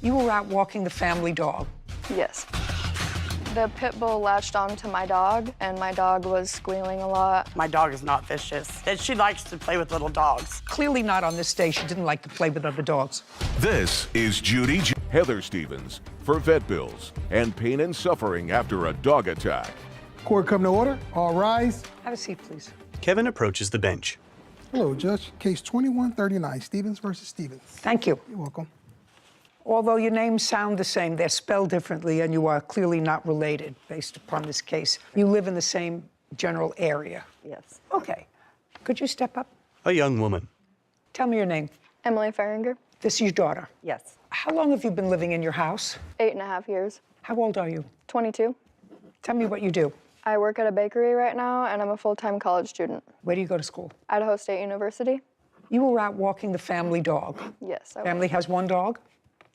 You were out walking the family dog. Yes. The pit bull latched onto my dog, and my dog was squealing a lot. My dog is not vicious, and she likes to play with little dogs. Clearly not on this day. She didn't like to play with other dogs. This is Judy. Heather Stevens for vet bills and pain and suffering after a dog attack. Court come to order. All rise. Have a seat, please. Kevin approaches the bench. Hello, Judge. Case 2139, Stevens versus Stevens. Thank you. You're welcome. Although your names sound the same, they're spelled differently, and you are clearly not related based upon this case. You live in the same general area. Yes. Okay. Could you step up? A young woman. Tell me your name. Emily Farringer, This is your daughter. Yes. How long have you been living in your house? 8.5 years. How old are you? 22. Tell me what you do. I work at a bakery right now, and I'm a full-time college student. Where do you go to school? Idaho State University. You were out walking the family dog. Yes, I Family has one dog?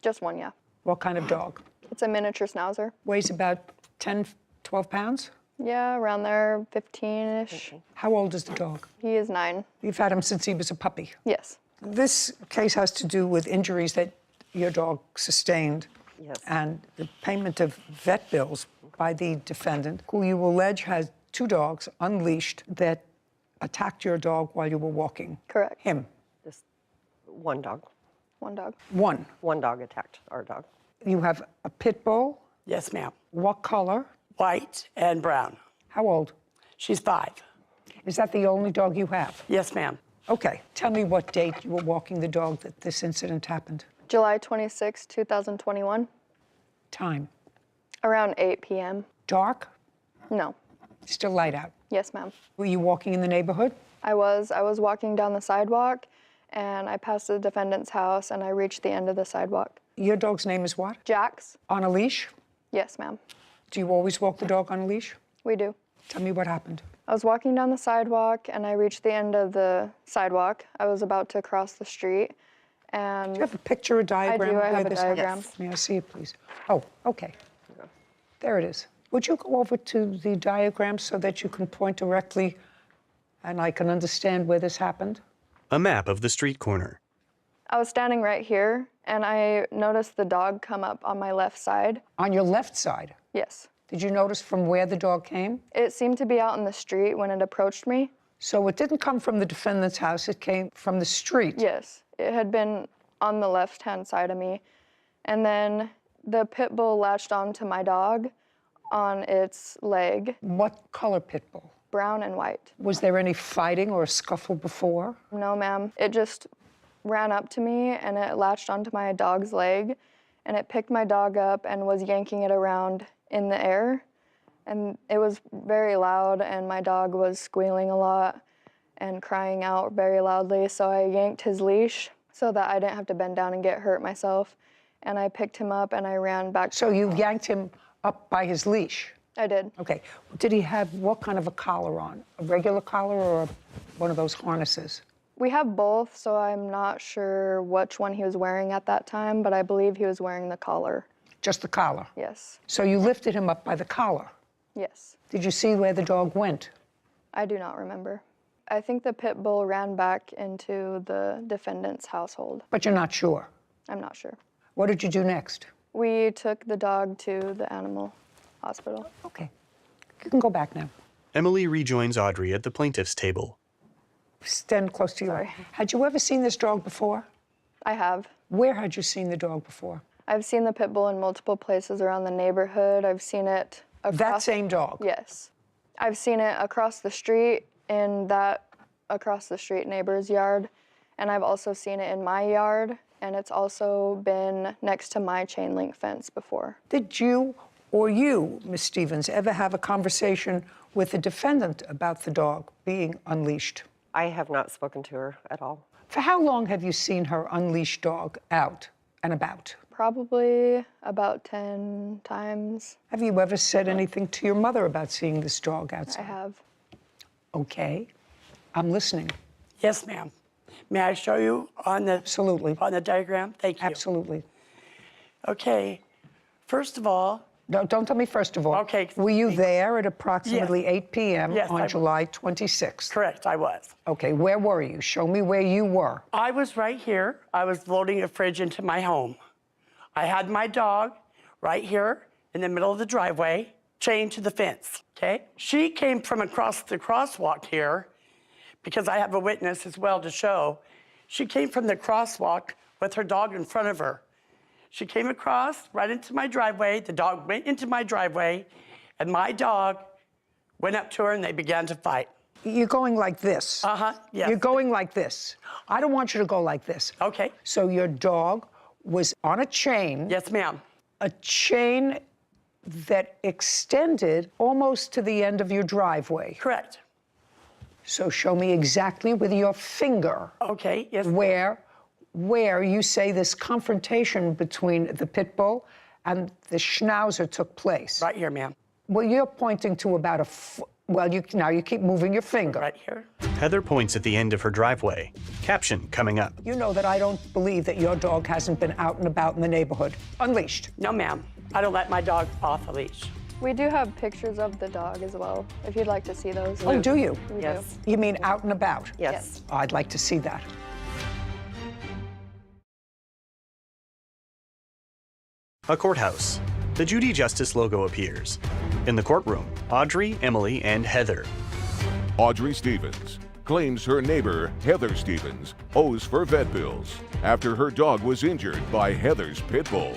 Just one, yeah. What kind of dog? It's a miniature schnauzer. Weighs about 10, 12 pounds? Yeah, around there, 15-ish. How old is the dog? He is 9. You've had him since he was a puppy. Yes. This case has to do with injuries that your dog sustained. Yes. And the payment of vet bills by the defendant, who you allege has 2 dogs unleashed that attacked your dog while you were walking. Correct. Him. Just one dog. One dog. One. One dog attacked our dog. You have a pit bull. Yes, ma'am. What color? White and brown. How old? She's 5. Is that the only dog you have? Yes, ma'am. Okay. Tell me what date you were walking the dog that this incident happened. July 26, 2021, Time. around 8 p.m. Dark? No. Still light out. Yes, ma'am. Were you walking in the neighborhood? I was walking down the sidewalk, and I passed the defendant's house, and I reached the end of the sidewalk. Your dog's name is what? Jax? On a leash? Yes, ma'am. Do you always walk the dog on a leash? We do. Tell me what happened. I was walking down the sidewalk, and I reached the end of the sidewalk. I was about to cross the street, and... Do you have a picture or diagram? I do. of I where have a this happened? diagram. May I see it, please? Oh, okay. There it is. Would you go over to the diagram so that you can point directly and I can understand where this happened? A map of the street corner. I was standing right here, and I noticed the dog come up on my left side. On your left side? Yes. Did you notice from where the dog came? It seemed to be out in the street when it approached me. So it didn't come from the defendant's house, it came from the street? Yes. It had been on the left-hand side of me. And then the pit bull latched onto my dog on its leg. What color pit bull? Brown and white. Was there any fighting or a scuffle before? No, ma'am. It just ran up to me, and it latched onto my dog's leg, and it picked my dog up and was yanking it around in the air. And it was very loud, and my dog was squealing a lot and crying out very loudly, so I yanked his leash so that I didn't have to bend down and get hurt myself. And I picked him up, and I ran back. So you yanked him up by his leash? I did. Okay. Did he have what kind of a collar on? A regular collar or one of those harnesses? We have both, so I'm not sure which one he was wearing at that time, but I believe he was wearing the collar. Just the collar? Yes. So you lifted him up by the collar? Yes. Did you see where the dog went? I do not remember. I think the pit bull ran back into the defendant's household. But you're not sure? I'm not sure. What did you do next? We took the dog to the animal hospital. Okay. You can go back now. Emily rejoins Audrey at the plaintiff's table. Stand close to you. Sorry. Had you ever seen this dog before? I have. Where had you seen the dog before? I've seen the pit bull in multiple places around the neighborhood. I've seen it across... That same dog? Yes. I've seen it across the street in that across-the-street neighbor's yard, and I've also seen it in my yard, and it's also been next to my chain link fence before. Did you or you, Ms. Stevens, ever have a conversation with the defendant about the dog being unleashed? I have not spoken to her at all. For how long have you seen her unleashed dog out and about? Probably about 10 times. Have you ever said anything to your mother about seeing this dog outside? I have. Okay. I'm listening. Yes, ma'am. May I show you on the Absolutely. on the diagram? Thank you. Absolutely. Okay. First of all, No, don't tell me first of all. Okay. Were you there at approximately 8 p.m. Yes, I on was. July 26th? correct, I was. Okay, where were you? Show me where you were. I was right here. I was loading a fridge into my home. I had my dog right here in the middle of the driveway, chained to the fence, okay? She came from across the crosswalk here, because I have a witness as well to show. She came from the crosswalk with her dog in front of her. She came across right into my driveway, the dog went into my driveway, and my dog went up to her and they began to fight. You're going like this. Yes. You're going like this. I don't want you to go like this. Okay. So your dog was on a chain. Yes, ma'am. A chain that extended almost to the end of your driveway. Correct. So show me exactly with your finger Okay, yes. where you say this confrontation between the pit bull and the schnauzer took place. Right here, ma'am. Well, you're pointing to about a foot. Well, now you keep moving your finger. Right here. Heather points at the end of her driveway. Caption coming up. You know that I don't believe that your dog hasn't been out and about in the neighborhood. Unleashed. No, ma'am. I don't let my dog off a leash. We do have pictures of the dog as well, if you'd like to see those. Oh, do you? We Yes. You mean out and about? Yes. I'd like to see that. A courthouse. The Judy Justice logo appears. In the courtroom, Audrey, Emily, and Heather. Audrey Stevens claims her neighbor, Heather Stevens, owes for vet bills after her dog was injured by Heather's pit bull.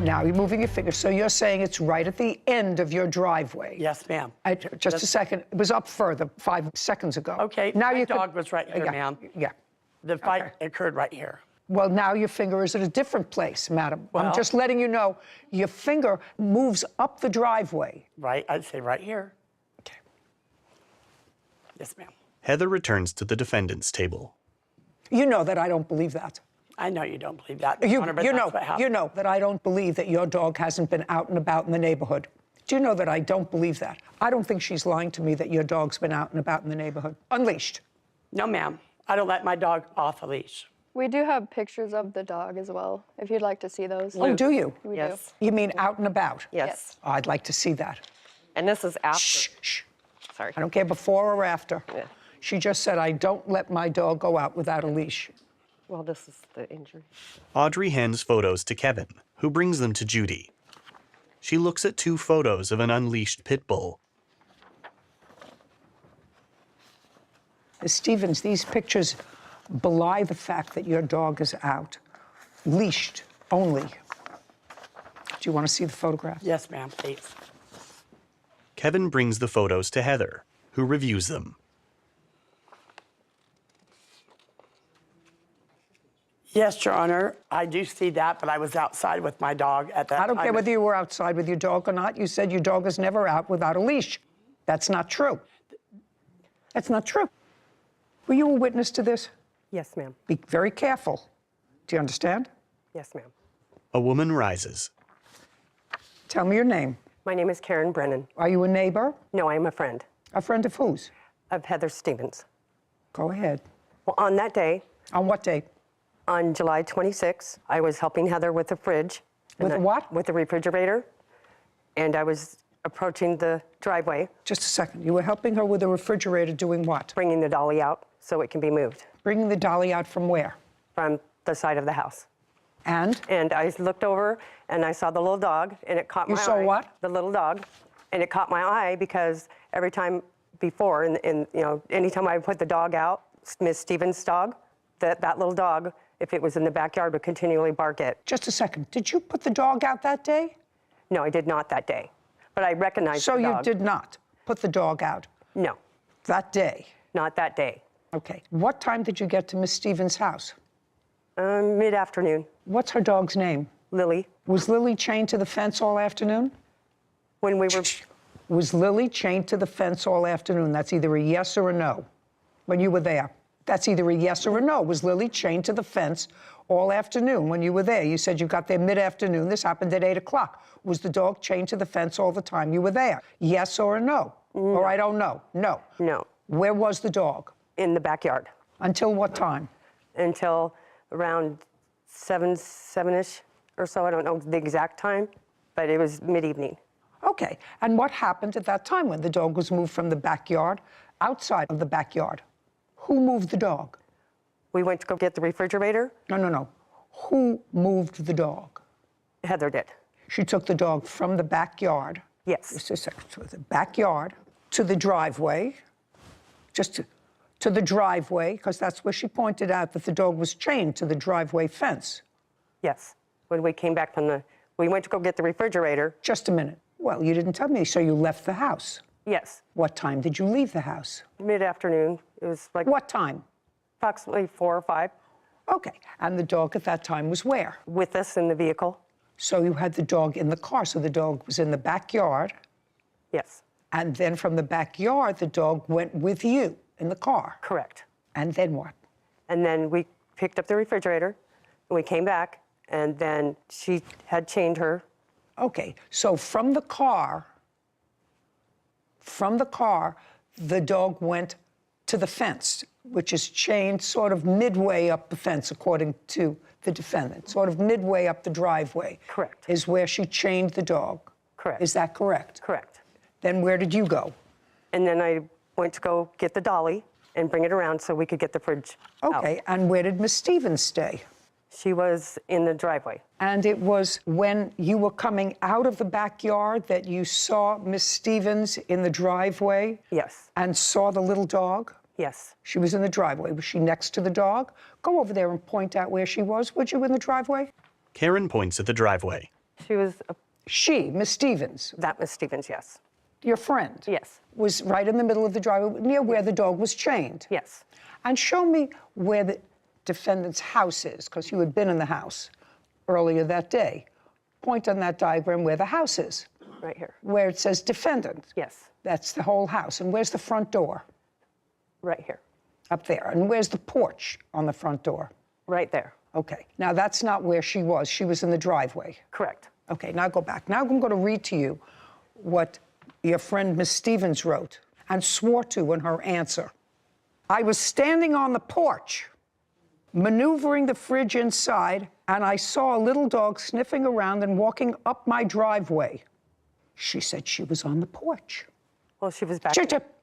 Now you're moving your finger. So you're saying it's right at the end of your driveway. Yes, ma'am. Just a second. It was up further 5 seconds ago. Okay, Now my you dog was right here, yeah, ma'am. Yeah. The fight occurred right here. Well, now your finger is at a different place, madam. I'm Well- just letting you know your finger moves up the driveway. Right, I'd say right here. Okay. Yes, ma'am. Heather returns to the defendant's table. You know that I don't believe that. I know you don't believe that, You, Honor, but you that's know, what happened. you know that I don't believe that your dog hasn't been out and about in the neighborhood. Do you know that I don't believe that? I don't think she's lying to me that your dog's been out and about in the neighborhood. Unleashed. No, ma'am. I don't let my dog off a leash. We do have pictures of the dog as well, if you'd like to see those. Oh, do you? We Yes. You mean out and about? Yes. I'd like to see that. And this is after. Shh, shh. Sorry. I don't care before or after. Yeah. She just said, I don't let my dog go out without a leash. Well, this is the injury. Audrey hands photos to Kevin, who brings them to Judy. She looks at 2 photos of an unleashed pit bull. Ms. Stevens, these pictures belie the fact that your dog is out, leashed only. Do you want to see the photographs? Yes, ma'am, please. Kevin brings the photos to Heather, who reviews them. Yes, Your Honor, I do see that, but I was outside with my dog at that time. I don't care whether you were outside with your dog or not. You said your dog is never out without a leash. That's not true. That's not true. Were you a witness to this? Yes, ma'am. Be very careful. Do you understand? Yes, ma'am. A woman rises. Tell me your name. My name is Karen Brennan. Are you a neighbor? No, I am a friend A friend of whose? of Heather Stevens. Go ahead. Well, on that day, On what date? on July 26, I was helping Heather with the fridge. With the what? With the refrigerator. And I was approaching the driveway, Just a second. You were helping her with the refrigerator doing what? bringing the dolly out so it can be moved Bringing the dolly out from where? from the side of the house. And? And I looked over and I saw the little dog and it caught You my eye. saw what? The little dog. And it caught my eye because every time before, anytime I put the dog out, Miss Stevens' dog, that little dog, if it was in the backyard, would continually bark at. Just a second. Did you put the dog out that day? No, I did not that day. But I recognized So the you dog. did not put the dog out No, that day? not that day. Okay. What time did you get to Miss Stevens' house? Mid-afternoon. What's her dog's name? Lily, Was Lily chained to the fence all afternoon? when we were, Was Lily chained to the fence all afternoon? That's either a yes or a no. When you were there. That's either a yes or a no. Was Lily chained to the fence all afternoon when you were there? You said you got there mid-afternoon. This happened at 8 o'clock. Was the dog chained to the fence all the time you were there? Yes or a no? Or I don't know. No. no, Where was the dog? in the backyard Until what time? until around 7-ish or so. I don't know the exact time, but it was mid-evening. Okay. And what happened at that time when the dog was moved from the backyard outside of the backyard? Who moved the dog? We went to go get the refrigerator. No. Who moved the dog? Heather did. She took the dog from the backyard. Yes. Just a second. To the backyard to the driveway, just to the driveway, because that's where she pointed out that the dog was chained to the driveway fence. Yes. When we came back from we went to go get the refrigerator. Just a minute. Well, you didn't tell me, so you left the house. Yes. What time did you leave the house? Mid-afternoon. It was like What time? approximately 4 or 5. Okay. And the dog at that time was where? With us in the vehicle. So you had the dog in the car. So the dog was in the backyard. Yes. And then from the backyard, the dog went with you in the car. Correct. And then what? And then we picked up the refrigerator, and we came back, and then she had chained her. Okay. So from the car, the dog went to the fence, which is chained sort of midway up the fence, according to the defendant, sort of midway up the driveway. Correct. Is where she chained the dog. Correct. Is that correct? Correct. Then where did you go? And then I went to go get the dolly and bring it around so we could get the fridge out. Okay. And where did Miss Stevens stay? She was in the driveway. And it was when you were coming out of the backyard that you saw Miss Stevens in the driveway? Yes. And saw the little dog? Yes. She was in the driveway. Was she next to the dog? Go over there and point out where she was, would you, in the driveway? Karen points at the driveway. She was She, Miss Stevens, that Miss Stevens, yes. your friend, Yes. was right in the middle of the driveway near where the dog was chained. Yes. And show me where the defendant's house is, because you had been in the house earlier that day. Point on that diagram where the house is, Right here. where it says defendant. Yes. That's the whole house. And where's the front door? Right here. Up there. And where's the porch on the front door? Right there. Okay. Now, that's not where she was. She was in the driveway. Correct. Okay, now go back. Now I'm going to read to you what your friend Miss Stevens wrote and swore to in her answer. I was standing on the porch, maneuvering the fridge inside, and I saw a little dog sniffing around and walking up my driveway. She said she was on the porch. Well, she was back. Chip.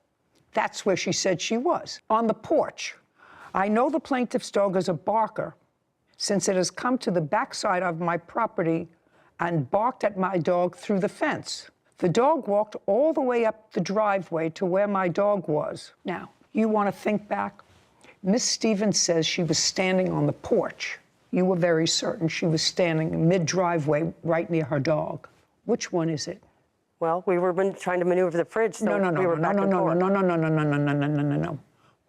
That's where she said she was, on the porch. I know the plaintiff's dog is a barker since it has come to the backside of my property and barked at my dog through the fence. The dog walked all the way up the driveway to where my dog was. Now, you want to think back? Miss Stevens says she was standing on the porch. You were very certain she was standing mid-driveway right near her dog. Which one is it? Well, we were trying to maneuver the fridge, so No. we were back and forth. No.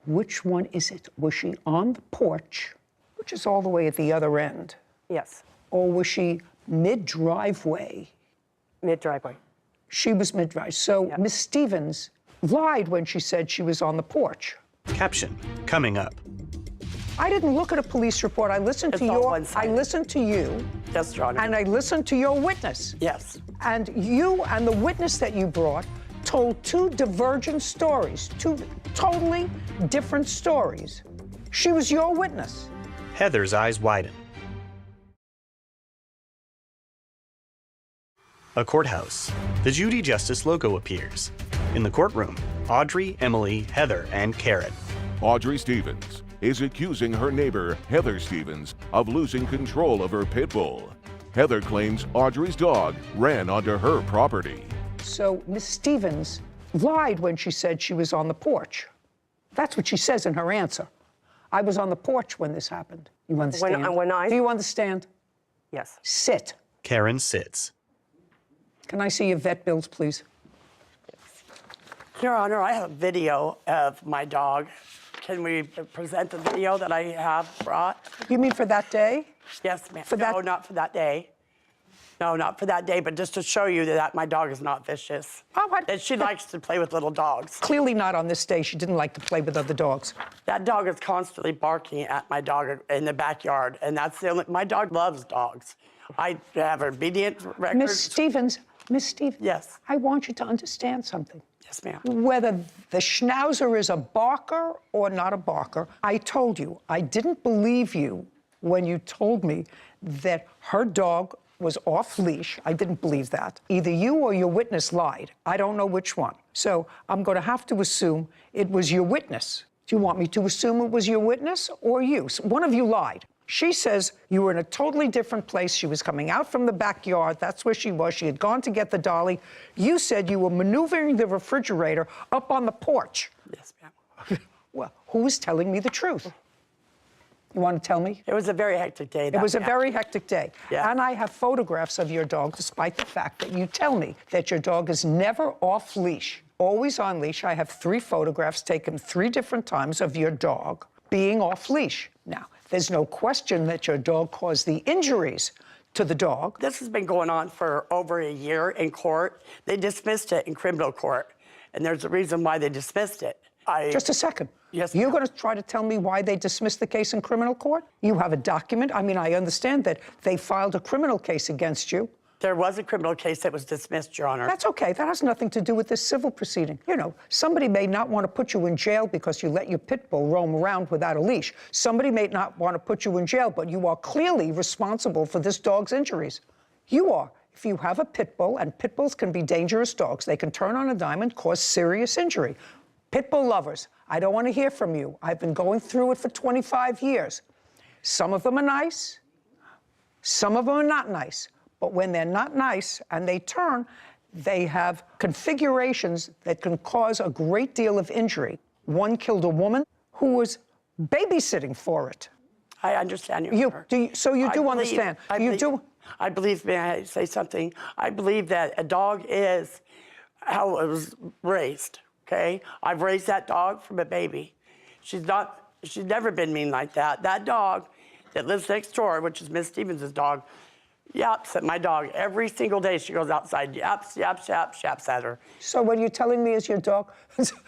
Which one is it? Was she on the porch, which is all the way at the other end? Yes. Or was she mid-driveway? Mid-driveway. She was mid-driveway. So Yeah. Miss Stevens lied when she said she was on the porch. Caption, coming up. I didn't look at a police report. I listened It's to all your. I one-sided. listened to you, Yes, Your Honor. and I listened to your witness. Yes. And you and the witness that you brought told two divergent stories, two totally different stories. She was your witness. Heather's eyes widen. A courthouse. The Judy Justice logo appears. In the courtroom, Audrey, Emily, Heather, and Karen. Audrey Stevens is accusing her neighbor, Heather Stevens, of losing control of her pit bull. Heather claims Audrey's dog ran onto her property. So Miss Stevens lied when she said she was on the porch. That's what she says in her answer. I was on the porch when this happened. You understand? Do you understand? Yes. Sit. Karen sits. Can I see your vet bills, please? Your Honor, I have a video of my dog. Can we present the video that I have brought? You mean for that day? Yes, ma'am. For No, that- not for that day. No, not for that day, but just to show you that my dog is not vicious. Oh, what? That she likes to play with little dogs. Clearly not on this day. She didn't like to play with other dogs. That dog is constantly barking at my dog in the backyard, and that's the only. My dog loves dogs. I have obedient records. Miss Stevens, Yes. I want you to understand something. Yes, ma'am. Whether the Schnauzer is a barker or not a barker, I told you, I didn't believe you when you told me that her dog was off leash. I didn't believe that. Either you or your witness lied. I don't know which one. So I'm going to have to assume it was your witness. Do you want me to assume it was your witness or you? So one of you lied. She says you were in a totally different place. She was coming out from the backyard. That's where she was. She had gone to get the dolly. You said you were maneuvering the refrigerator up on the porch. Yes, ma'am. Well, who was telling me the truth? You want to tell me? It was a very hectic day. It was a very hectic day. Yeah. And I have photographs of your dog, despite the fact that you tell me that your dog is never off leash, always on leash. I have 3 photographs taken 3 different times of your dog being off leash. Now, there's no question that your dog caused the injuries to the dog. This has been going on for over a year in court. They dismissed it in criminal court, and there's a reason why they dismissed it. Just a second. Yes, You're ma'am. going to try to tell me why they dismissed the case in criminal court? You have a document? I mean, I understand that they filed a criminal case against you. There was a criminal case that was dismissed, Your Honor. That's okay. That has nothing to do with this civil proceeding. You know, somebody may not want to put you in jail because you let your pit bull roam around without a leash. Somebody may not want to put you in jail, but you are clearly responsible for this dog's injuries. You are. If you have a pit bull, and pit bulls can be dangerous dogs, they can turn on a dime and cause serious injury. Pit bull lovers, I don't want to hear from you. I've been going through it for 25 years. Some of them are nice, some of them are not nice. But when they're not nice and they turn, they have configurations that can cause a great deal of injury. One killed a woman who was babysitting for it. I understand, Your Honor. So you do understand. You do. I believe, may I say something? I believe that a dog is how it was raised, okay? I've raised that dog from a baby. She's never been mean like that. That dog that lives next door, which is Miss Stevens' dog, yaps at my dog every single day. She goes outside, yaps, yaps, yaps, yaps at her. So what you're telling me is your dog,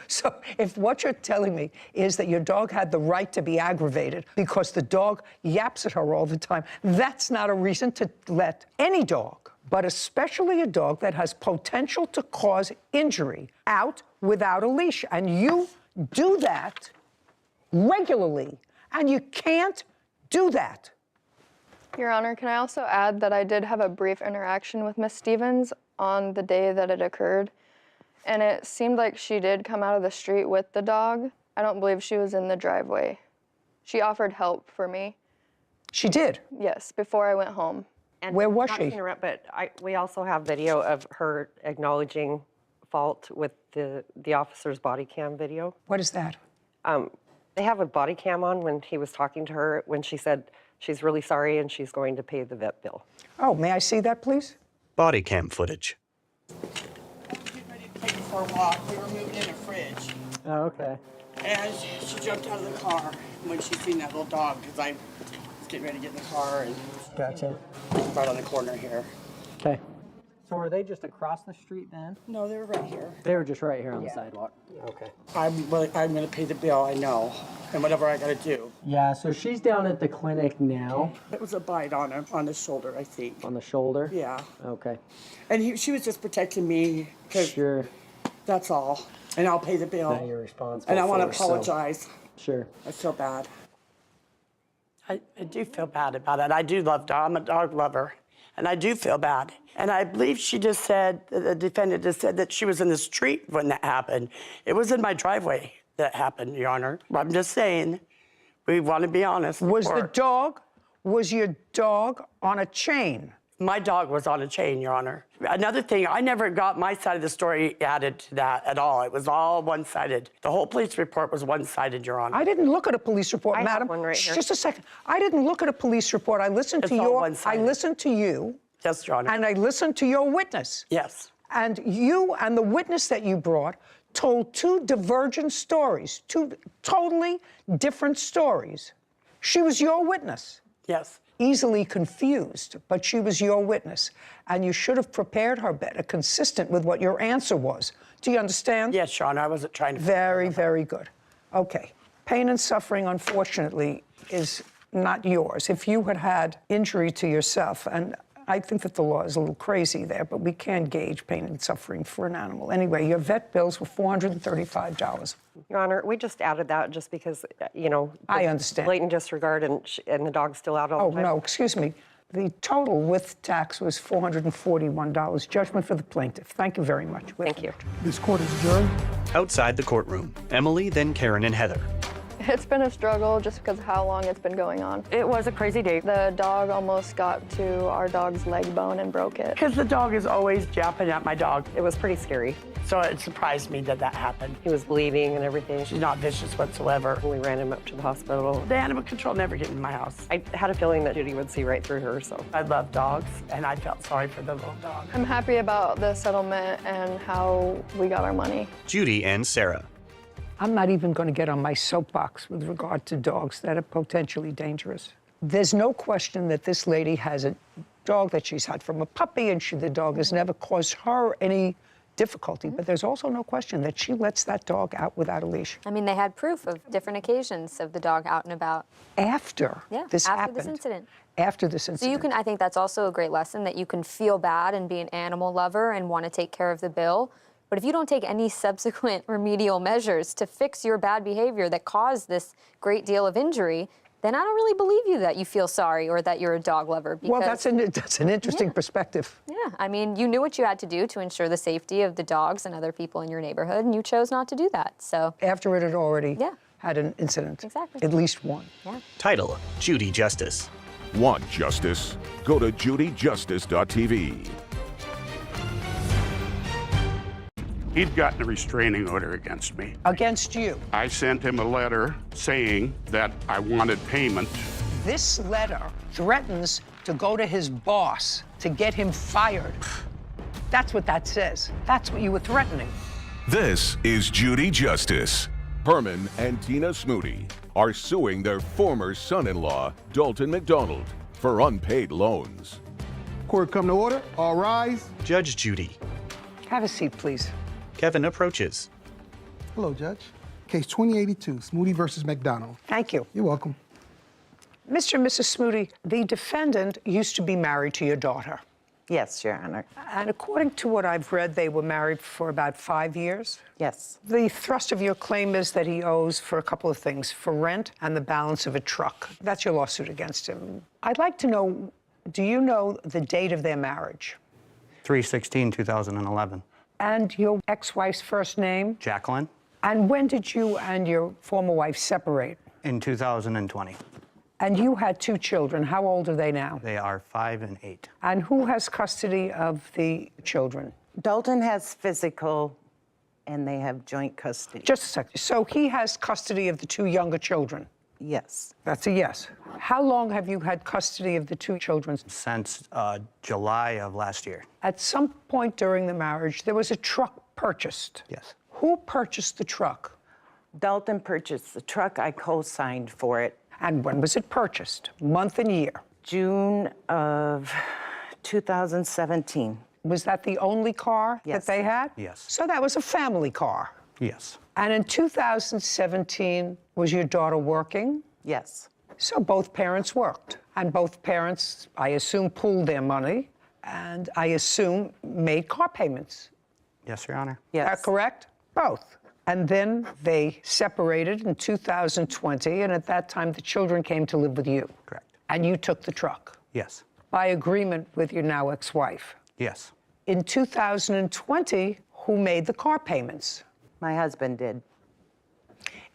so if what you're telling me is that your dog had the right to be aggravated because the dog yaps at her all the time, that's not a reason to let any dog, but especially a dog that has potential to cause injury, out without a leash. And you do that regularly, and you can't do that. Your Honor, can I also add that I did have a brief interaction with Miss Stevens on the day that it occurred, and it seemed like she did come out of the street with the dog. I don't believe she was in the driveway. She offered help for me. She did. Yes, before I went home. And Where was not she? to interrupt, but we also have video of her acknowledging fault with the officer's body cam video. What is that? They have a body cam on when he was talking to her when she said she's really sorry and she's going to pay the vet bill. Oh, may I see that, please? Body cam footage. Getting ready to take her for a walk. We were moving in a fridge. Oh, okay. And she jumped out of the car when she seen that little dog, because I was getting ready to get in the car and Gotcha. right on the corner here. Okay. So were they just across the street then? No, they were right here. They were just right here on the sidewalk. Okay. I'm going to pay the bill, I know, and whatever I got to do. Yeah, so she's down at the clinic now. It was a bite on her, on the shoulder, I think. On the shoulder? Yeah. Okay. And she was just protecting me, because Sure. that's all. And I'll pay the bill. That you're responsible And I want to for, so- apologize. Sure. I feel bad. I do feel bad about it. I do love dogs. I'm a dog lover. And I do feel bad. And I believe she just said, the defendant just said that she was in the street when that happened. It was in my driveway that happened, Your Honor. I'm just saying, we want to be honest. Was your dog on a chain? My dog was on a chain, Your Honor. Another thing, I never got my side of the story added to that at all. It was all one-sided. The whole police report was one-sided, Your Honor. I didn't look at a police report, I have madam. one right here. Just a second. I didn't look at a police report. I listened It's to all your. I one-sided. listened to you, Yes, Your Honor. and I listened to your witness. Yes. And you and the witness that you brought told 2 divergent stories, 2 totally different stories. She was your witness. Yes. Easily confused, but she was your witness, and you should have prepared her better, consistent with what your answer was. Do you understand? Yes, Your Honor. I wasn't trying to. Very, very good. Okay. Pain and suffering, unfortunately, is not yours. If you had had injury to yourself, and I think that the law is a little crazy there, but we can gauge pain and suffering for an animal. Anyway, your vet bills were $435. Your Honor, we just added that just because, you know, I the understand. blatant disregard and the dog's still out all Oh, the time. no, excuse me. The total with tax was $441. Judgment for the plaintiff. Thank you very much. Thank you. This court is adjourned. Outside the courtroom, Emily, then Karen and Heather. It's been a struggle just because of how long it's been going on. It was a crazy day. The dog almost got to our dog's leg bone and broke it. Because the dog is always japping at my dog. It was pretty scary. So it surprised me that that happened. He was bleeding and everything. She's not vicious whatsoever. We ran him up to the hospital. The animal control never get in my house. I had a feeling that Judy would see right through her, so. I love dogs, and I felt sorry for the little dog. I'm happy about the settlement and how we got our money. Judy and Sarah. I'm not even going to get on my soapbox with regard to dogs that are potentially dangerous. There's no question that this lady has a dog that she's had from a puppy, and the dog has never caused her any difficulty, but there's also no question that she lets that dog out without a leash. I mean, they had proof of different occasions of the dog out and about. After this after happened. this incident. After this incident. So you can, I think that's also a great lesson, that you can feel bad and be an animal lover and want to take care of the bill. But if you don't take any subsequent remedial measures to fix your bad behavior that caused this great deal of injury, then I don't really believe you that you feel sorry or that you're a dog lover. Because, well, that's an interesting perspective. Yeah, I mean, you knew what you had to do to ensure the safety of the dogs and other people in your neighborhood, and you chose not to do that. So after it had already had an incident. Exactly. At least one. Yeah. Title, Judy Justice. Want justice? Go to judyjustice.tv. He'd gotten a restraining order against me. Against you. I sent him a letter saying that I wanted payment. This letter threatens to go to his boss to get him fired. That's what that says. That's what you were threatening. This is Judy Justice. Herman and Tina Smoody are suing their former son-in-law, Dalton McDonald, for unpaid loans. Court come to order. All rise. Judge Judy. Have a seat, please. Kevin approaches. Hello, Judge. Case 2082, Smoody versus McDonald. Thank you. You're welcome. Mr. and Mrs. Smoody, the defendant used to be married to your daughter. Yes, Your Honor. And according to what I've read, they were married for about 5 years. Yes. The thrust of your claim is that he owes for a couple of things, for rent and the balance of a truck. That's your lawsuit against him. I'd like to know, do you know the date of their marriage? 3/16/2011. And your ex-wife's first name? Jacqueline, And when did you and your former wife separate? in 2020. And you had 2 children. How old are they now? They are 5 and 8. And who has custody of the children? Dalton has physical, and they have joint custody. Just a second. So he has custody of the 2 younger children? Yes. That's a yes. How long have you had custody of the 2 children? Since July of last year. At some point during the marriage, there was a truck purchased. Yes. Who purchased the truck? Dalton purchased the truck. I co-signed for it. And when was it purchased? Month and year? June of 2017. Was that the only car Yes. that they had? Yes. So that was a family car. Yes. And in 2017, was your daughter working? Yes. So both parents worked. And both parents, I assume, pooled their money and I assume made car payments. Yes, Your Honor. Yes. Is that correct? Both. And then they separated in 2020, and at that time, the children came to live with you. Correct. And you took the truck Yes. by agreement with your now ex-wife. Yes. In 2020, who made the car payments? My husband did.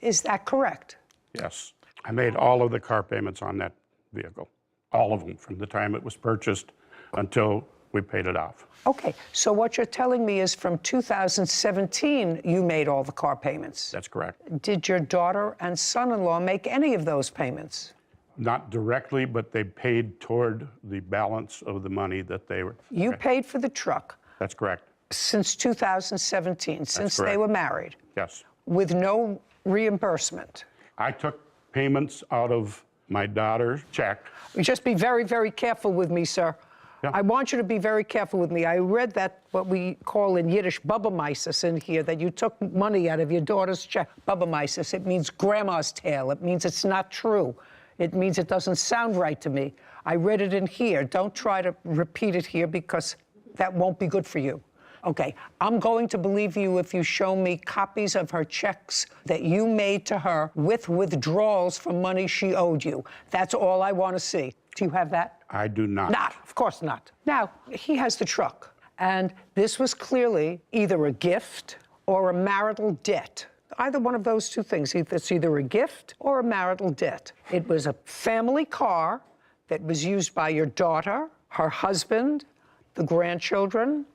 Is that correct? Yes. I made all of the car payments on that vehicle, all of them, from the time it was purchased until we paid it off. Okay, so what you're telling me is from 2017, you made all the car payments. That's correct. Did your daughter and son-in-law make any of those payments? Not directly, but they paid toward the balance of the money that they were. You Okay. paid for the truck That's correct. since 2017, since they correct. were married, Yes. with no reimbursement. I took payments out of my daughter's check. Just be very, very careful with me, sir. Yeah. I want you to be very careful with me. I read that, what we call in Yiddish, Bubameises in here, that you took money out of your daughter's check. Bubameises, it means grandma's tale. It means it's not true. It means it doesn't sound right to me. I read it in here. Don't try to repeat it here because that won't be good for you. Okay, I'm going to believe you if you show me copies of her checks that you made to her with withdrawals from money she owed you. That's all I want to see. Do you have that? I do not. Not, of course not. Now, he has the truck, and this was clearly either a gift or a marital debt. Either one of those two things. It's either a gift or a marital debt. It was a family car that was used by your daughter, her husband, the grandchildren,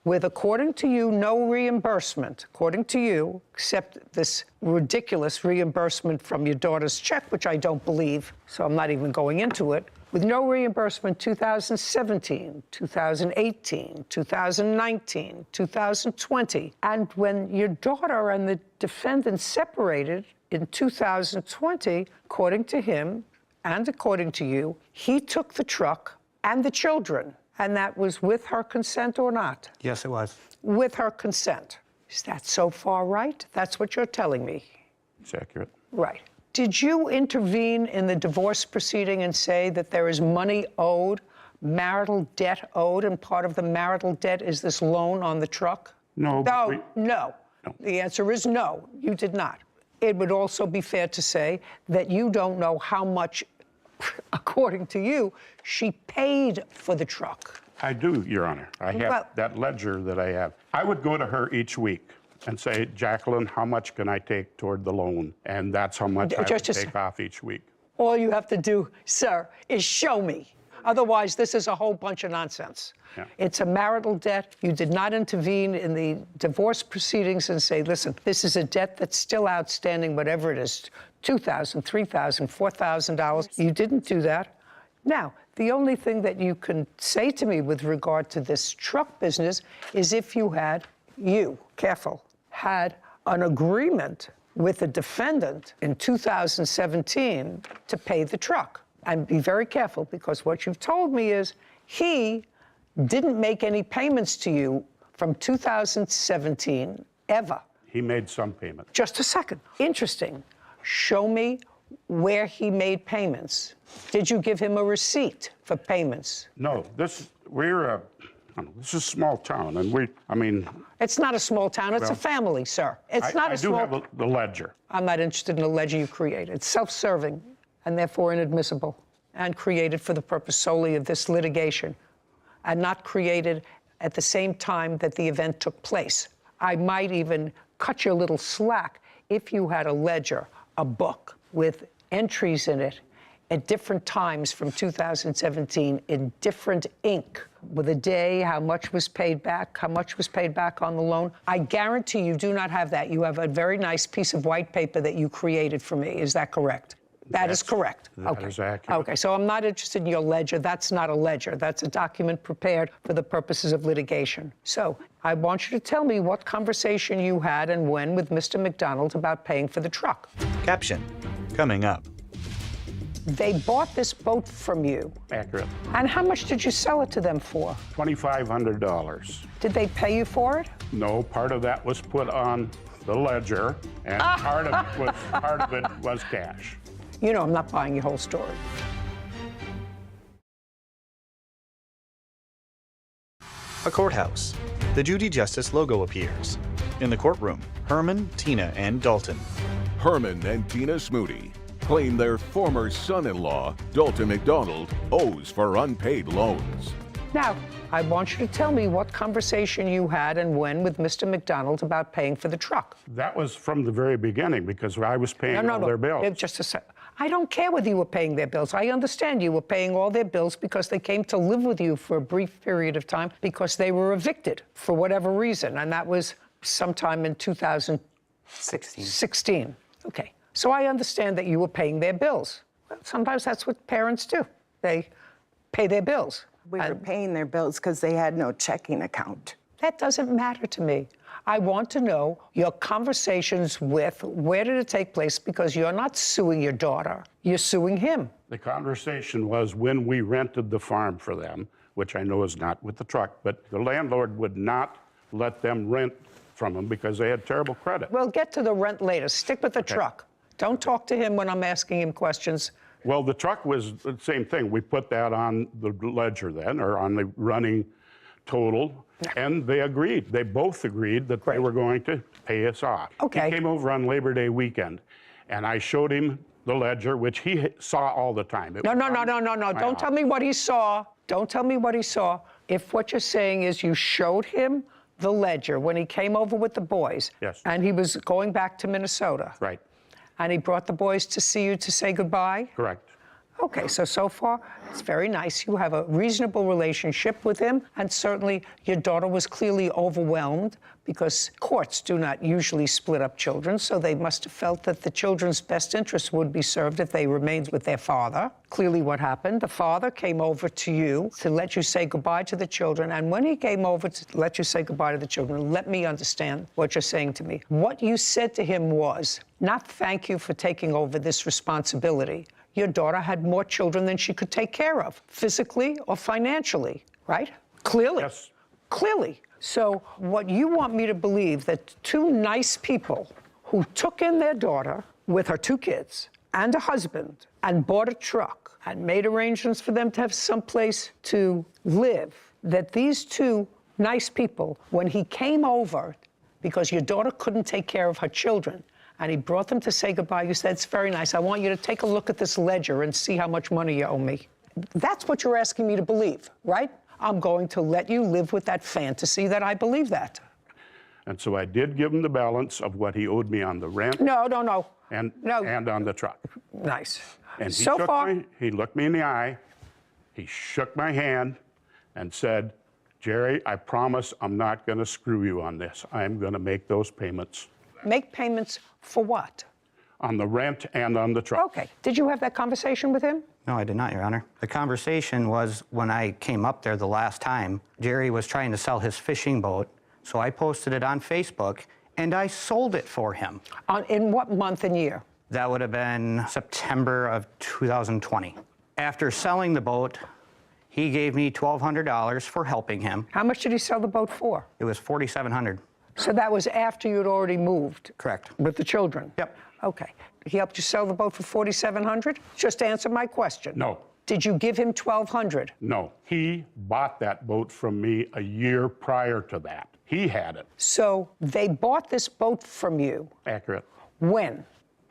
with, according to you, no reimbursement, according to you, except this ridiculous reimbursement from your daughter's check, which I don't believe, so I'm not even going into it, with no reimbursement 2017, 2018, 2019, 2020. And when your daughter and the defendant separated in 2020, according to him and according to you, he took the truck and the children. And that was with her consent or not? Yes, it was. With her consent. Is that so far right? That's what you're telling me. It's accurate. Right. Did you intervene in the divorce proceeding and say that there is money owed, marital debt owed, and part of the marital debt is this loan on the truck? No. No, no. The answer is no, you did not. It would also be fair to say that you don't know how much, according to you, she paid for the truck. I do, Your Honor. I have Well- that ledger that I have. I would go to her each week and say, Jacqueline, how much can I take toward the loan? And that's how much I would take off each week. All you have to do, sir, is show me. Otherwise, this is a whole bunch of nonsense. Yeah. It's a marital debt. You did not intervene in the divorce proceedings and say, listen, this is a debt that's still outstanding, whatever it is, $2,000, $3,000, $4,000. You didn't do that. Now, the only thing that you can say to me with regard to this truck business is if you had, had an agreement with the defendant in 2017 to pay the truck. And be very careful, because what you've told me is he didn't make any payments to you from 2017 ever. He made some payment. Just a second. Interesting. Show me where he made payments. Did you give him a receipt for payments? No, this is a small town, and It's not a small town, it's a family, sir. It's not a small... I do have the ledger. I'm not interested in a ledger you created. It's self-serving and therefore inadmissible and created for the purpose solely of this litigation and not created at the same time that the event took place. I might even cut you a little slack if you had a ledger, a book with entries in it at different times from 2017 in different ink, with a day, how much was paid back on the loan. I guarantee you do not have that. You have a very nice piece of white paper that you created for me. Is that correct? That is correct. That is accurate. Okay, so I'm not interested in your ledger. That's not a ledger. That's a document prepared for the purposes of litigation. So I want you to tell me what conversation you had and when with Mr. McDonald about paying for the truck. Caption, coming up. They bought this boat from you. Accurate. And how much did you sell it to them for? $2,500. Did they pay you for it? No, part of that was put on the ledger, and part of it was cash. You know I'm not buying your whole story. A courthouse. The Judy Justice logo appears. In the courtroom, Herman, Tina, and Dalton. Herman and Tina Smoody claim their former son-in-law, Dalton McDonald, owes for unpaid loans. Now, I want you to tell me what conversation you had and when with Mr. McDonald about paying for the truck. That was from the very beginning, because I was paying all their bills. Just a sec. I don't care whether you were paying their bills. I understand you were paying all their bills because they came to live with you for a brief period of time because they were evicted for whatever reason, and that was sometime in 2016. Okay. So I understand that you were paying their bills. Well, sometimes that's what parents do. They pay their bills. We were paying their bills because they had no checking account. That doesn't matter to me. I want to know your conversations with, where did it take place? Because you're not suing your daughter, you're suing him. The conversation was when we rented the farm for them, which I know is not with the truck, but the landlord would not let them rent from them because they had terrible credit. We'll get to the rent later. Stick with the truck. Don't talk to him when I'm asking him questions. Well, the truck was the same thing. We put that on the ledger then, or on the running total, and they agreed. They both agreed that they were going to pay us off. Okay. He came over on Labor Day weekend, and I showed him the ledger, which he saw all the time. No. Don't tell me what he saw. Don't tell me what he saw. If what you're saying is you showed him the ledger when he came over with the boys. Yes. And he was going back to Minnesota. Right. And he brought the boys to see you to say goodbye? Correct. Okay, so far, it's very nice. You have a reasonable relationship with him, and certainly your daughter was clearly overwhelmed because courts do not usually split up children, so they must have felt that the children's best interest would be served if they remained with their father. Clearly what happened, the father came over to you to let you say goodbye to the children, and when he came over to let you say goodbye to the children, let me understand what you're saying to me. What you said to him was, not thank you for taking over this responsibility. Your daughter had more children than she could take care of, physically or financially, right? Clearly. Yes. Clearly. So what you want me to believe that two nice people who took in their daughter with her 2 kids and a husband and bought a truck and made arrangements for them to have someplace to live, that these two nice people, when he came over, because your daughter couldn't take care of her children, and he brought them to say goodbye, you said, it's very nice. I want you to take a look at this ledger and see how much money you owe me. That's what you're asking me to believe, right? I'm going to let you live with that fantasy that I believe that. And so I did give him the balance of what he owed me on the rent No. and on the truck. Nice. And he he looked me in the eye, he shook my hand and said, Jerry, I promise I'm not going to screw you on this. I'm going to make those payments. Make payments for what? On the rent and on the truck. Okay. Did you have that conversation with him? No, I did not, Your Honor. The conversation was when I came up there the last time, Jerry was trying to sell his fishing boat, so I posted it on Facebook, and I sold it for him. In what month and year? That would have been September of 2020. After selling the boat, he gave me $1,200 for helping him. How much did he sell the boat for? It was $4,700. So that was after you'd already moved? Correct. With the children? Yep. Okay. He helped you sell the boat for $4,700? Just answer my question. No. Did you give him $1,200? No. He bought that boat from me a year prior to that. He had it. So they bought this boat from you. Accurate. When?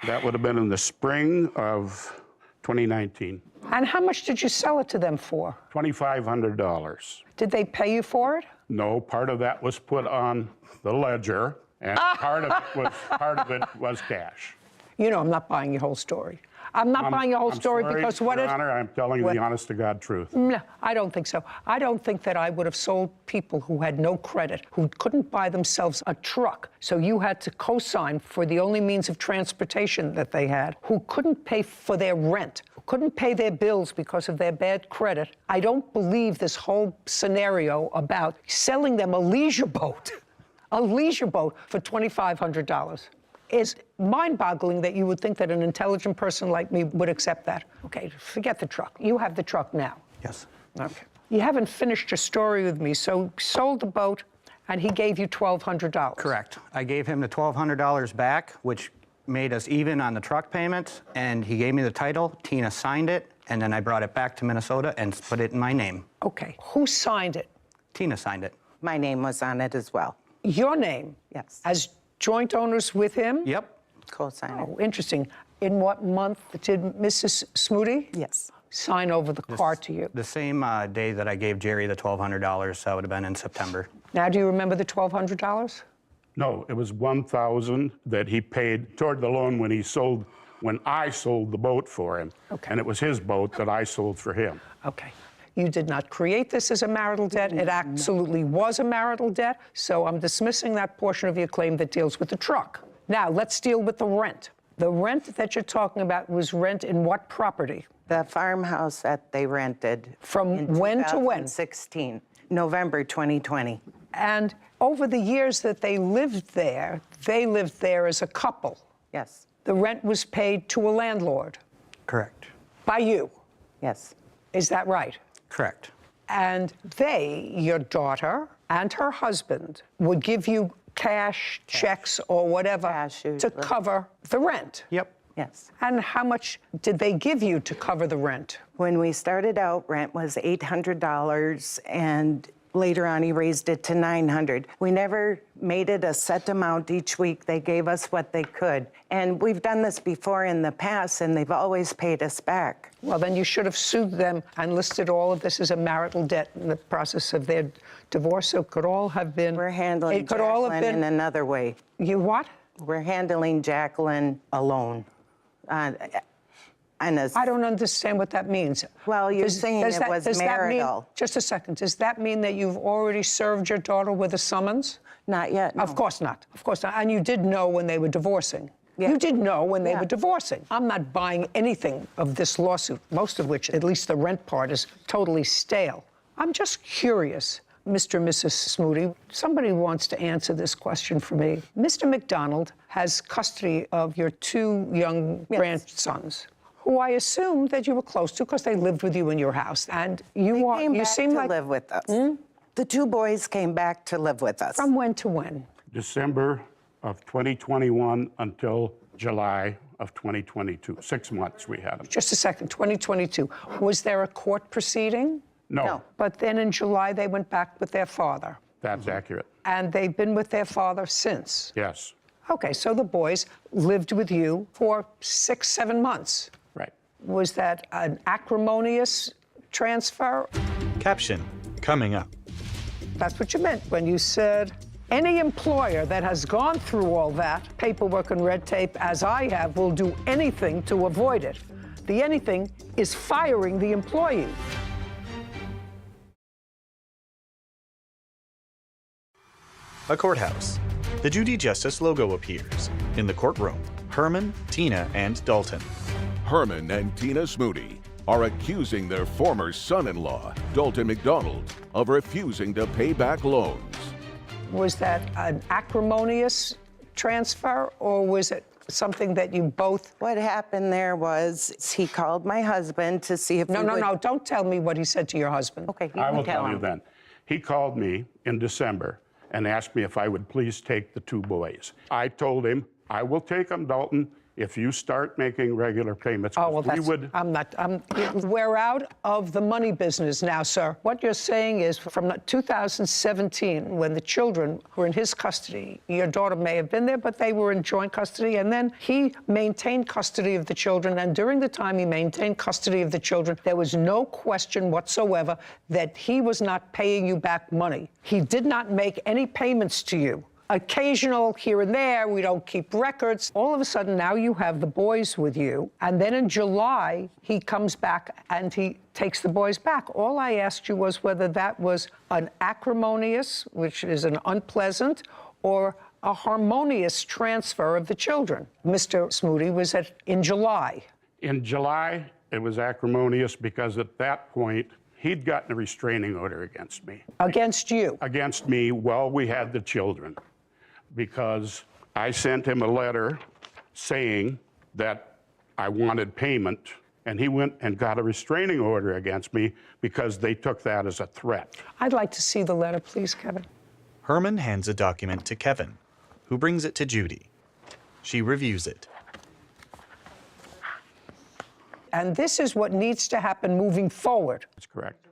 That would have been in the spring of 2019. And how much did you sell it to them for? $2,500. Did they pay you for it? No, part of that was put on the ledger, and part of it was cash. You know I'm not buying your whole story. I'm not buying your whole story sorry, because what Your if... Honor, I'm telling you the honest-to-God truth. No, I don't think so. I don't think that I would have sold people who had no credit, who couldn't buy themselves a truck, so you had to co-sign for the only means of transportation that they had, who couldn't pay for their rent, who couldn't pay their bills because of their bad credit. I don't believe this whole scenario about selling them a leisure boat for $2,500. It's mind-boggling that you would think that an intelligent person like me would accept that. Okay, forget the truck. You have the truck now. Yes. Okay. You haven't finished your story with me, so sold the boat, and he gave you $1,200. Correct. I gave him the $1,200 back, which made us even on the truck payment, and he gave me the title. Tina signed it, and then I brought it back to Minnesota and put it in my name. Okay. Who signed it? Tina signed it. My name was on it as well. Your name? Yes. As joint owners with him? Yep. Co-signer. Oh, interesting. In what month did Mrs. Smoody Yes. sign over the car to you? The same day that I gave Jerry the $1,200, that would have been in September. Now, do you remember the $1,200? No, it was $1,000 that he paid toward the loan when I sold the boat for him. Okay. And it was his boat that I sold for him. Okay. You did not create this as a marital debt. It absolutely was a marital debt. So I'm dismissing that portion of your claim that deals with the truck. Now, let's deal with the rent. The rent that you're talking about was rent in what property? The farmhouse that they rented. From in when to when? 2016, November 2020. And over the years that they lived there as a couple. Yes. The rent was paid to a landlord. Correct. By you. Yes. Is that right? Correct. And they, your daughter and her husband, would give you cash, checks, or whatever Cash, to usually. cover the rent. Yep. Yes. And how much did they give you to cover the rent? When we started out, rent was $800, and Later on, he raised it to $900. We never made it a set amount each week. They gave us what they could. And we've done this before in the past, and they've always paid us back. Well, then you should have sued them and listed all of this as a marital debt in the process of their divorce. So it could all have been... We're handling it could all have Jacqueline been, in another way. You what? We're handling Jacqueline alone. I don't understand what that means. Well, you're saying it was marital. Just a second. Does that mean that you've already served your daughter with a summons? Not yet, no. Of course not. Of course not. And you did know when they were divorcing. Yeah. You did know when they Yeah. were divorcing. I'm not buying anything of this lawsuit, most of which, at least the rent part, is totally stale. I'm just curious, Mr. and Mrs. Smoody, somebody wants to answer this question for me. Mr. McDonald has custody of your two young grandsons, who I assume that you were close to because they lived with you in your house. And you Came back to live with us. The two boys came back to live with us. From when to when? December of 2021 until July of 2022. 6 months we had them. Just a second, 2022. Was there a court proceeding? No, But then in July, they went back with their father. that's accurate. And they've been with their father since. Yes, Okay, so the boys lived with you for 6, 7 months. right. Was that an acrimonious transfer? Caption coming up. That's what you meant when you said, any employer that has gone through all that paperwork and red tape, as I have, will do anything to avoid it. The anything is firing the employee. A courthouse. The Judy Justice logo appears. In the courtroom, Herman, Tina, and Dalton. Herman and Tina Smoody are accusing their former son-in-law, Dalton McDonald, of refusing to pay back loans. Was that an acrimonious transfer, or was it something that you both... What happened there was he called my husband to see if No, we no, would... no, don't tell me what he said to your husband. Okay, you I can will tell you him. then. He called me in December and asked me if I would please take the two boys. I told him, I will take them, Dalton, if you start making regular payments. Oh, well, We that's, would, we're out of the money business now, sir. What you're saying is from 2017, when the children were in his custody, your daughter may have been there, but they were in joint custody, and then he maintained custody of the children, and during the time he maintained custody of the children, there was no question whatsoever that he was not paying you back money. He did not make any payments to you. Occasional here and there, we don't keep records. All of a sudden, now you have the boys with you. And then in July, he comes back and he takes the boys back. All I asked you was whether that was an acrimonious, which is an unpleasant, or a harmonious transfer of the children. Mr. Smoody was in July. in July, it was acrimonious because at that point, he'd gotten a restraining order against me. Against you? Against me while we had the children, because I sent him a letter saying that I wanted payment, and he went and got a restraining order against me because they took that as a threat. I'd like to see the letter, please, Kevin. Herman hands a document to Kevin, who brings it to Judy. She reviews it. And this is what needs to happen moving forward. That's correct.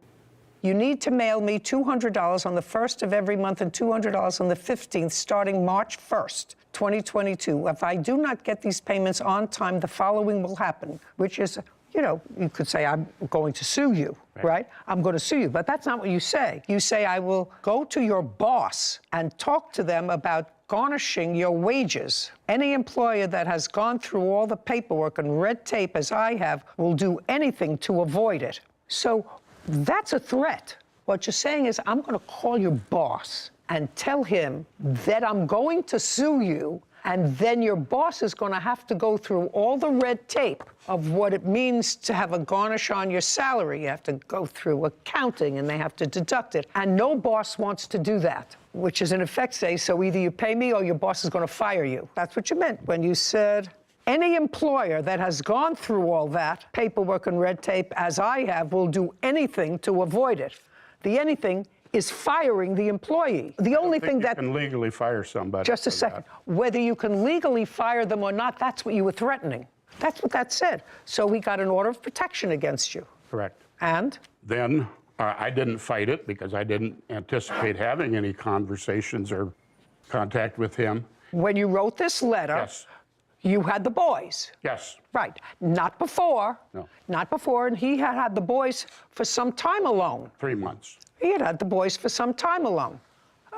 You need to mail me $200 on the 1st of every month and $200 on the 15th, starting March 1st, 2022. If I do not get these payments on time, the following will happen, which is, you know, you could say, I'm going to sue you, right? I'm going to sue you, but that's not what you say. You say, I will go to your boss and talk to them about garnishing your wages. Any employer that has gone through all the paperwork and red tape as I have will do anything to avoid it. So that's a threat. What you're saying is, I'm going to call your boss and tell him that I'm going to sue you, and then your boss is going to have to go through all the red tape of what it means to have a garnish on your salary. You have to go through accounting, and they have to deduct it. And no boss wants to do that, which is in effect say, so either you pay me or your boss is going to fire you. That's what you meant when you said, any employer that has gone through all that paperwork and red tape, as I have, will do anything to avoid it. The anything is firing the employee. The only thing that... You can legally fire somebody. Just a second. Whether you can legally fire them or not, that's what you were threatening. That's what that said. So we got an order of protection against you. Correct. And? Then I didn't fight it because I didn't anticipate having any conversations or contact with him. When you wrote this letter, Yes. you had the boys. Yes. Right. Not before. No. Not before. And he had had the boys for some time alone. 3 months. He had had the boys for some time alone.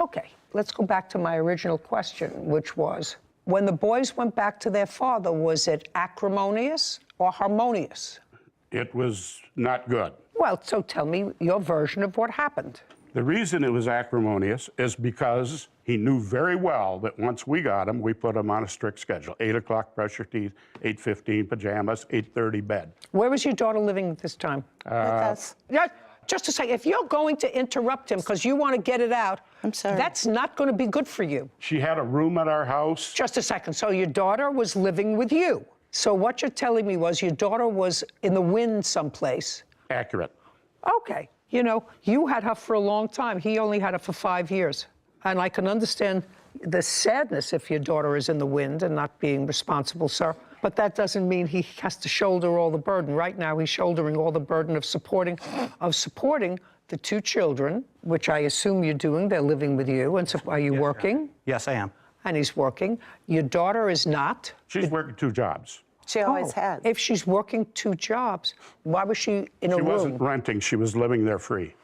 Okay. Let's go back to my original question, which was, when the boys went back to their father, was it acrimonious or harmonious? It was not good. Well, so tell me your version of what happened. The reason it was acrimonious is because he knew very well that once we got him, we put him on a strict schedule. 8 o'clock, brush your teeth, 8:15 pajamas, 8:30 bed. Where was your daughter living at this time? With us. Yeah, just to say, if you're going to interrupt him because you want to get it out, I'm sorry. that's not going to be good for you. She had a room at our house. Just a second. So your daughter was living with you. So what you're telling me was your daughter was in the wind someplace. Accurate. Okay. You know, you had her for a long time. He only had her for 5 years. And I can understand the sadness if your daughter is in the wind and not being responsible, sir. But that doesn't mean he has to shoulder all the burden. Right now, he's shouldering all the burden of supporting the 2 children, which I assume you're doing. They're living with you. And so are you working? Yes, I am. And he's working. Your daughter is not. She's working 2 jobs. She always has. If she's working 2 jobs, why was she in a She room? wasn't renting, she was living there free.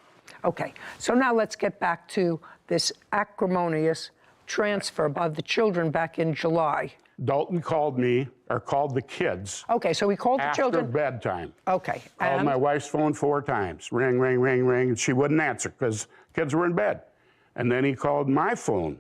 Okay, so now let's get back to this acrimonious transfer by the children back in July. Dalton called me, or called the kids. Okay, so he called the After children. bedtime. Okay, Called and my wife's phone 4 times. Ring, ring, ring, ring, and she wouldn't answer because kids were in bed. And then he called my phone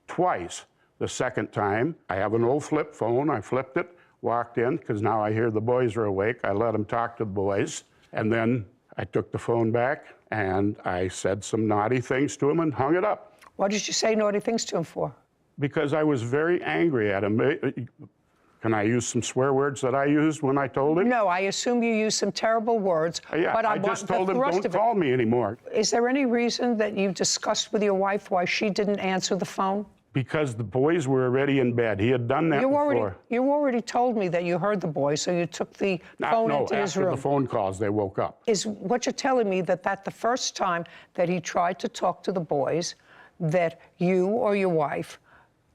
twice. The second time, I have an old flip phone. I flipped it, walked in, because now I hear the boys are awake. I let them talk to the boys. And then I took the phone back and I said some naughty things to him and hung it up. What did you say naughty things to him for? Because I was very angry at him. Can I use some swear words that I used when I told him? No, I assume you used some terrible words. Yeah, but I want just the told him, thrust don't of it. call me anymore. Is there any reason that you discussed with your wife why she didn't answer the phone? Because the boys were already in bed. He had done that before. You already told me that you heard the boys, so you took the phone into his room. After the phone calls, they woke up. Is what you're telling me that the first time that he tried to talk to the boys, that you or your wife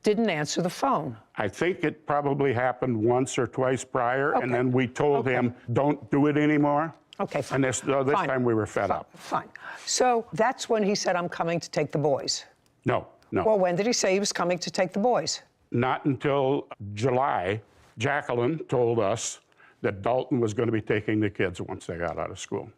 didn't answer the phone? I think it probably happened once or twice prior, and then we told him, don't do it anymore. Okay, fine. And this Fine. time we were fed up. Fine. So that's when he said, I'm coming to take the boys. No, no. Well, when did he say he was coming to take the boys? Not until July. Jacqueline told us that Dalton was going to be taking the kids once they got out of school.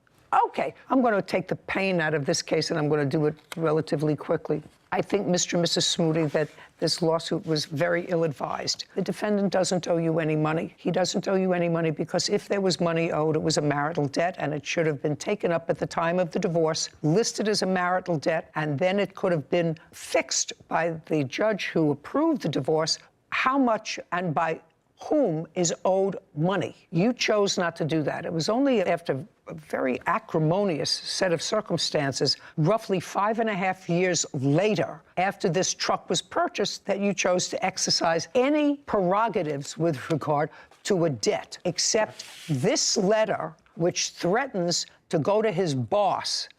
Okay, I'm going to take the pain out of this case, and I'm going to do it relatively quickly. I think, Mr. and Mrs. Smoody, that this lawsuit was very ill-advised. The defendant doesn't owe you any money. He doesn't owe you any money because if there was money owed, it was a marital debt, and it should have been taken up at the time of the divorce, listed as a marital debt, and then it could have been fixed by the judge who approved the divorce how much and by whom is owed money. You chose not to do that. It was only after a very acrimonious set of circumstances, roughly 5.5 years later, after this truck was purchased, that you chose to exercise any prerogatives with regard to a debt, except this letter, which threatens to go to his boss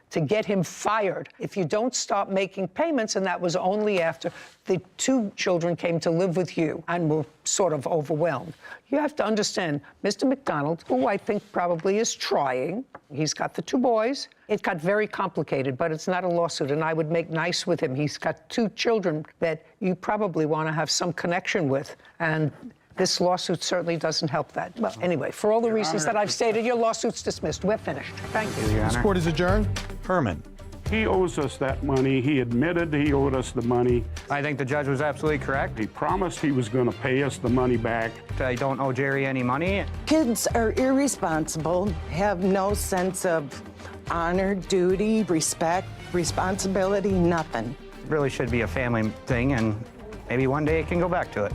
to get him fired if you don't stop making payments, and that was only after the 2 children came to live with you and were sort of overwhelmed. You have to understand, Mr. McDonald, who I think probably is trying, he's got the 2 boys. It got very complicated, but it's not a lawsuit, and I would make nice with him. He's got 2 children that you probably want to have some connection with, and this lawsuit certainly doesn't help that. Well, anyway, for all the reasons that I've stated, your lawsuit's dismissed. We're finished. Thank you. This court is adjourned. Herman. He owes us that money. He admitted he owed us the money. I think the judge was absolutely correct. He promised he was going to pay us the money back. I don't owe Jerry any money. Kids are irresponsible, have no sense of honor, duty, respect, responsibility, nothing. It really should be a family thing, and maybe one day it can go back to it.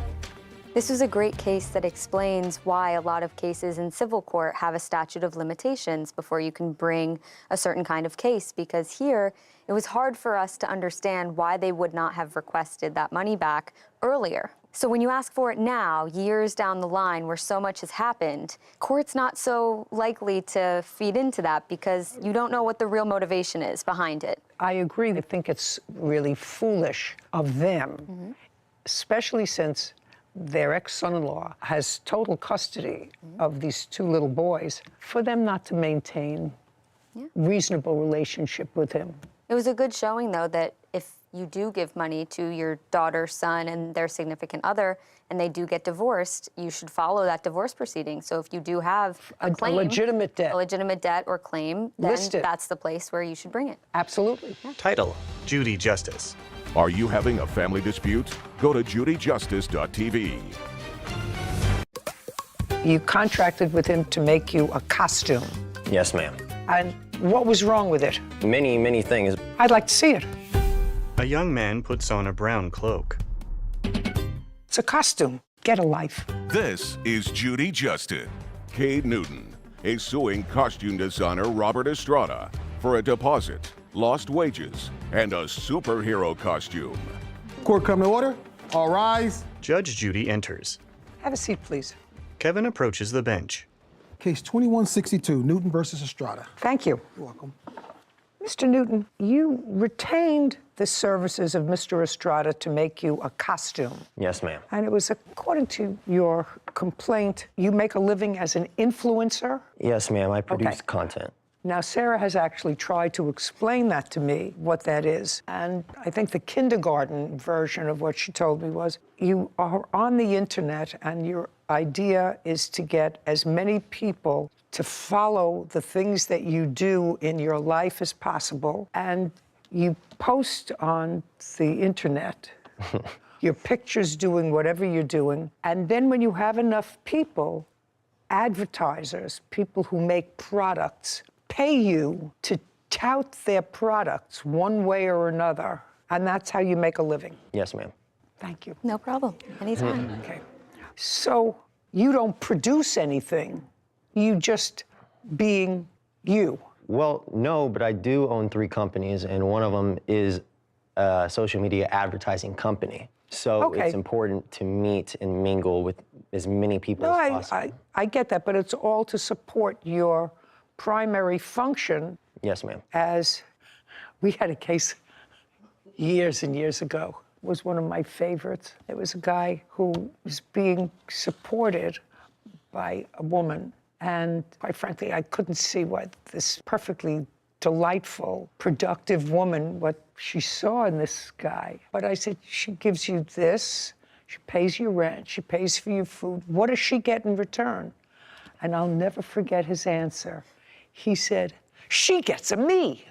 This was a great case that explains why a lot of cases in civil court have a statute of limitations before you can bring a certain kind of case, because here it was hard for us to understand why they would not have requested that money back earlier. So when you ask for it now, years down the line where so much has happened, court's not so likely to feed into that because you don't know what the real motivation is behind it. I agree. I think it's really foolish of them, especially since their ex-son-in-law has total custody of these two little boys, for them not to maintain reasonable relationship with him. It was a good showing, though, that if you do give money to your daughter, son, and their significant other, and they do get divorced, you should follow that divorce proceeding. So if you do have a claim, legitimate debt, or claim, then List it. that's the place where you should bring it. Absolutely. Title: Judy Justice. Are you having a family dispute? Go to judyjustice.tv. You contracted with him to make you a costume. Yes, ma'am. And what was wrong with it? Many, many things. I'd like to see it. A young man puts on a brown cloak. It's a costume. Get a life. This is Judy Justice. Cade Newton is suing costume designer Robert Estrada for a deposit, lost wages, and a superhero costume. Court come to order. All rise. Judge Judy enters. Have a seat, please. Kevin approaches the bench. Case 2162, Newton versus Estrada. Thank you. You're welcome. Mr. Newton, you retained the services of Mr. Estrada to make you a costume. Yes, ma'am. And it was, according to your complaint, you make a living as an influencer? Yes, ma'am. I produce content. Now, Sarah has actually tried to explain that to me, what that is. And I think the kindergarten version of what she told me was, you are on the internet and your idea is to get as many people to follow the things that you do in your life as possible. And you post on the internet your pictures doing whatever you're doing. And then when you have enough people, advertisers, people who make products, pay you to tout their products one way or another, and that's how you make a living. Yes, ma'am. Thank you. No problem. Anytime. Okay. So you don't produce anything, you just being you. Well, no, but I do own 3 companies, and one of them is a social media advertising company. So it's important to meet and mingle with as many people as possible. I get that, but it's all to support your primary function. Yes, ma'am. As we had a case years and years ago, it was one of my favorites. It was a guy who was being supported by a woman, and quite frankly, I couldn't see what this perfectly delightful, productive woman, what she saw in this guy. But I said, she gives you this, she pays your rent, she pays for your food. What does she get in return? And I'll never forget his answer. He said, she gets a me.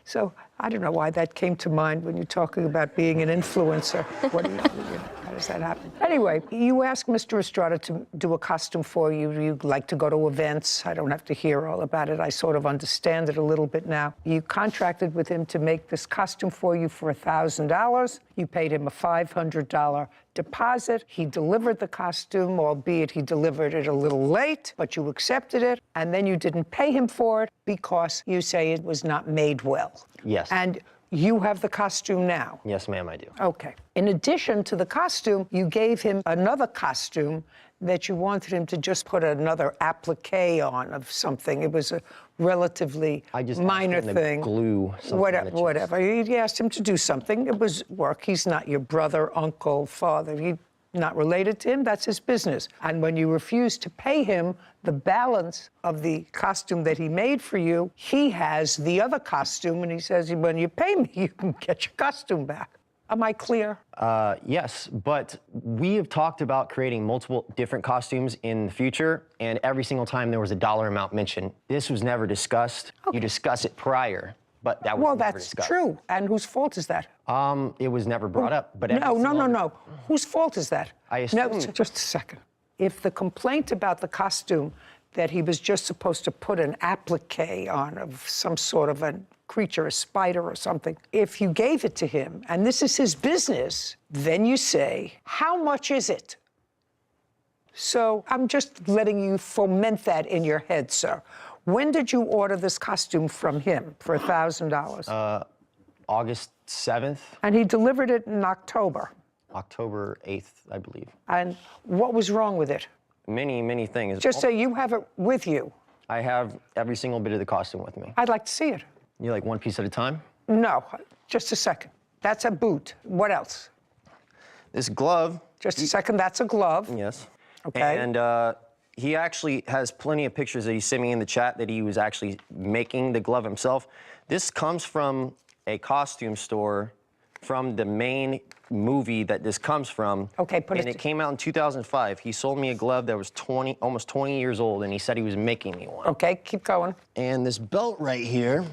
So I don't know why that came to mind when you're talking about being an influencer. What do you, how does that happen? Anyway, you asked Mr. Estrada to do a costume for you. You like to go to events. I don't have to hear all about it. I sort of understand it a little bit now. You contracted with him to make this costume for you for $1,000. You paid him a $500 deposit. He delivered the costume, albeit he delivered it a little late, but you accepted it, and then you didn't pay him for it because you say it was not made well. Yes. And you have the costume now. Yes, ma'am, I do. Okay. In addition to the costume, you gave him another costume that you wanted him to just put another applique on of something. It was a relatively minor thing. Glue something. Whatever. You asked him to do something. It was work. He's not your brother, uncle, father. You're not related to him. That's his business. And when you refused to pay him the balance of the costume that he made for you, he has the other costume, and he says, when you pay me, you can get your costume back. Am I clear? Yes, but we have talked about creating multiple different costumes in the future, and every single time there was a dollar amount mentioned. This was never discussed. Okay. You discuss it prior, but that was never discussed. Well, that's true. And whose fault is that? It was never brought up. But No. Whose fault is that? I assume. No, just a second. If the complaint about the costume that he was just supposed to put an applique on of some sort of a creature, a spider or something, if you gave it to him, and this is his business, then you say, how much is it? So I'm just letting you foment that in your head, sir. When did you order this costume from him for $1,000? August 7th, And he delivered it in October. October 8th, I believe. And what was wrong with it? Many, many things. Just say you have it with you. I have every single bit of the costume with me. I'd like to see it. You like one piece at a time? No, just a second. That's a boot. What else? This glove. Just a second, that's a glove. Yes. Okay. And he actually has plenty of pictures that he sent me in the chat that he was actually making the glove himself. This comes from a costume store from the main movie that this comes from. Okay, and it came out in 2005. He sold me a glove that was almost 20 years old, and he said he was making me one. Okay, keep going. And this belt right here,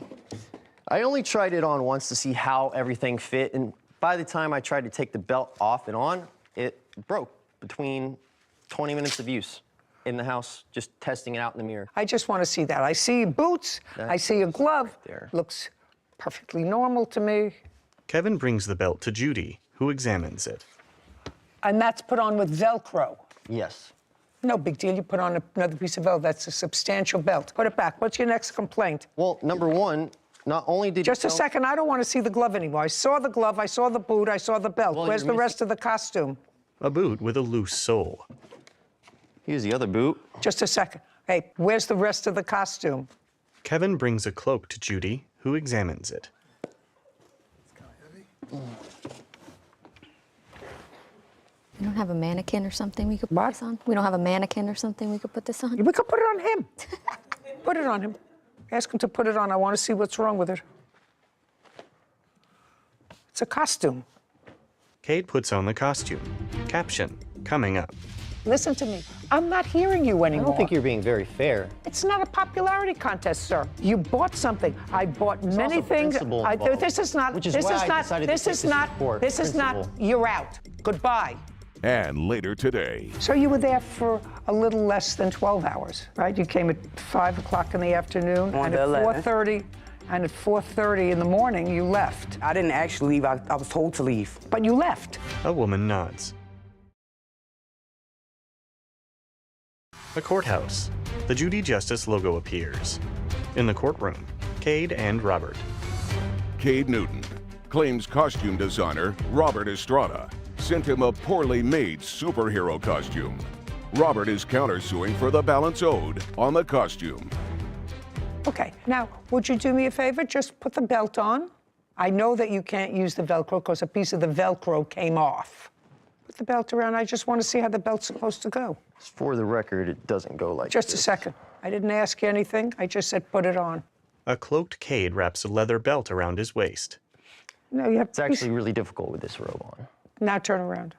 I only tried it on once to see how everything fit, and by the time I tried to take the belt off and on, it broke between 20 minutes of use in the house, just testing it out in the mirror. I just want to see that. I see boots, I see a glove. There. Looks perfectly normal to me. Kevin brings the belt to Judy, who examines it. And that's put on with Velcro. Yes. No big deal. You put on another piece of Velcro. That's a substantial belt. Put it back. What's your next complaint? Well, number one, not only did Just a second. I don't want to see the glove anymore. I saw the glove. I saw the boot. I saw the belt. Well, Where's the rest of the costume? A boot with a loose sole. Here's the other boot. Just a second. Hey, where's the rest of the costume? Kevin brings a cloak to Judy, who examines it. We don't have a mannequin or something we could put this on? We don't have a mannequin or something we could put this on? We could put it on him. Put it on him. Ask him to put it on. I want to see what's wrong with it. It's a costume. Cade puts on the costume. Caption, coming up. Listen to me. I'm not hearing you I anymore. don't think you're being very fair. It's not a popularity contest, sir. You bought something. I bought many also things. principle involved, This is not. which is this why is I not. decided to This take is this not. report. This is not. Principle. You're out. Goodbye. And later today, So you were there for a little less than 12 hours, right? You came at 5 o'clock in the afternoon, On and the at 11th. 4:30, and at 4:30 in the morning, you left. I didn't actually leave. I was told to leave. But you left. A woman nods. A courthouse. The Judy Justice logo appears. In the courtroom, Cade and Robert. Cade Newton claims costume designer Robert Estrada sent him a poorly made superhero costume. Robert is countersuing for the balance owed on the costume. Okay, now, would you do me a favor? Just put the belt on. I know that you can't use the Velcro because a piece of the Velcro came off. Put the belt around. I just want to see how the belt's supposed to go. For the record, it doesn't go like Just this. a second. I didn't ask you anything. I just said put it on. A cloaked Cade wraps a leather belt around his waist. No, you have. It's actually really difficult with this robe on. Now turn around.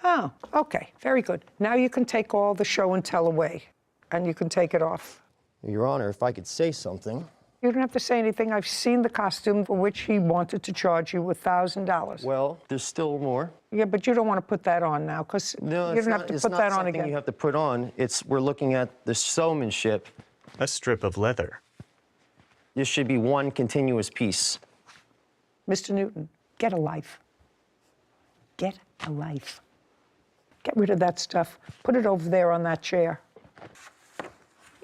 Oh, okay. Very good. Now you can take all the show and tell away, and you can take it off. Your Honor, if I could say something. You don't have to say anything. I've seen the costume for which he wanted to charge you $1,000. Well, there's still more. Yeah, but you don't want to put that on now, because No, you it's don't not, have to it's put not that on something again. you have to put on. We're looking at the showmanship. A strip of leather. This should be one continuous piece. Mr. Newton, get a life. Get a life. Get rid of that stuff. Put it over there on that chair.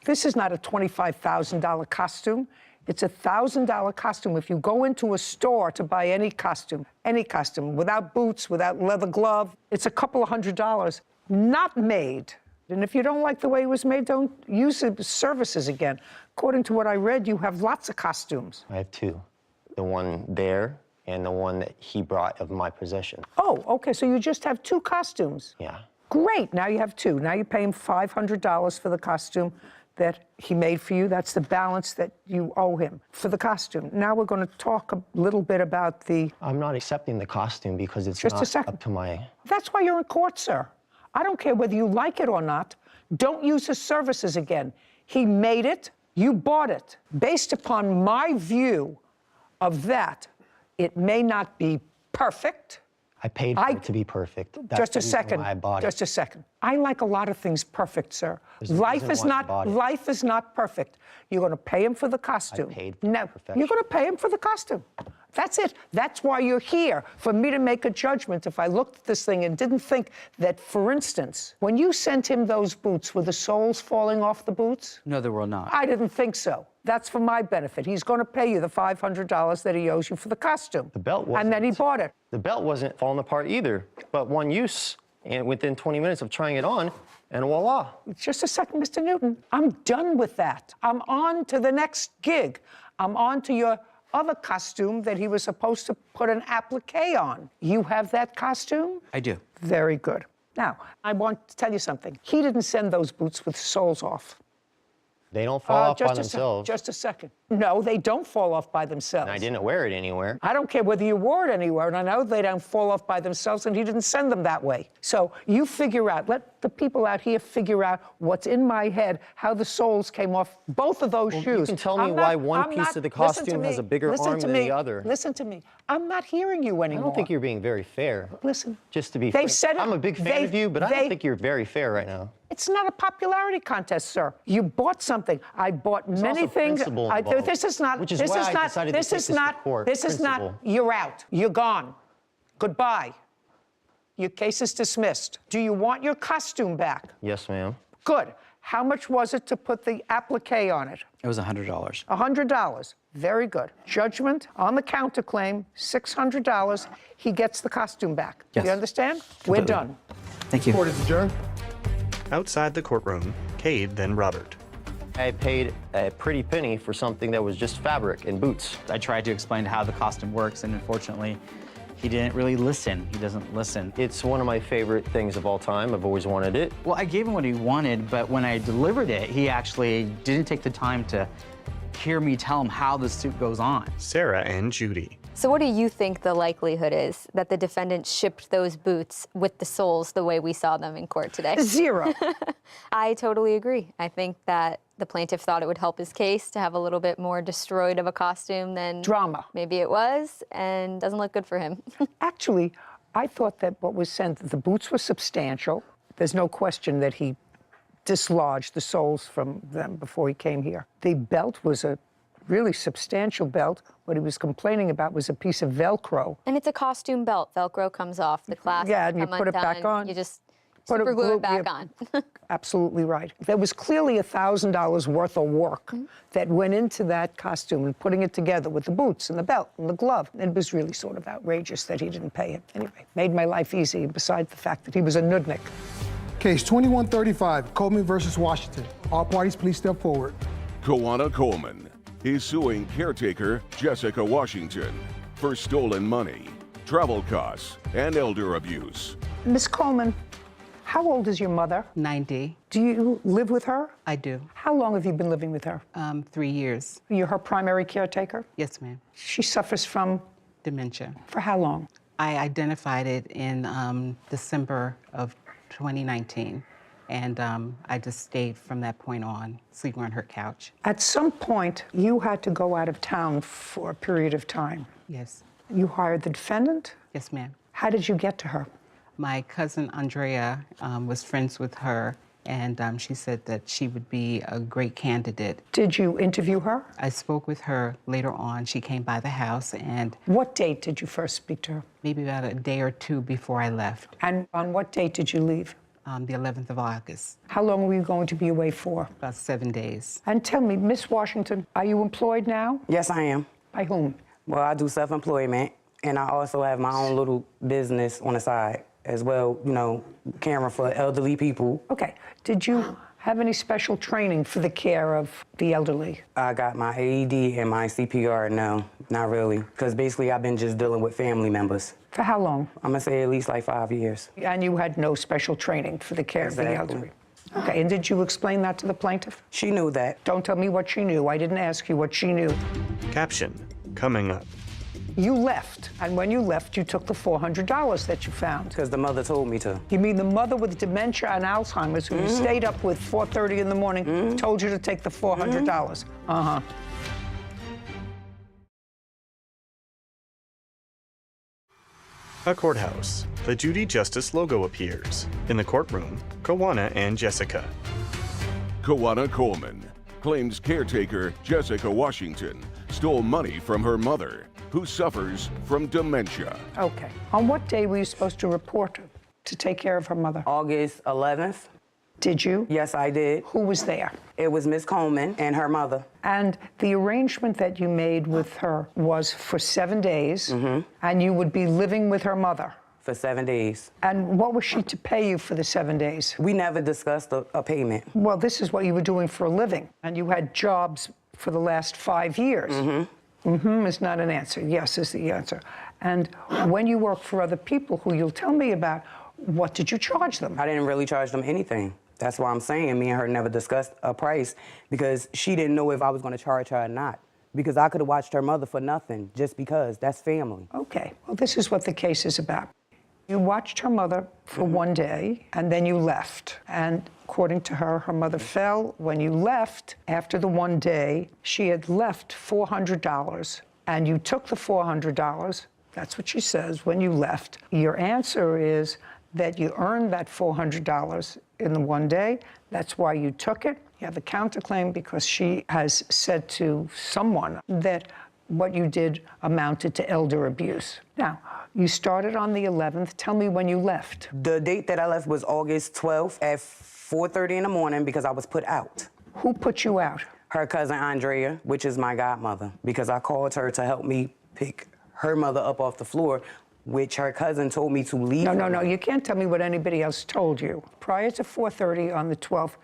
This is not a $25,000 costume. It's a $1,000 costume. If you go into a store to buy any costume, without boots, without leather glove, it's a couple of $100. Not made. And if you don't like the way it was made, don't use the services again. According to what I read, you have lots of costumes. I have two. The one there and the one that he brought of my possession. Oh, okay, so you just have two costumes. Yeah. Great, now you have two. Now you pay him $500 for the costume that he made for you. That's the balance that you owe him for the costume. Now we're going to talk a little bit about the... I'm not accepting the costume because it's Just a not second. up to my... That's why you're in court, sir. I don't care whether you like it or not. Don't use his services again. He made it, you bought it. Based upon my view of that, it may not be perfect. I paid for it to be perfect. That's Just the a reason second. why I bought Just it. a second. I like a lot of things perfect, sir. There's a Life reason is why I not. bought it. Life is not perfect. You're going to pay him for the costume. paid for No, perfection. you're going to pay him for the costume. That's it. That's why you're here, for me to make a judgment. If I looked at this thing and didn't think that, for instance, when you sent him those boots, were the soles falling off the boots? No, there will not. I didn't think so. That's for my benefit. He's going to pay you the $500 that he owes you for the costume. The belt wasn't. And then he bought it. The belt wasn't falling apart either, but one use, and within 20 minutes of trying it on, and voila. Just a second, Mr. Newton. I'm done with that. I'm on to the next gig. I'm on to your other costume that he was supposed to put an applique on. You have that costume? I do. Very good. Now, I want to tell you something. He didn't send those boots with soles off. They don't fall off by themselves. Just a second. No, they don't fall off by themselves. And I didn't wear it anywhere. I don't care whether you wore it anywhere, and I know they don't fall off by themselves, and he didn't send them that way. So you figure out, let the people out here figure out what's in my head, how the soles came off both of those shoes. You can tell me why one piece of the costume has a bigger arm than the other. Listen to me. I'm not hearing you anymore. I don't think you're being very fair. Listen. Just to be They fair. said it. I'm a big fan of you, but I don't think you're very fair right now. It's not a popularity contest, sir. You bought something. I bought many also things. principle involved, This is not. which is this why is I not. decided to This take is this to not. court. This is not. Principle. You're out. You're gone. Goodbye. Your case is dismissed. Do you want your costume back? Yes, ma'am. Good. How much was it to put the applique on it? It was $100. $100. Very good. Judgment on the counterclaim, $600. He gets the costume back. Yes. You understand? We're done. Thank you. Court is adjourned. Outside the courtroom, Cade, then Robert. I paid a pretty penny for something that was just fabric and boots. I tried to explain how the costume works, and unfortunately, he didn't really listen. He doesn't listen. It's one of my favorite things of all time. I've always wanted it. Well, I gave him what he wanted, but when I delivered it, he actually didn't take the time to hear me tell him how the suit goes on. Sarah and Judy. So what do you think the likelihood is that the defendant shipped those boots with the soles the way we saw them in court today? 0. I totally agree. I think that the plaintiff thought it would help his case to have a little bit more destroyed of a costume than Drama. maybe it was, and doesn't look good for him. Actually, I thought that what was sent, the boots were substantial. There's no question that he dislodged the soles from them before he came here. The belt was a really substantial belt. What he was complaining about was a piece of Velcro. And it's a costume belt. Velcro comes off. The clasps Yeah, and you come put it back undone. on. You just Put super glue it back yeah, on. Absolutely right. There was clearly $1,000 worth of work that went into that costume and putting it together with the boots and the belt and the glove. It was really sort of outrageous that he didn't pay it. Anyway, made my life easy, besides the fact that he was a nudnik. Case 2135, Coleman versus Washington. All parties, please step forward. Koana Coleman is suing caretaker Jessica Washington for stolen money, travel costs, and elder abuse. Miss Coleman, how old is your mother? 90. Do you live with her? I do. How long have you been living with her? 3 years. You're her primary caretaker? Yes, ma'am. She suffers from? Dementia. For how long? I identified it in December of 2019. And I just stayed from that point on, sleeping on her couch. At some point, you had to go out of town for a period of time. Yes. You hired the defendant? Yes, ma'am. How did you get to her? My cousin Andrea was friends with her, and she said that she would be a great candidate. Did you interview her? I spoke with her later on. She came by the house, and... What date did you first speak to her? Maybe about a day or two before I left. And on what date did you leave? The 11th of August. How long were you going to be away for? About 7 days. And tell me, Miss Washington, are you employed now? Yes, I am. By whom? Well, I do self-employment, and I also have my own little business on the side as well, you know, caring for elderly people. Okay. Did you have any special training for the care of the elderly? I got my AED and my CPR. No, not really, because basically I've been just dealing with family members. For how long? I'm gonna say at least like 5 years. And you had no special training for the care of the Exactly. elderly? Okay, and did you explain that to the plaintiff? She knew that. Don't tell me what she knew. I didn't ask you what she knew. Caption coming up. You left, and when you left, you took the $400 that you found. Because the mother told me to. You mean the mother with dementia and Alzheimer's who you stayed up with 4:30 in the morning told you to take the $400? Uh-huh. A courthouse. The Judy Justice logo appears. In the courtroom, Koana and Jessica. Koana Coleman claims caretaker Jessica Washington stole money from her mother who suffers from dementia. Okay. On what day were you supposed to report to take care of her mother? August 11th. Did you? Yes, I did. Who was there? It was Miss Coleman and her mother. And the arrangement that you made with her was for 7 days, and you would be living with her mother. For 7 days. And what was she to pay you for the 7 days? We never discussed a payment. Well, this is what you were doing for a living, and you had jobs for the last 5 years. Is not an answer. Yes is the answer. And when you work for other people who you'll tell me about, what did you charge them? I didn't really charge them anything. That's why I'm saying me and her never discussed a price, because she didn't know if I was going to charge her or not. Because I could have watched her mother for nothing, just because. That's family. Okay. Well, this is what the case is about. You watched her mother for 1 day, and then you left. And according to her, her mother fell. When you left, after the 1 day, she had left $400, and you took the $400. That's what she says when you left. Your answer is that you earned that $400 in the 1 day. That's why you took it. You have a counterclaim because she has said to someone that what you did amounted to elder abuse. Now, you started on the 11th. Tell me when you left. The date that I left was August 12th at 4:30 in the morning because I was put out. Who put you out? Her cousin Andrea, which is my godmother, because I called her to help me pick her mother up off the floor, which her cousin told me to leave. No, you can't tell me what anybody else told you. Prior to 4:30 on the 12th,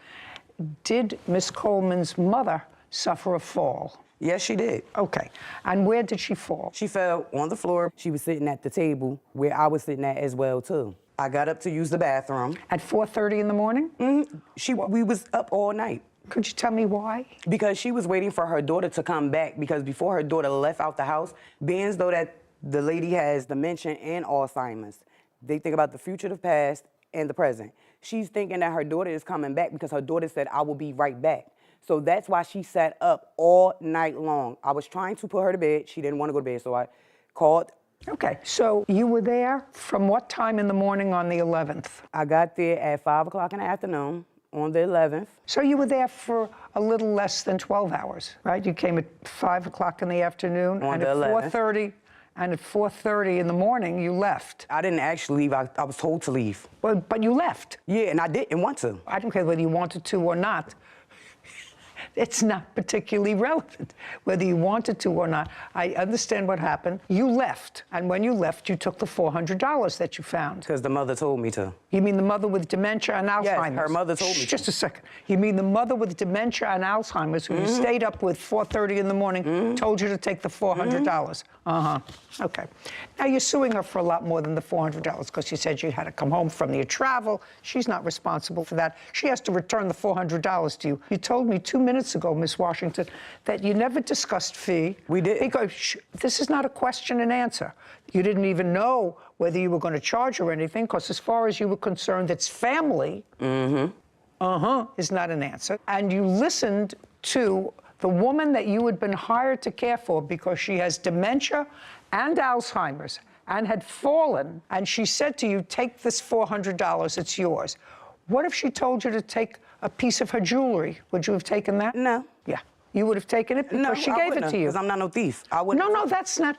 did Miss Coleman's mother suffer a fall? Yes, she did. Okay. And where did she fall? She fell on the floor. She was sitting at the table where I was sitting at as well, too. I got up to use the bathroom. At 4:30 in the morning? We was up all night. Could you tell me why? Because she was waiting for her daughter to come back, because before her daughter left out the house, being as though that the lady has dementia and Alzheimer's, they think about the future, the past, and the present. She's thinking that her daughter is coming back because her daughter said, "I will be right back." So that's why she sat up all night long. I was trying to put her to bed. She didn't want to go to bed, so I called. Okay, so you were there from what time in the morning on the 11th? I got there at 5 o'clock in the afternoon on the 11th. So you were there for a little less than 12 hours, right? You came at 5 o'clock in the afternoon, on and the at 11th. 4:30, and at 4:30 in the morning, you left. I didn't actually leave. I was told to leave. Well, but you left. Yeah, and I didn't want to. I don't care whether you wanted to or not. It's not particularly relevant whether you wanted to or not. I understand what happened. You left, and when you left, you took the $400 that you found. Because the mother told me to. You mean the mother with dementia and Alzheimer's? Yes, her mother told me to. Just a second. You mean the mother with dementia and Alzheimer's who you stayed up with 4:30 in the morning told you to take the $400? Okay. Now, you're suing her for a lot more than the $400 because she said you had to come home from your travel. She's not responsible for that. She has to return the $400 to you. You told me 2 minutes ago, Miss Washington, that you never discussed fee. We did. Because this is not a question and answer. You didn't even know whether you were going to charge her anything, because as far as you were concerned, it's family. Is not an answer. And you listened to the woman that you had been hired to care for because she has dementia and Alzheimer's and had fallen, and she said to you, take this $400, it's yours. What if she told you to take a piece of her jewelry? Would you have taken that? No. Yeah. You would have taken it because No, she I gave it wouldn't to you. Because I'm not no thief. I wouldn't. No, that's not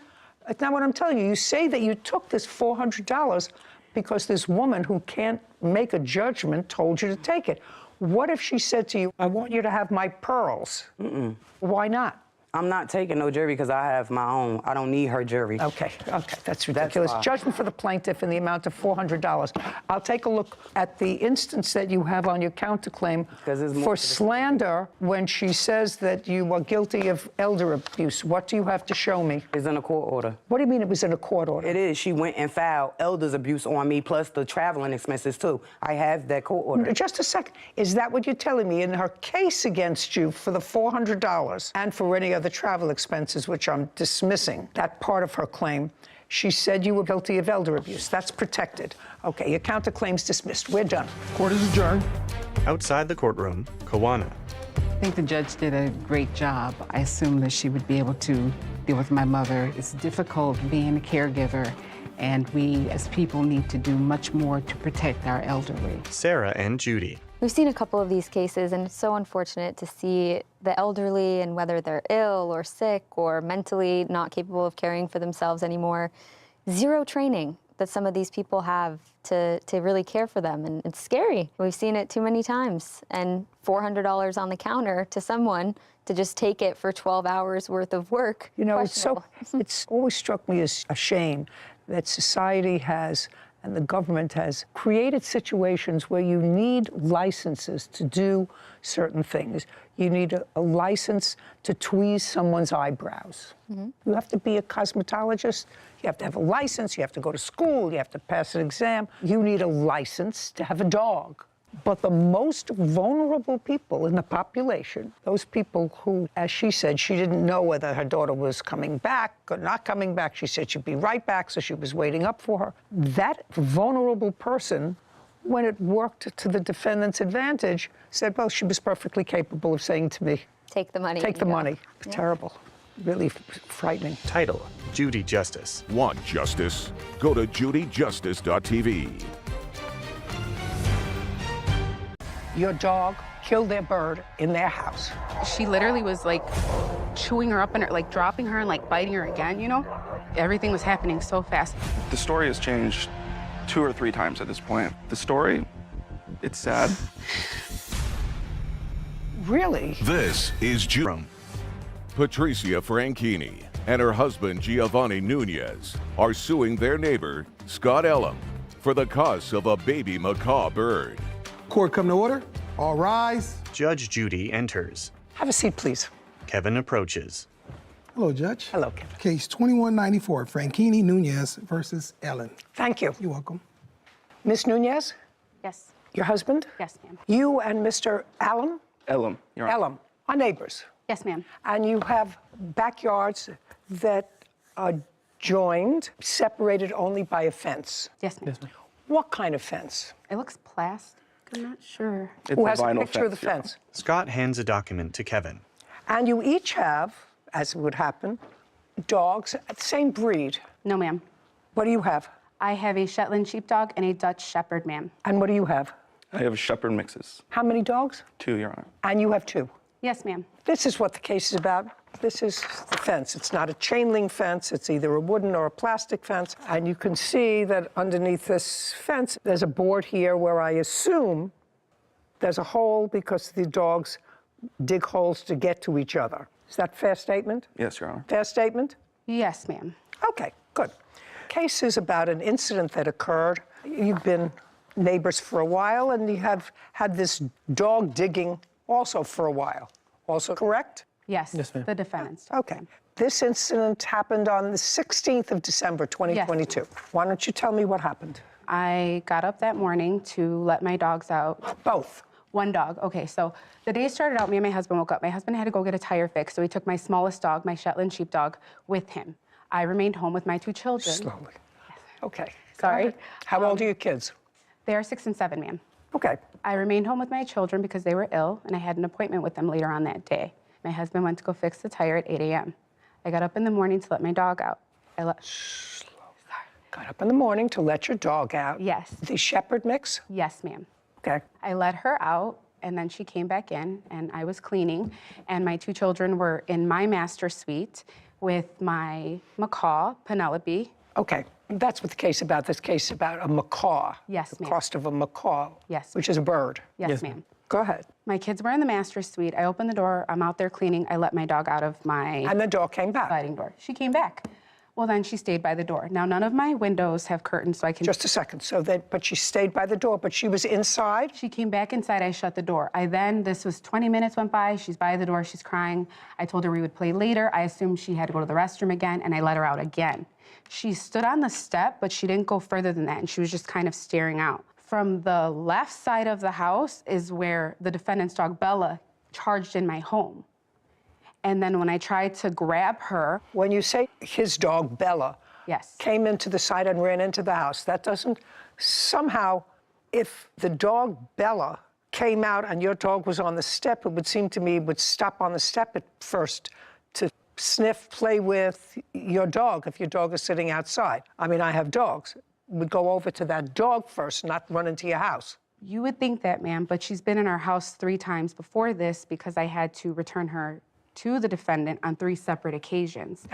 what I'm telling you. You say that you took this $400 because this woman who can't make a judgment told you to take it. What if she said to you, I want you to have my pearls? Why not? I'm not taking no jury because I have my own. I don't need her jury. Okay, that's ridiculous. why. Judgment for the plaintiff in the amount of $400. I'll take a look at the instance that you have on your counterclaim for slander when she says that you are guilty of elder abuse. What do you have to show me? It's in a court order. What do you mean it was in a court order? It is. She went and filed elder's abuse on me, plus the traveling expenses, too. I have that court order. Just a second. Is that what you're telling me? In her case against you for the $400 and for any other travel expenses, which I'm dismissing, that part of her claim, she said you were guilty of elder abuse. That's protected. Okay, your counterclaim's dismissed. We're done. Court is adjourned. Outside the courtroom, Kawana. I think the judge did a great job. I assumed that she would be able to deal with my mother. It's difficult being a caregiver, and we as people need to do much more to protect our elderly. Sarah and Judy. We've seen a couple of these cases, and it's so unfortunate to see the elderly, and whether they're ill or sick or mentally not capable of caring for themselves anymore, zero training that some of these people have to really care for them, and it's scary. We've seen it too many times, and $400 on the counter to someone to just take it for 12 hours worth of work. You know, it's always struck me as a shame that society has and the government has created situations where you need licenses to do certain things. You need a license to tweeze someone's eyebrows. You have to be a cosmetologist, you have to have a license, you have to go to school, you have to pass an exam. You need a license to have a dog. But the most vulnerable people in the population, those people who, as she said, she didn't know whether her daughter was coming back or not coming back. She said she'd be right back, so she was waiting up for her. That vulnerable person, when it worked to the defendant's advantage, said, well, she was perfectly capable of saying to me, take the money. Take the money. Yeah. Terrible. Really frightening. Title, Judy Justice. Want justice? Go to judyjustice.tv. Your dog killed their bird in their house. She literally was like chewing her up and like dropping her and like biting her again, you know? Everything was happening so fast. The story has changed 2 or 3 times at this point. The story, it's sad. Really? This is Judy. Patricia Franchini and her husband Giovanni Nunez are suing their neighbor, Scott Elam, for the cost of a baby macaw bird. Court come to order. All rise. Judge Judy enters. Have a seat, please. Kevin approaches. Hello, Judge. Hello, Kevin. Case 2194, Franchini Nunez versus Ellen. Thank you. You're welcome. Miss Nunez? Yes. Your husband? Yes, ma'am. You and Mr. Elam? Elam, Your Honor. Elam are neighbors. Yes, ma'am. And you have backyards that are joined, separated only by a fence. Yes, ma'am. What kind of fence? It looks plastic. I'm not sure. Who has a picture of the fence? Scott hands a document to Kevin. And you each have, as would happen, dogs, same breed. No, ma'am. What do you have? I have a Shetland sheepdog and a Dutch shepherd, ma'am. And what do you have? I have shepherd mixes. How many dogs? 2, Your Honor. And you have 2? Yes, ma'am. This is what the case is about. This is the fence. It's not a chain link fence. It's either a wooden or a plastic fence. And you can see that underneath this fence, there's a board here where I assume there's a hole because the dogs dig holes to get to each other. Is that a fair statement? Yes, Your Honor. Fair statement? Yes, ma'am. Okay, good. Case is about an incident that occurred. You've been neighbors for a while, and you have had this dog digging also for a while. Also correct? Yes, the defendant's dog. Okay. This incident happened on the 16th of December, 2022. Yes. Why don't you tell me what happened? I got up that morning to let my dogs out. Both? One dog. Okay, so the day started out, me and my husband woke up. My husband had to go get a tire fixed, so he took my smallest dog, my Shetland sheepdog, with him. I remained home with my 2 children. Slowly. Okay. Sorry. How old are your kids? They are 6 and 7, ma'am. Okay. I remained home with my children because they were ill, and I had an appointment with them later on that day. My husband went to go fix the tire at 8 a.m. I got up in the morning to let my dog out. Slow. Got up in the morning to let your dog out? Yes. The shepherd mix? Yes, ma'am. Okay. I let her out, and then she came back in, and I was cleaning, and my 2 children were in my master suite with my macaw, Penelope. Okay. That's what the case about. This case is about a macaw. Yes, the ma'am. cost of a macaw. Yes. Which is a bird. Yes, ma'am. Go ahead. My kids were in the master suite. I opened the door. I'm out there cleaning. I let my dog out of my... And the dog came back. Sliding door. She came back. Well, then she stayed by the door. Now, none of my windows have curtains, so I can... Just a second. So then, but she stayed by the door, but she was inside? She came back inside. I shut the door. This was 20 minutes went by. She's by the door. She's crying. I told her we would play later. I assumed she had to go to the restroom again, and I let her out again. She stood on the step, but she didn't go further than that, and she was just kind of staring out. From the left side of the house is where the defendant's dog, Bella, charged in my home. And then when I tried to grab her... When you say his dog, Bella, yes, came into the side and ran into the house, that doesn't... Somehow, if the dog, Bella, came out and your dog was on the step, it would seem to me it would stop on the step at first to sniff, play with your dog if your dog is sitting outside. I mean, I have dogs. Would go over to that dog first, not run into your house. You would think that, ma'am, but she's been in our house 3 times before this because I had to return her to the defendant on 3 separate occasions.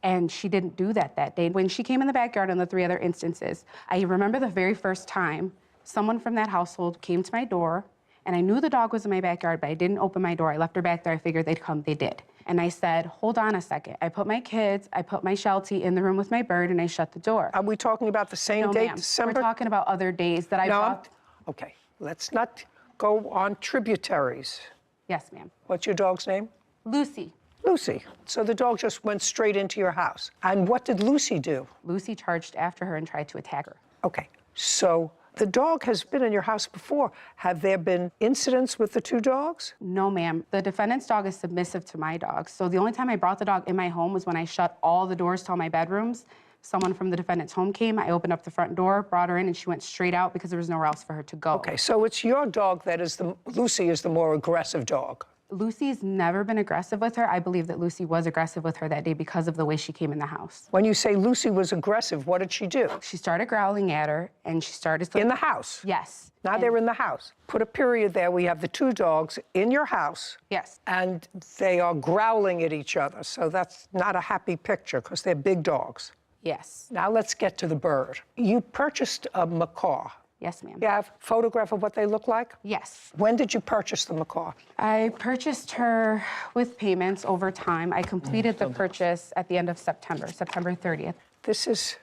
And she didn't do that day. When she came in the backyard on the 3 other instances, I remember the very first time someone from that household came to my door, and I knew the dog was in my backyard, but I didn't open my door. I left her back there. I figured they'd come. They did. And I said, hold on a second. I put my kids, I put my Sheltie in the room with my bird, and I shut the door. Are we talking about the same date, ma'am. December? We're talking about other days that I brought. Okay, let's not go on tributaries. Yes, ma'am. What's your dog's name? Lucy. Lucy. So the dog just went straight into your house. And what did Lucy do? Lucy charged after her and tried to attack her. Okay, so the dog has been in your house before. Have there been incidents with the 2 dogs? No, ma'am. The defendant's dog is submissive to my dog. So the only time I brought the dog in my home was when I shut all the doors to all my bedrooms. Someone from the defendant's home came, I opened up the front door, brought her in, and she went straight out because there was nowhere else for her to go. Okay, so it's your dog that is Lucy is the more aggressive dog. Lucy's never been aggressive with her. I believe that Lucy was aggressive with her that day because of the way she came in the house. When you say Lucy was aggressive, what did she do? She started growling at her, and she started... In the house? Yes. Now they're in the house. Put a period there. We have the 2 dogs in your house. Yes. And they are growling at each other. So that's not a happy picture because they're big dogs. Yes. Now let's get to the bird. You purchased a macaw. Yes, ma'am. You have a photograph of what they look like? Yes. When did you purchase the macaw? I purchased her with payments over time. I completed the purchase at the end of September 30th. This is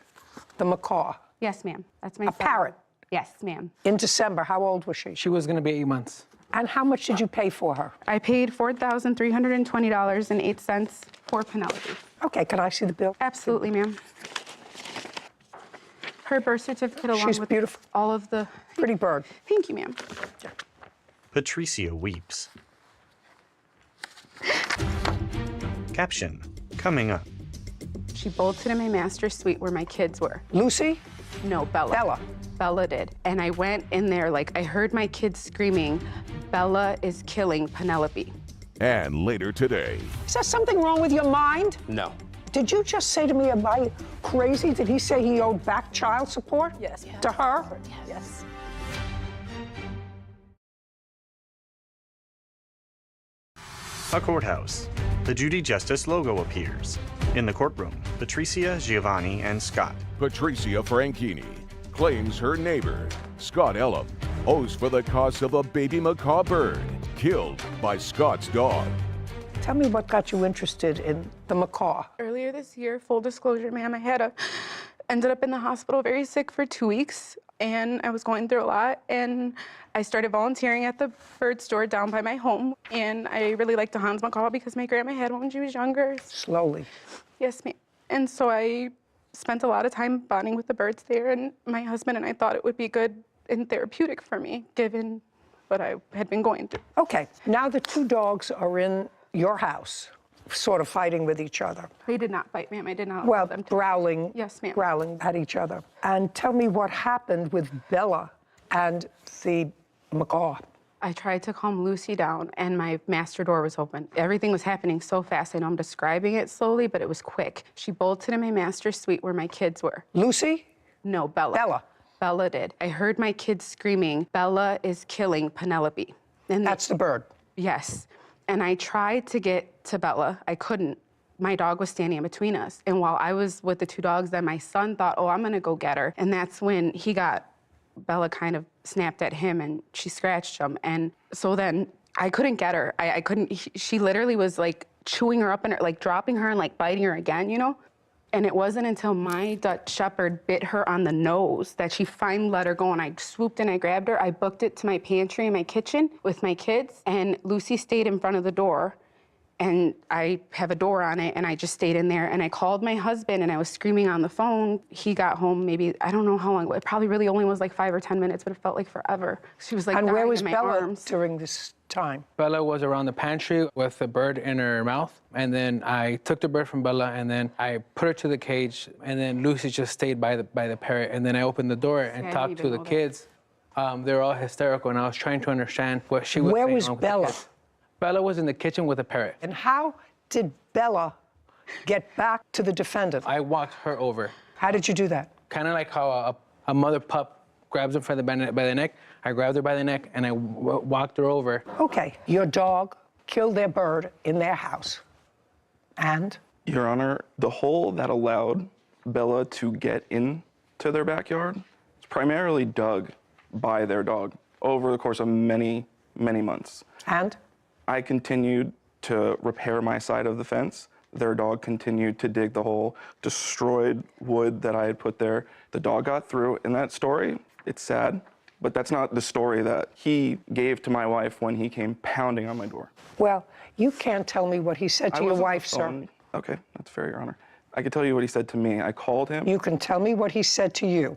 the macaw. Yes, ma'am. That's my A parrot. Yes, ma'am. In December, how old was she? She was going to be 8 months. And how much did you pay for her? I paid $4,320.08 for Penelope. Okay, can I see the bill? Absolutely, ma'am. Her birth certificate along She's with beautiful. all of the... Pretty bird. Thank you, ma'am. Patricia weeps. Caption, coming up. She bolted in my master suite where my kids were. Lucy? No, Bella. Bella. Bella did. And I went in there, like, I heard my kids screaming, Bella is killing Penelope. And later today. Is there something wrong with your mind? No. Did you just say to me, am I crazy? Did he say he owed back child support? Yes. To her? Yes. A courthouse. The Judy Justice logo appears. In the courtroom, Patricia, Giovanni, and Scott. Patricia Franchini claims her neighbor, Scott Ellum, owes for the cost of a baby macaw bird killed by Scott's dog. Tell me what got you interested in the macaw. Earlier this year, full disclosure, ma'am, ended up in the hospital very sick for 2 weeks, and I was going through a lot, and I started volunteering at the bird store down by my home, and I really liked the Hans macaw because my grandma had one when she was younger. Slowly. Yes, ma'am. And so I spent a lot of time bonding with the birds there, and my husband and I thought it would be good and therapeutic for me, given what I had been going through. Okay, now the 2 dogs are in your house, sort of fighting with each other. They did not fight, ma'am. I did not Well, allow them to. growling. Yes, ma'am. Growling at each other. And tell me what happened with Bella and the macaw. I tried to calm Lucy down, and my master door was open. Everything was happening so fast. I know I'm describing it slowly, but it was quick. She bolted in my master suite where my kids were. Lucy? No, Bella. Bella. Bella did. I heard my kids screaming, Bella is killing Penelope. And that's the bird? Yes. And I tried to get to Bella. I couldn't. My dog was standing in between us. And while I was with the 2 dogs, then my son thought, oh, I'm going to go get her. And that's when Bella kind of snapped at him, and she scratched him. And so then I couldn't get her. I couldn't. She literally was like chewing her up and like dropping her and like biting her again, you know? And it wasn't until my Dutch Shepherd bit her on the nose that she finally let her go, and I swooped and I grabbed her. I booked it to my pantry in my kitchen with my kids, and Lucy stayed in front of the door, and I have a door on it, and I just stayed in there, and I called my husband, and I was screaming on the phone. He got home maybe, I don't know how long, it probably really only was like 5 or 10 minutes, but it felt like forever. She was like and where dying was in my Bella arms. during this time? Bella was around the pantry with the bird in her mouth. And then I took the bird from Bella, and then I put her to the cage, and then Lucy just stayed by the parrot. And then I opened the door and talked to the kids. They were all hysterical, and I was trying to understand what she was saying. Where was Bella? Bella was in the kitchen with a parrot. And how did Bella get back to the defendant? I walked her over. How did you do that? Kind of like how a mother pup grabs her by the neck. I grabbed her by the neck and I walked her over. Okay, your dog killed their bird in their house. And? Your Honor, the hole that allowed Bella to get into their backyard was primarily dug by their dog over the course of many, many months. And? I continued to repair my side of the fence. Their dog continued to dig the hole, destroyed wood that I had put there. The dog got through. In that story, it's sad, but that's not the story that he gave to my wife when he came pounding on my door. Well, you can't tell me what he said to your wife, sir. Okay, that's fair, Your Honor. I can tell you what he said to me. I called him. You can tell me what he said to you.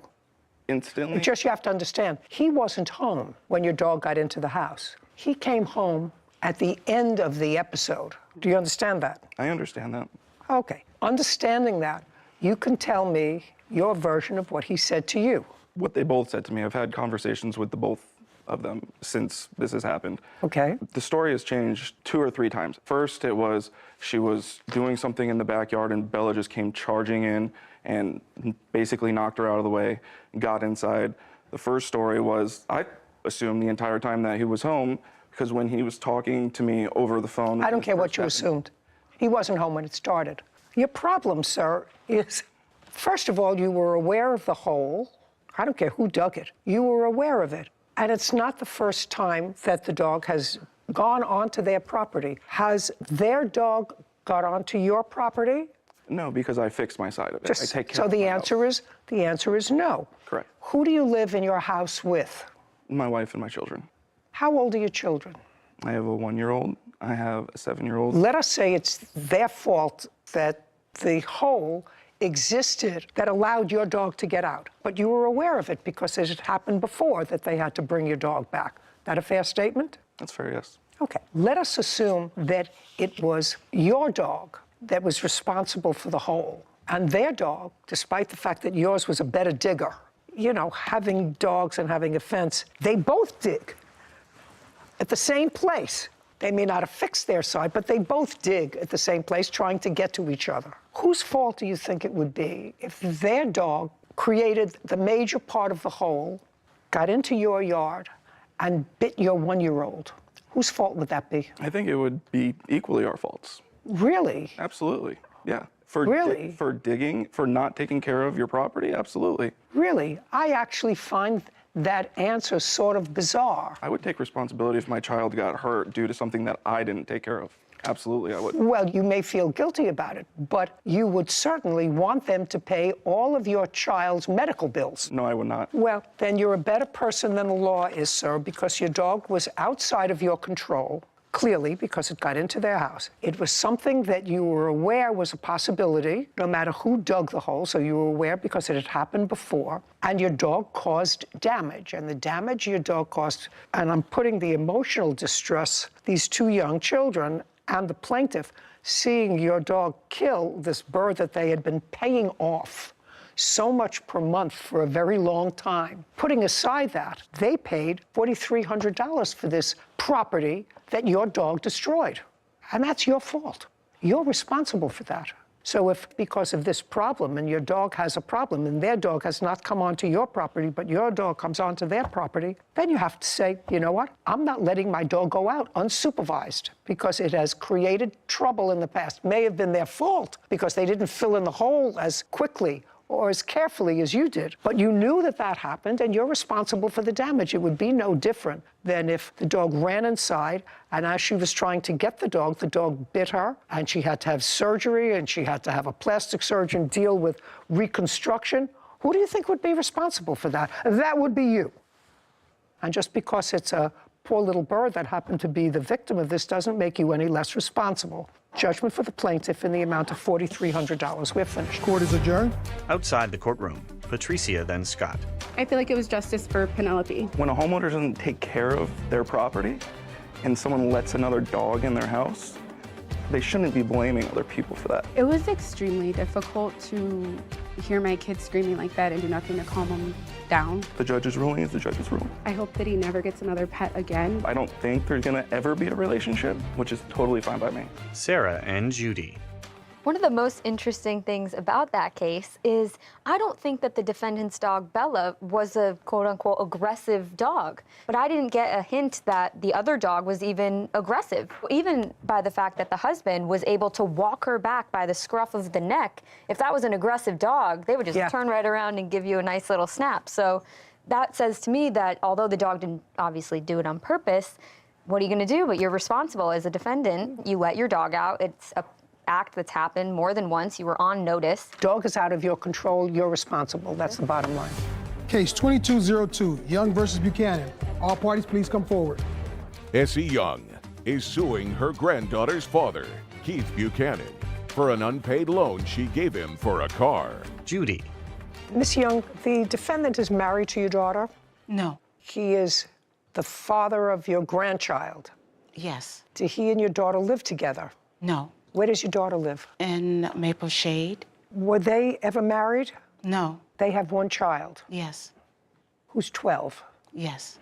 Instantly? Just you have to understand, he wasn't home when your dog got into the house. He came home at the end of the episode. Do you understand that? I understand that. Okay. Understanding that, you can tell me your version of what he said to you. What they both said to me. I've had conversations with the both of them since this has happened. Okay. The story has changed 2 or 3 times. First, it was she was doing something in the backyard and Bella just came charging in and basically knocked her out of the way, got inside. The first story was, I assumed the entire time that he was home, because when he was talking to me over the phone... I don't care what you assumed. He wasn't home when it started. Your problem, sir, is, first of all, you were aware of the hole. I don't care who dug it. You were aware of it. And it's not the first time that the dog has gone onto their property. Has their dog got onto your property? No, because I fixed my side of it. I take care so of the answer is no. Correct. Who do you live in your house with? My wife and my children. How old are your children? I have a 1-year-old. I have a 7-year-old. Let us say it's their fault that the hole existed that allowed your dog to get out. But you were aware of it because it had happened before that they had to bring your dog back. That a fair statement? That's fair, yes. Okay. Let us assume that it was your dog that was responsible for the hole. And their dog, despite the fact that yours was a better digger, you know, having dogs and having a fence, they both dig at the same place. They may not have fixed their side, but they both dig at the same place, trying to get to each other. Whose fault do you think it would be if their dog created the major part of the hole, got into your yard, and bit your 1-year-old? Whose fault would that be? I think it would be equally our faults. Really? Absolutely, yeah. Really? For digging, for not taking care of your property, absolutely. Really? I actually find that answer sort of bizarre. I would take responsibility if my child got hurt due to something that I didn't take care of. Absolutely, I would. Well, you may feel guilty about it, but you would certainly want them to pay all of your child's medical bills. No, I would not. Well, then you're a better person than the law is, sir, because your dog was outside of your control, clearly, because it got into their house. It was something that you were aware was a possibility, no matter who dug the hole, so you were aware because it had happened before, and your dog caused damage. And the damage your dog caused, and I'm putting the emotional distress, these 2 young children and the plaintiff, seeing your dog kill this bird that they had been paying off so much per month for a very long time. Putting aside that, they paid $4,300 for this property that your dog destroyed. And that's your fault. You're responsible for that. So if, because of this problem, and your dog has a problem, and their dog has not come onto your property, but your dog comes onto their property, then you have to say, you know what? I'm not letting my dog go out unsupervised because it has created trouble in the past. May have been their fault because they didn't fill in the hole as quickly or as carefully as you did. But you knew that that happened, and you're responsible for the damage. It would be no different than if the dog ran inside, and as she was trying to get the dog bit her, and she had to have surgery, and she had to have a plastic surgeon deal with reconstruction. Who do you think would be responsible for that? That would be you. And just because it's a poor little bird that happened to be the victim of this doesn't make you any less responsible. Judgment for the plaintiff in the amount of $4,300. We're finished. Court is adjourned. Outside the courtroom, Patricia, then Scott. I feel like it was justice for Penelope. When a homeowner doesn't take care of their property and someone lets another dog in their house, they shouldn't be blaming other people for that. It was extremely difficult to hear my kids screaming like that and do nothing to calm them down. The judge's ruling is the judge's ruling. I hope that he never gets another pet again. I don't think there's gonna ever be a relationship, which is totally fine by me. Sarah and Judy. One of the most interesting things about that case is I don't think that the defendant's dog, Bella, was a quote-unquote aggressive dog. But I didn't get a hint that the other dog was even aggressive. Even by the fact that the husband was able to walk her back by the scruff of the neck, if that was an aggressive dog, they would just turn right around and give you a nice little snap. So that says to me that although the dog didn't obviously do it on purpose, what are you going to do? But you're responsible as a defendant. You let your dog out. It's a act that's happened more than once. You were on notice. Dog is out of your control. You're responsible. That's the bottom line. Case 2202, Young versus Buchanan. All parties, please come forward. Essie Young is suing her granddaughter's father, Keith Buchanan, for an unpaid loan she gave him for a car. Judy. Miss Young, the defendant is married to your daughter? No. He is the father of your grandchild? Yes. Do he and your daughter live together? No. Where does your daughter live? In Maple Shade. Were they ever married? No. They have one child? Yes. Who's 12? Yes.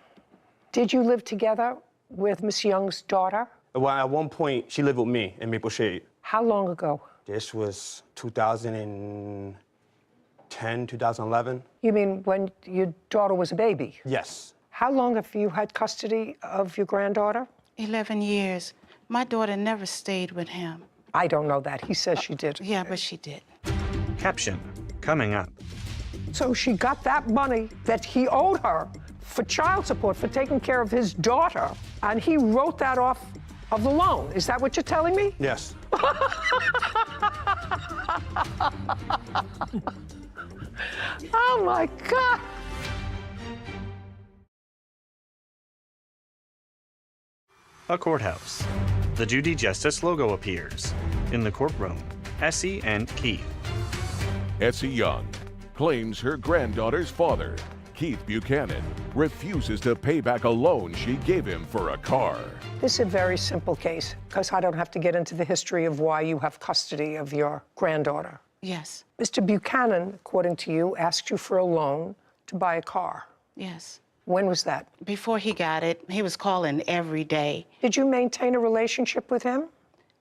Did you live together with Miss Young's daughter? Well, at one point, she lived with me in Maple Shade. How long ago? This was 2010, 2011. You mean when your daughter was a baby? Yes. How long have you had custody of your granddaughter? 11 years. My daughter never stayed with him. I don't know that. He says she did. Yeah, but she did. Caption, coming up. So she got that money that he owed her for child support, for taking care of his daughter, and he wrote that off of the loan. Is that what you're telling me? Yes. Oh, my God. A courthouse. The Judy Justice logo appears. In the courtroom, Essie and Keith. Essie Young claims her granddaughter's father, Keith Buchanan, refuses to pay back a loan she gave him for a car. This is a very simple case, because I don't have to get into the history of why you have custody of your granddaughter. Yes. Mr. Buchanan, according to you, asked you for a loan to buy a car. Yes. When was that? Before he got it, he was calling every day. Did you maintain a relationship with him?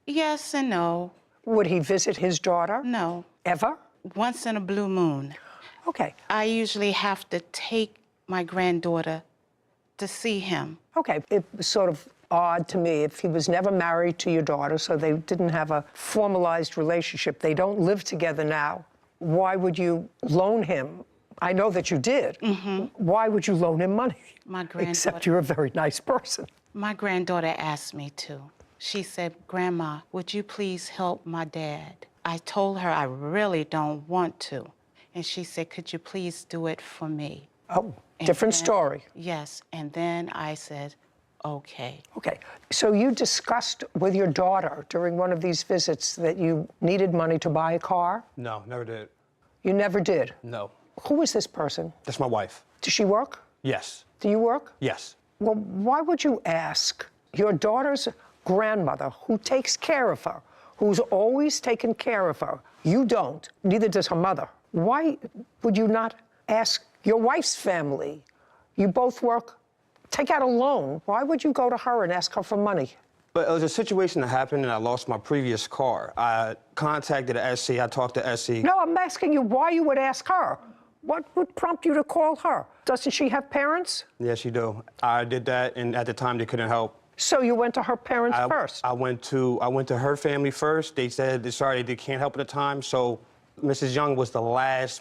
Yes and no. Would he visit his daughter? No. Ever? Once in a blue moon. Okay. I usually have to take my granddaughter to see him. Okay. It was sort of odd to me if he was never married to your daughter, so they didn't have a formalized relationship. They don't live together now. Why would you loan him? I know that you did. Mm-hmm. Why would you loan him money? My granddaughter. Except you're a very nice person. My granddaughter asked me to. She said, "Grandma, would you please help my dad?" I told her I really don't want to. And she said, "Could you please do it for me?" Oh, different story. Yes, and then I said, okay. Okay, so you discussed with your daughter during one of these visits that you needed money to buy a car? No, never did. You never did? No. Who is this person? That's my wife. Does she work? Yes. Do you work? Yes. Well, why would you ask your daughter's grandmother, who takes care of her, who's always taken care of her? You don't, neither does her mother. Why would you not ask your wife's family? You both work, take out a loan. Why would you go to her and ask her for money? But it was a situation that happened and I lost my previous car. I contacted Essie, I talked to Essie. No, I'm asking you why you would ask her. What would prompt you to call her? Doesn't she have parents? Yes, you do. I did that, and at the time they couldn't help. So you went to her parents first? I went to her family first. They said, sorry, they can't help at the time. So Mrs. Young was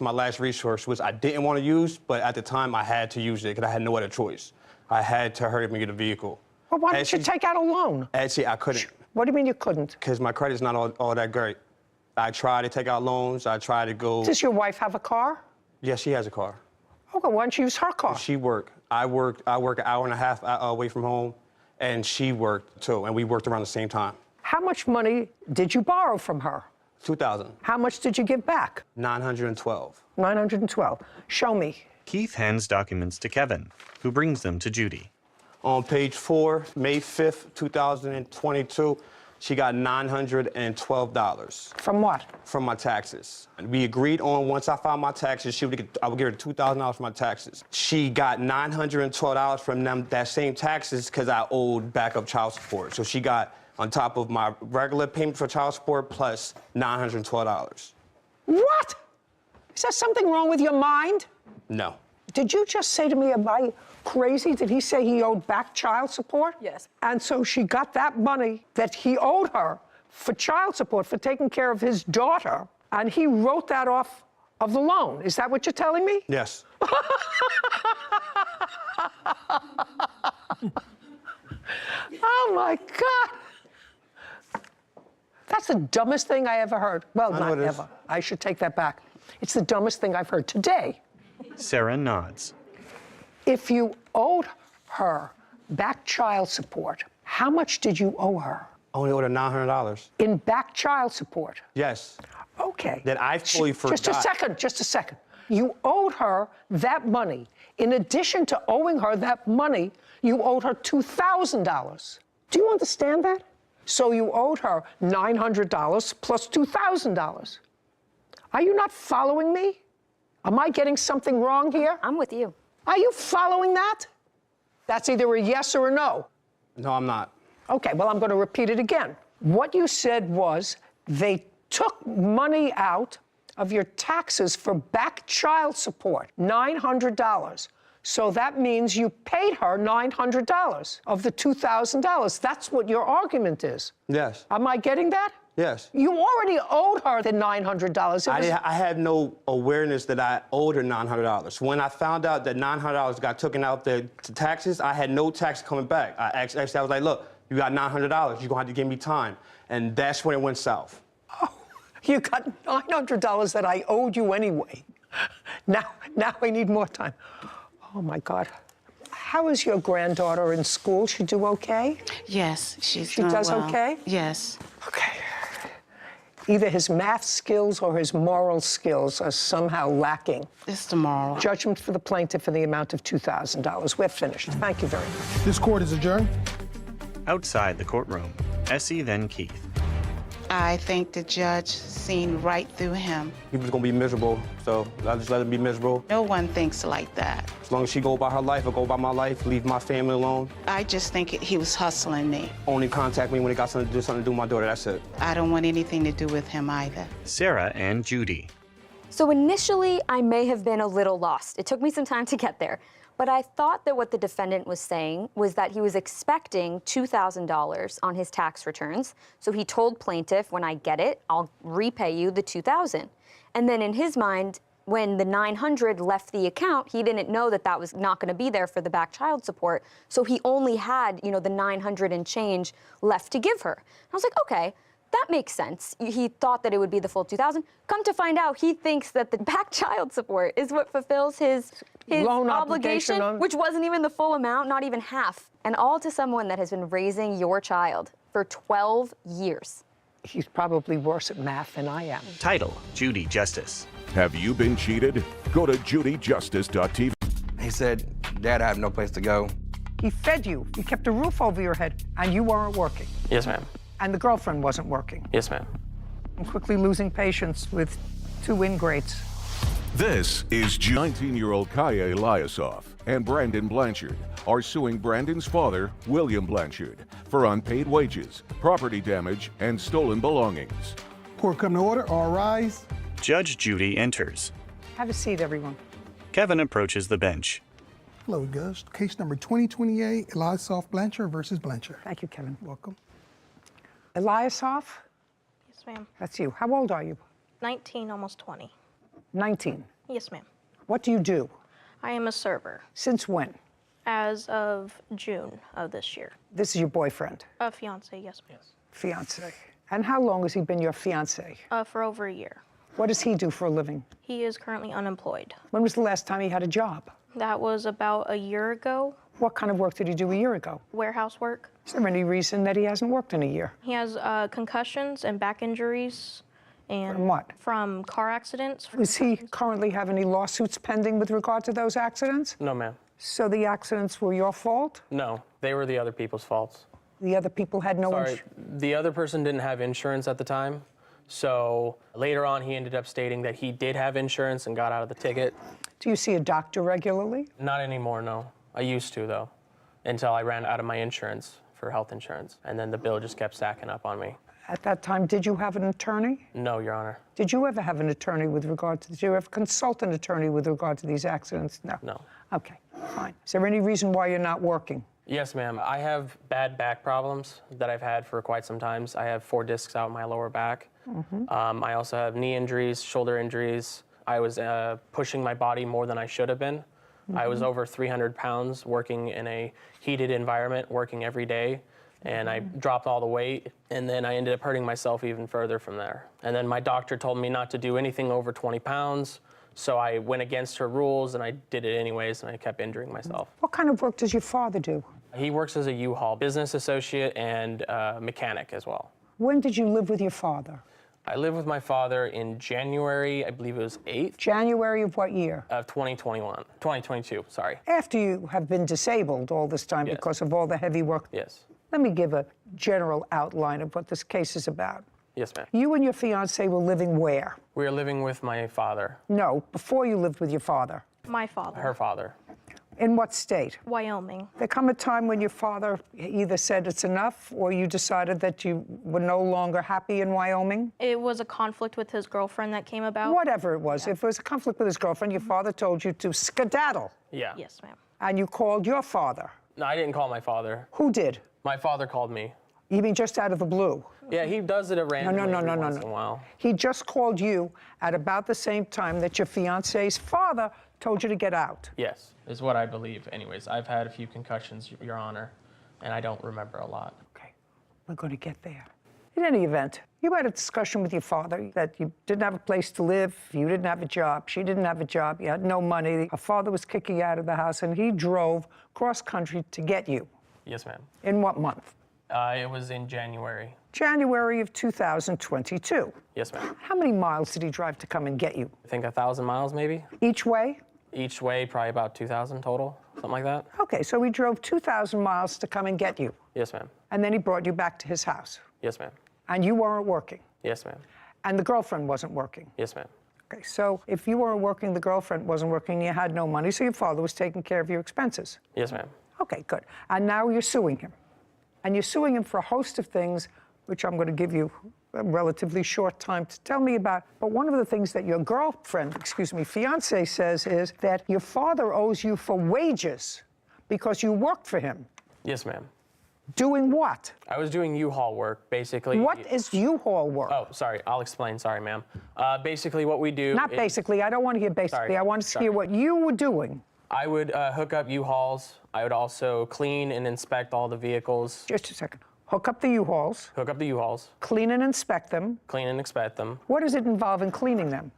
my last resource, which I didn't want to use, but at the time I had to use it because I had no other choice. I had to hurry up and get a vehicle. Well, why didn't you take out a loan? Actually, I couldn't. What do you mean you couldn't? Because my credit's not all that great. I tried to take out loans. I tried to go. Does your wife have a car? Yes, she has a car. Okay, why don't you use her car? She worked. I work an hour and a half away from home, and she worked too, and we worked around the same time. How much money did you borrow from her? $2,000. How much did you give back? $912. $912. Show me. Keith hands documents to Kevin, who brings them to Judy. On page 4, May 5th, 2022, she got $912. From what? From my taxes. We agreed on once I filed my taxes, I would give her $2,000 for my taxes. She got $912 from them, that same taxes, because I owed backup child support. So she got on top of my regular payment for child support plus $912. What? Is there something wrong with your mind? No. Did you just say to me, am I crazy? Did he say he owed back child support? Yes. And so she got that money that he owed her for child support, for taking care of his daughter, and he wrote that off of the loan. Is that what you're telling me? Yes. Oh my God. That's the dumbest thing I ever heard. Well, not ever. I should take that back. It's the dumbest thing I've heard today. Sarah nods. If you owed her back child support, how much did you owe her? Only owed her $900. In back child support? Yes. Okay. That I fully forgot. Just a second. You owed her that money. In addition to owing her that money, you owed her $2,000. Do you understand that? So you owed her $900 plus $2,000. Are you not following me? Am I getting something wrong here? I'm with you. Are you following that? That's either a yes or a no. No, I'm not. Okay, well, I'm going to repeat it again. What you said was they took money out of your taxes for back child support, $900. So that means you paid her $900 of the $2,000. That's what your argument is. Yes. Am I getting that? Yes. You already owed her the $900. I had no awareness that I owed her $900. When I found out that $900 got taken out the taxes, I had no tax coming back. I was like, look, you got $900. You're going to have to give me time. And that's when it went south. Oh, you got $900 that I owed you anyway. Now I need more time. Oh, my God. How is your granddaughter in school? She do okay? Yes, she does well. okay? Yes. Okay. Either his math skills or his moral skills are somehow lacking. It's the moral. Judgment for the plaintiff in the amount of $2,000. We're finished. Thank you very much. This court is adjourned. Outside the courtroom, Essie, then Keith. I think the judge seen right through him. He was going to be miserable, so I just let him be miserable. No one thinks like that. As long as she go about her life, I go about my life, leave my family alone. I just think he was hustling me. Only contact me when he got something to do with my daughter, that's it. I don't want anything to do with him either. Sarah and Judy. So initially, I may have been a little lost. It took me some time to get there. But I thought that what the defendant was saying was that he was expecting $2,000 on his tax returns. So he told plaintiff, when I get it, I'll repay you the $2,000. And then in his mind, when the $900 left the account, he didn't know that that was not going to be there for the back child support. So he only had, the $900 and change left to give her. I was like, okay, that makes sense. He thought that it would be the full $2,000. Come to find out, he thinks that the back child support is what fulfills his loan obligation, which wasn't even the full amount, not even half. And all to someone that has been raising your child for 12 years. He's probably worse at math than I am. Title, Judy Justice. Have you been cheated? Go to judyjustice.tv. He said, Dad, I have no place to go. He fed you. He kept a roof over your head, and you weren't working. Yes, ma'am. And the girlfriend wasn't working. Yes, ma'am. I'm quickly losing patience with two ingrates. This is 19-year-old Kaya Eliasoff and Brandon Blanchard are suing Brandon's father, William Blanchard, for unpaid wages, property damage, and stolen belongings. Court come to order. All rise. Judge Judy enters. Have a seat, everyone. Kevin approaches the bench. Hello, Gus. Case number 2028, Eliasoff Blanchard versus Blanchard. Thank you, Kevin. Welcome. Eliasoff? Yes, ma'am. That's you. How old are you? 19, almost 20. 19. Yes, ma'am. What do you do? I am a server. Since when? As of June of this year. This is your boyfriend? A fiance, yes, ma'am. Fiance. And how long has he been your fiance? For over a year. What does he do for a living? He is currently unemployed. When was the last time he had a job? That was about a year ago. What kind of work did he do a year ago? Warehouse work. Is there any reason that he hasn't worked in a year? He has concussions and back injuries. And from what? From car accidents. Does he currently have any lawsuits pending with regard to those accidents? No, ma'am. So the accidents were your fault? No, they were the other people's faults. The other people had no Sorry, insurance? the other person didn't have insurance at the time. So later on, he ended up stating that he did have insurance and got out of the ticket. Do you see a doctor regularly? Not anymore, no. I used to, though, until I ran out of my insurance for health insurance. And then the bill just kept stacking up on me. At that time, did you have an attorney? No, Your Honor. Did you ever have an attorney with regard to, did you ever consult an attorney with regard to these accidents? No. No. Okay, fine. Is there any reason why you're not working? Yes, ma'am. I have bad back problems that I've had for quite some time. I have 4 discs out in my lower back. I also have knee injuries, shoulder injuries. I was pushing my body more than I should have been. I was over 300 pounds working in a heated environment, working every day. And I dropped all the weight, and then I ended up hurting myself even further from there. And then my doctor told me not to do anything over 20 pounds, so I went against her rules, and I did it anyways, and I kept injuring myself. What kind of work does your father do? He works as a U-Haul business associate and mechanic as well. When did you live with your father? I lived with my father in January, I believe it was 8th. January of what year? Of 2022, sorry. After you have been disabled all this time because of all the heavy work? Yes. Let me give a general outline of what this case is about. Yes, ma'am. You and your fiancée were living where? We were living with my father. No, before you lived with your father. My father. Her father. In what state? Wyoming. There come a time when your father either said it's enough or you decided that you were no longer happy in Wyoming? It was a conflict with his girlfriend that came about. Whatever it was. If it was a conflict with his girlfriend, your father told you to skedaddle. Yeah. Yes, ma'am. And you called your father. No, I didn't call my father. Who did? My father called me. You mean just out of the blue? Yeah, he does it at random once in a No. while. He just called you at about the same time that your fiancé's father told you to get out. Yes, is what I believe. Anyways, I've had a few concussions, Your Honor, and I don't remember a lot. Okay, we're going to get there. In any event, you had a discussion with your father that you didn't have a place to live, you didn't have a job, she didn't have a job, you had no money. Her father was kicking you out of the house, and he drove cross-country to get you. Yes, ma'am. In what month? It was in January. January of 2022. Yes, ma'am. How many miles did he drive to come and get you? I think 1,000 miles, maybe. Each way? Each way, probably about 2,000 total, something like that. Okay, so he drove 2,000 miles to come and get you. Yes, ma'am. And then he brought you back to his house. Yes, ma'am. And you weren't working. Yes, ma'am. And the girlfriend wasn't working. Yes, ma'am. Okay, so if you weren't working, the girlfriend wasn't working, you had no money, so your father was taking care of your expenses. Yes, ma'am. Okay, good. And now you're suing him. And you're suing him for a host of things, which I'm going to give you a relatively short time to tell me about. But one of the things that your girlfriend, fiancé says is that your father owes you for wages because you worked for him. Yes, ma'am. Doing what? I was doing U-Haul work, basically. What is U-Haul work? Oh, sorry. I'll explain. Sorry, ma'am. Basically, what we do. Not basically. I don't want to hear basically. Sorry, I want to hear what you were doing. I would hook up U-Hauls. I would also clean and inspect all the vehicles. Just a second. Hook up the U-Hauls. Hook up the U-Hauls. Clean and inspect them. Clean and inspect them. What does it involve in cleaning them?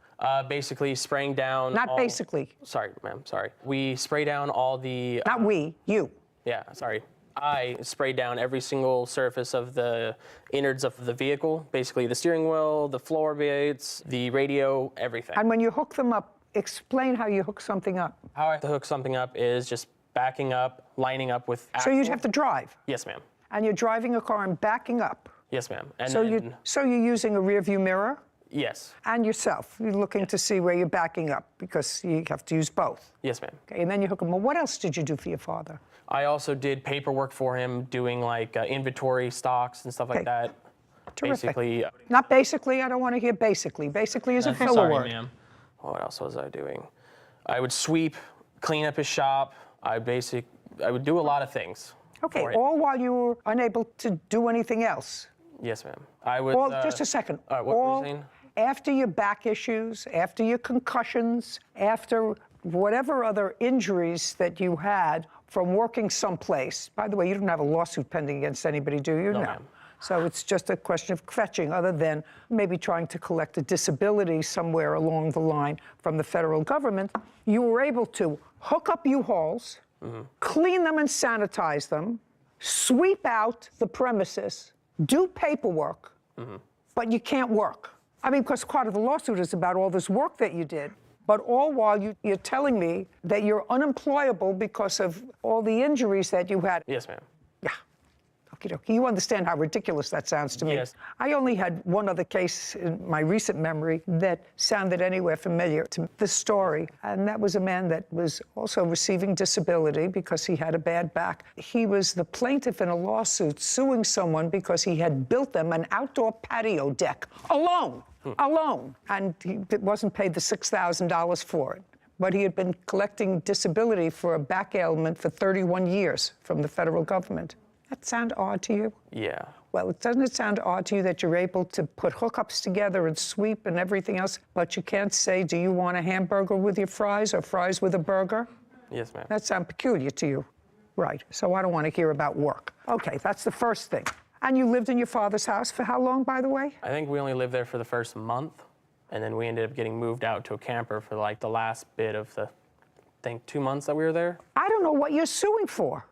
Basically spraying down. Not basically. Sorry, ma'am. Sorry. We spray down all the. Not we. You. Yeah. Sorry. I spray down every single surface of the innards of the vehicle, basically the steering wheel, the floor plates, the radio, everything. And when you hook them up, explain how you hook something up. How I hook something up is just backing up, lining up with axle. So you'd have to drive? Yes, ma'am. And you're driving a car and backing up? Yes, ma'am. And so, then, you're using a rear view mirror? Yes. And yourself? You're looking to see where you're backing up because you have to use both? Yes, ma'am. Okay, and then you hook them. Well, what else did you do for your father? I also did paperwork for him, doing like inventory stocks and stuff like that. Terrific. Basically. Not basically. I don't want to hear basically. Basically is a filler word. Sorry, ma'am. What else was I doing? I would sweep, clean up his shop. I would do a lot of things. Okay, all while you were unable to do anything else. Yes, ma'am. I would. Just a second. What were you saying? After your back issues, after your concussions, after whatever other injuries that you had from working someplace. By the way, you don't have a lawsuit pending against anybody, do you? No, ma'am. So it's just a question of fetching, other than maybe trying to collect a disability somewhere along the line from the federal government. You were able to hook up U-Hauls, clean them and sanitize them, sweep out the premises, do paperwork, but you can't work. I mean, because part of the lawsuit is about all this work that you did. But all while you're telling me that you're unemployable because of all the injuries that you had. Yes, ma'am. Yeah. Okie dokie. You understand how ridiculous that sounds to me. Yes. I only had one other case in my recent memory that sounded anywhere familiar to this story, and that was a man that was also receiving disability because he had a bad back. He was the plaintiff in a lawsuit suing someone because he had built them an outdoor patio deck alone, and he wasn't paid the $6,000 for it. But he had been collecting disability for a back ailment for 31 years from the federal government. That sound odd to you? Yeah. Well, doesn't it sound odd to you that you're able to put hookups together and sweep and everything else, but you can't say, do you want a hamburger with your fries or fries with a burger? Yes, ma'am. That sounds peculiar to you. Right. So I don't want to hear about work. Okay, that's the first thing. And you lived in your father's house for how long, by the way? I think we only lived there for the first month, and then we ended up getting moved out to a camper for like the last bit of the, I think, 2 months that we were there. I don't know what you're suing for.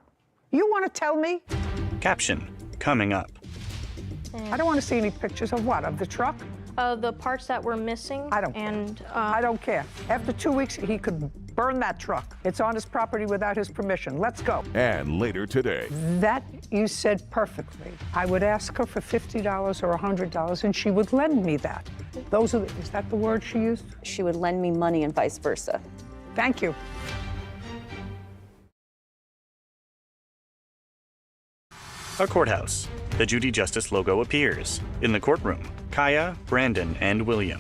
You want to tell me? Caption, coming up. I don't want to see any pictures of what? Of the truck? The parts that were missing. I don't care. I don't care. After 2 weeks, he could burn that truck. It's on his property without his permission. Let's go. And later today. That you said perfectly. I would ask her for $50 or $100, and she would lend me that. Is that the word she used? She would lend me money and vice versa. Thank you. A courthouse. The Judy Justice logo appears. In the courtroom, Kaya, Brandon, and William.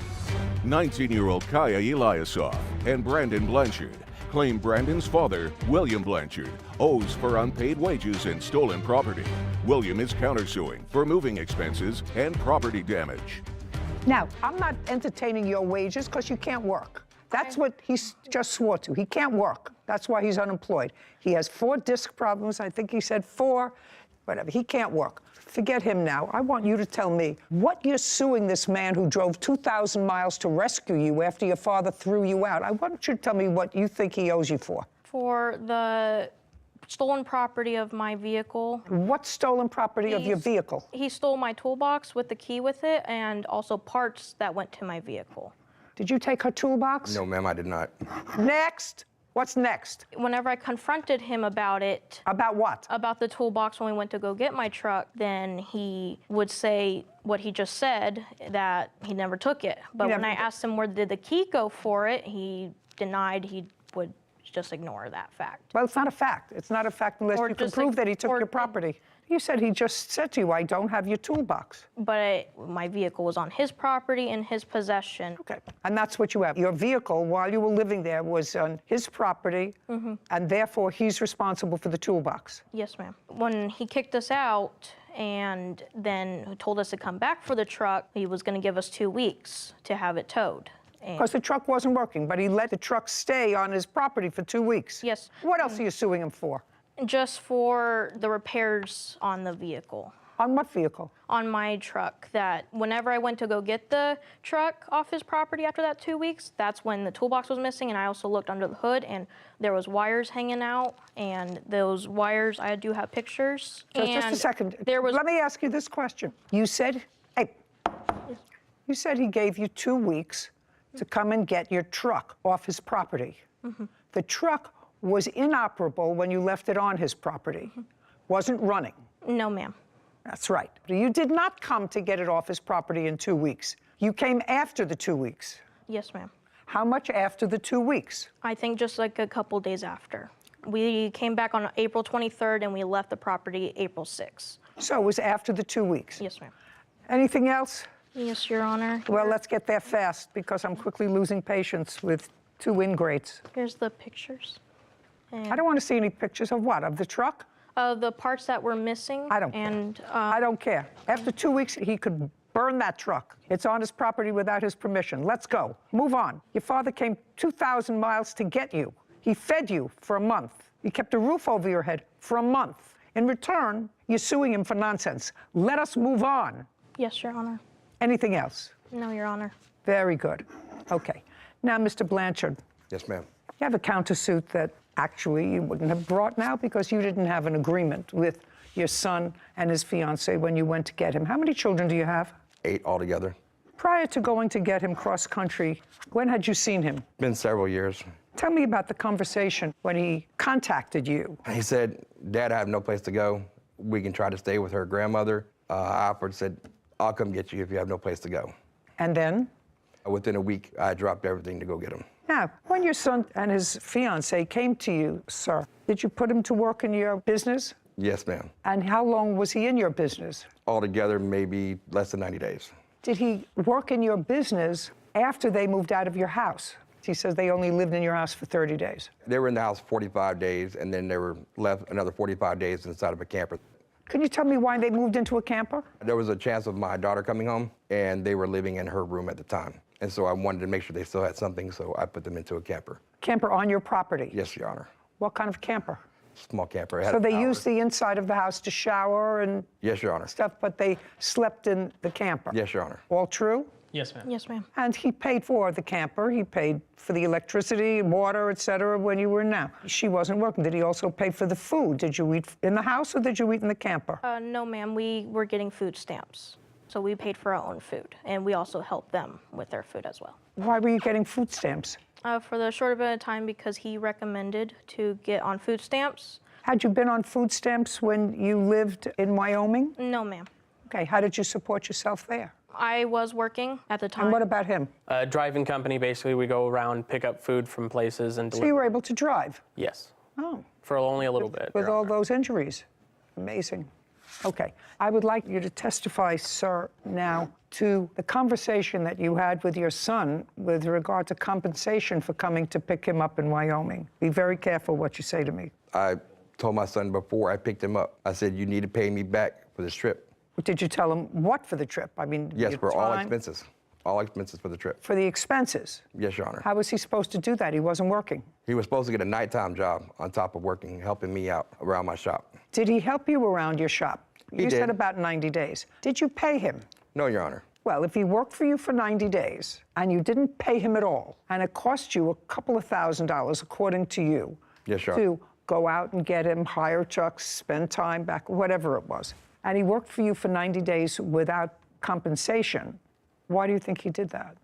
19-year-old Kaya Eliasov and Brandon Blanchard claim Brandon's father, William Blanchard, owes for unpaid wages and stolen property. William is countersuing for moving expenses and property damage. Now, I'm not entertaining your wages because you can't work. That's what he just swore to. He can't work. That's why he's unemployed. He has 4 disc problems. I think he said 4, whatever. He can't work. Forget him now. I want you to tell me what you're suing this man who drove 2,000 miles to rescue you after your father threw you out. I want you to tell me what you think he owes you for. For the stolen property of my vehicle. What stolen property of your vehicle? He stole my toolbox with the key with it and also parts that went to my vehicle. Did you take her toolbox? No, ma'am, I did not. Next. What's next? Whenever I confronted him about it. About what? About the toolbox when we went to go get my truck, then he would say what he just said, that he never took it. But when I asked him where did the key go for it, he denied he would just ignore that fact. Well, it's not a fact. It's not a fact unless you can prove that he took your property. You said he just said to you, I don't have your toolbox. But my vehicle was on his property, in his possession. Okay, and that's what you have. Your vehicle, while you were living there, was on his property, and therefore he's responsible for the toolbox. Yes, ma'am. When he kicked us out and then told us to come back for the truck, he was going to give us 2 weeks to have it towed. Because the truck wasn't working, but he let the truck stay on his property for 2 weeks. Yes. What else are you suing him for? Just for the repairs on the vehicle. On what vehicle? On my truck. That whenever I went to go get the truck off his property after that 2 weeks, that's when the toolbox was missing, and I also looked under the hood, and there was wires hanging out, and those wires, I do have pictures. Just a second. Let me ask you this question. You said, you said he gave you 2 weeks to come and get your truck off his property. The truck was inoperable when you left it on his property. Wasn't running. No, ma'am. That's right. You did not come to get it off his property in 2 weeks. You came after the 2 weeks. Yes, ma'am. How much after the 2 weeks? I think just like a couple days after. We came back on April 23rd and we left the property April 6th. So it was after the 2 weeks? Yes, ma'am. Anything else? Yes, Your Honor. Well, let's get there fast because I'm quickly losing patience with 2 ingrates. Here's the pictures. I don't want to see any pictures of what? Of the truck? The parts that were missing. I don't care. I don't care. After 2 weeks, he could burn that truck. It's on his property without his permission. Let's go. Move on. Your father came 2,000 miles to get you. He fed you for a month. He kept a roof over your head for a month. In return, you're suing him for nonsense. Let us move on. Yes, Your Honor. Anything else? No, Your Honor. Very good. Okay. Now, Mr. Blanchard. Yes, ma'am. You have a countersuit that actually you wouldn't have brought now because you didn't have an agreement with your son and his fiancée when you went to get him. How many children do you have? 8 altogether. Prior to going to get him cross-country, when had you seen him? Been several years. Tell me about the conversation when he contacted you. He said, Dad, I have no place to go. we can try to stay with her grandmother. I offered, said, I'll come get you if you have no place to go. And then? Within a week, I dropped everything to go get him. Now, when your son and his fiancée came to you, sir, did you put him to work in your business? Yes, ma'am. And how long was he in your business? Altogether, maybe less than 90 days. Did he work in your business after they moved out of your house? He says they only lived in your house for 30 days. They were in the house 45 days, and then they were left another 45 days inside of a camper. Can you tell me why they moved into a camper? There was a chance of my daughter coming home, and they were living in her room at the time. And so I wanted to make sure they still had something, so I put them into a camper. Camper on your property? Yes, Your Honor. What kind of camper? Small camper. It had So a they shower. used the inside of the house to shower and Yes, Your Honor. stuff, but they slept in the camper? Yes, Your Honor. All true? Yes, ma'am. Yes, ma'am. And he paid for the camper, he paid for the electricity, water, et cetera, when you were now. She wasn't working. Did he also pay for the food? Did you eat in the house or did you eat in the camper? No, ma'am. We were getting food stamps. So we paid for our own food. And we also helped them with their food as well. Why were you getting food stamps? For the short bit of time because he recommended to get on food stamps. Had you been on food stamps when you lived in Wyoming? No, ma'am. Okay, how did you support yourself there? I was working at the time. And what about him? Driving company, basically, we go around, pick up food from places and So deliver. you were able to drive? Yes. Oh. For only a little bit. With all those injuries? Amazing. Okay, I would like you to testify, sir, now to the conversation that you had with your son with regard to compensation for coming to pick him up in Wyoming. Be very careful what you say to me. I told my son before I picked him up, I said, you need to pay me back for this trip. Did you tell him what for the trip? I mean, Yes, your for all time? expenses. All expenses for the trip. For the expenses? Yes, Your Honor. How was he supposed to do that? He wasn't working. He was supposed to get a nighttime job on top of working, helping me out around my shop. Did he help you around your shop? He You said did. about 90 days. Did you pay him? No, Your Honor. Well, if he worked for you for 90 days and you didn't pay him at all, and it cost you a couple of $1,000s, according to you, Yes, Your Honor. to go out and get him, hire trucks, spend time back, whatever it was, and he worked for you for 90 days without compensation, why do you think he did that?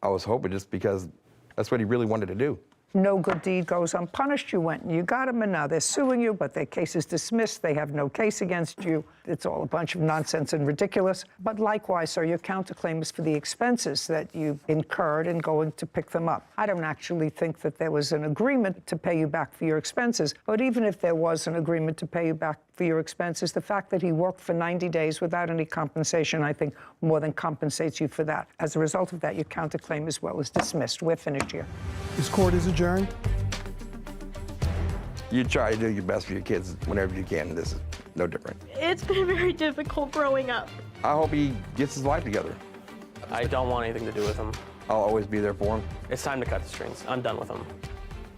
I was hoping just because that's what he really wanted to do. No good deed goes unpunished. You went and you got him, and now they're suing you, but their case is dismissed. They have no case against you. It's all a bunch of nonsense and ridiculous. But likewise, sir, your counterclaim is for the expenses that you incurred in going to pick them up. I don't actually think that there was an agreement to pay you back for your expenses, but even if there was an agreement to pay you back for your expenses, the fact that he worked for 90 days without any compensation, I think, more than compensates you for that. As a result of that, your counterclaim as well is dismissed. We're finished here. This court is adjourned. You try to do your best for your kids whenever you can. This is no different. It's been very difficult growing up. I hope he gets his life together. I don't want anything to do with him. I'll always be there for him. It's time to cut the strings. I'm done with him.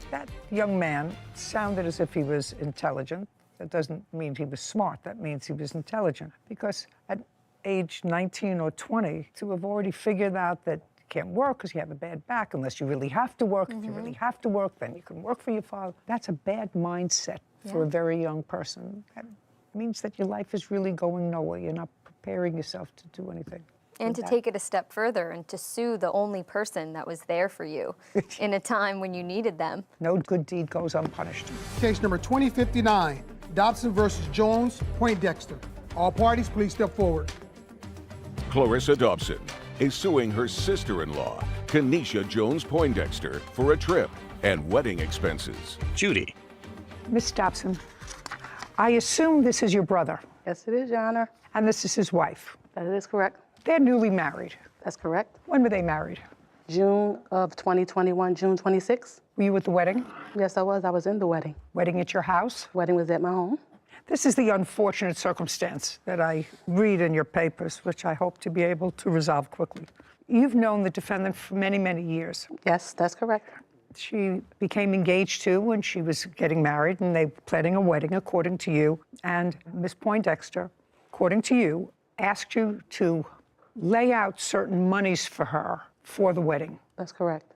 That young man sounded as if he was intelligent. That doesn't mean he was smart. That means he was intelligent. Because at age 19 or 20, to have already figured out that you can't work because you have a bad back unless you really have to work. If you really have to work, then you can work for your father. That's a bad mindset for a very young person. That means that your life is really going nowhere. You're not preparing yourself to do anything. And to take it a step further and to sue the only person that was there for you in a time when you needed them. No good deed goes unpunished. Case number 2059, Dobson versus Jones, Poindexter. All parties, please step forward. Clarissa Dobson is suing her sister-in-law, Kenesha Jones Poindexter, for a trip and wedding expenses. Judy. Miss Dobson, I assume this is your brother. Yes, it is, Your Honor. And this is his wife. That is correct. They're newly married. That's correct. When were they married? June of 2021, June 26th. Were you at the wedding? Yes, I was. I was in the wedding. Wedding at your house? Wedding was at my home. This is the unfortunate circumstance that I read in your papers, which I hope to be able to resolve quickly. You've known the defendant for many, many years. Yes, that's correct. She became engaged too when she was getting married, and they were planning a wedding, according to you. And Miss Poindexter, according to you, asked you to lay out certain monies for her for the wedding. That's correct.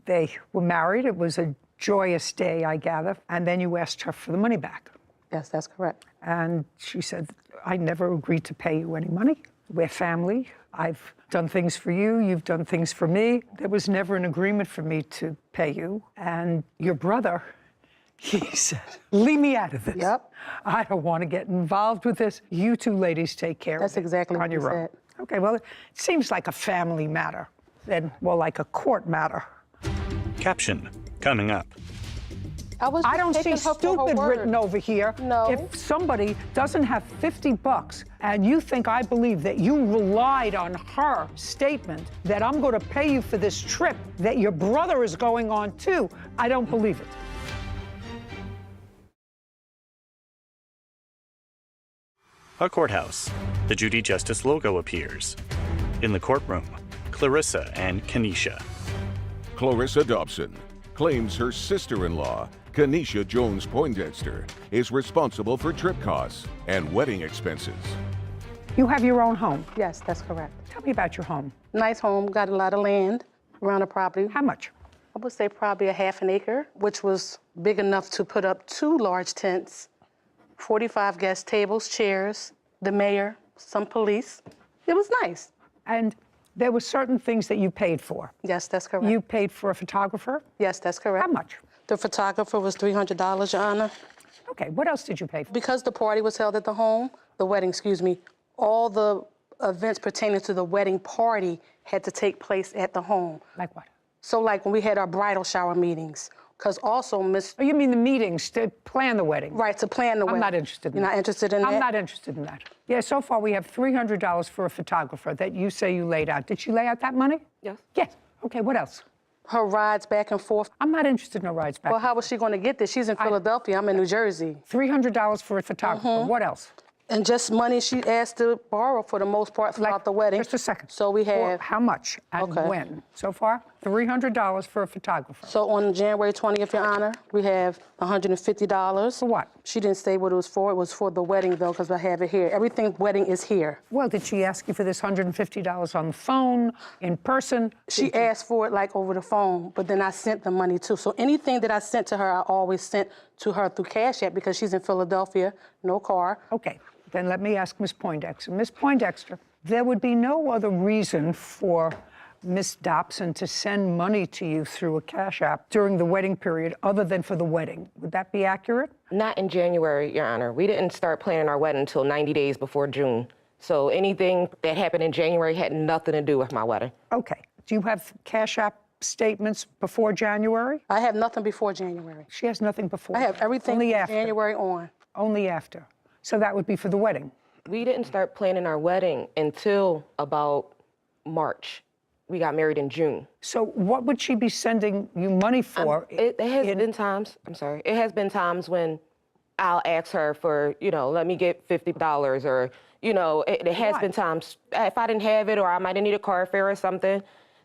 They were married. It was a joyous day, I gather. And then you asked her for the money back. Yes, that's correct. And she said, I never agreed to pay you any money. We're family. I've done things for you. You've done things for me. There was never an agreement for me to pay you. And your brother He said, leave me out of this. Yep. I don't want to get involved with this. You two ladies take care That's of it exactly on what he your own. said. Okay, well, it seems like a family matter, then more like a court matter. Caption coming up. I don't see taking her for her stupid word. written over here. No. If somebody doesn't have $50 and you think I believe that you relied on her statement that I'm going to pay you for this trip that your brother is going on too, I don't believe it. A courthouse. The Judy Justice logo appears. In the courtroom, Clarissa and Kenesha. Clarissa Dobson claims her sister-in-law, Kenesha Jones Poindexter, is responsible for trip costs and wedding expenses. You have your own home. Yes, that's correct. Tell me about your home. Nice home, got a lot of land around the property. How much? I would say probably a half an acre, which was big enough to put up 2 large tents, 45 guest tables, chairs, the mayor, some police. It was nice. And there were certain things that you paid for. Yes, that's correct. You paid for a photographer? Yes, that's correct. How much? The photographer was $300, Your Honor. Okay, what else did you pay for? Because the party was held at the home, the wedding, excuse me, all the events pertaining to the wedding party had to take place at the home. Like what? So like when we had our bridal shower meetings, because also Miss... Oh, you mean the meetings to plan the wedding? Right, to plan the wedding. I'm not interested in You're that. not interested in that? I'm not interested in that. Yeah, so far we have $300 for a photographer that you say you laid out. Did she lay out that money? Yes. Yes. Okay, what else? Her rides back and forth. I'm not interested in her rides back. Well, how was she going to get this? She's in Philadelphia. I'm in New Jersey. $300 for a photographer. What else? And just money she asked to borrow for the most part throughout the wedding. Just a second. So we have... How much and when? So far, $300 for a photographer. So on January 20th, Your Honor, we have $150. For what? She didn't say what it was for. It was for the wedding, though, because I have it here. Everything wedding is here. Well, did she ask you for this $150 on the phone, in person? She asked for it, like, over the phone, but then I sent the money, too. So anything that I sent to her, I always sent to her through Cash App because she's in Philadelphia, no car. Okay. Then let me ask Ms. Poindexter. Ms. Poindexter, there would be no other reason for Ms. Dobson to send money to you through a Cash App during the wedding period other than for the wedding. Would that be accurate? Not in January, Your Honor. We didn't start planning our wedding until 90 days before June. So anything that happened in January had nothing to do with my wedding. Okay. Do you have Cash App statements before January? I have nothing before January. She has nothing before. I have everything Only from after. January on. Only after. So that would be for the wedding. We didn't start planning our wedding until about March. We got married in June. So what would she be sending you money for? It has been times, I'm sorry, it has been times when I'll ask her for, let me get $50 or, it has been times if I didn't have it or I might have needed a car fare or something,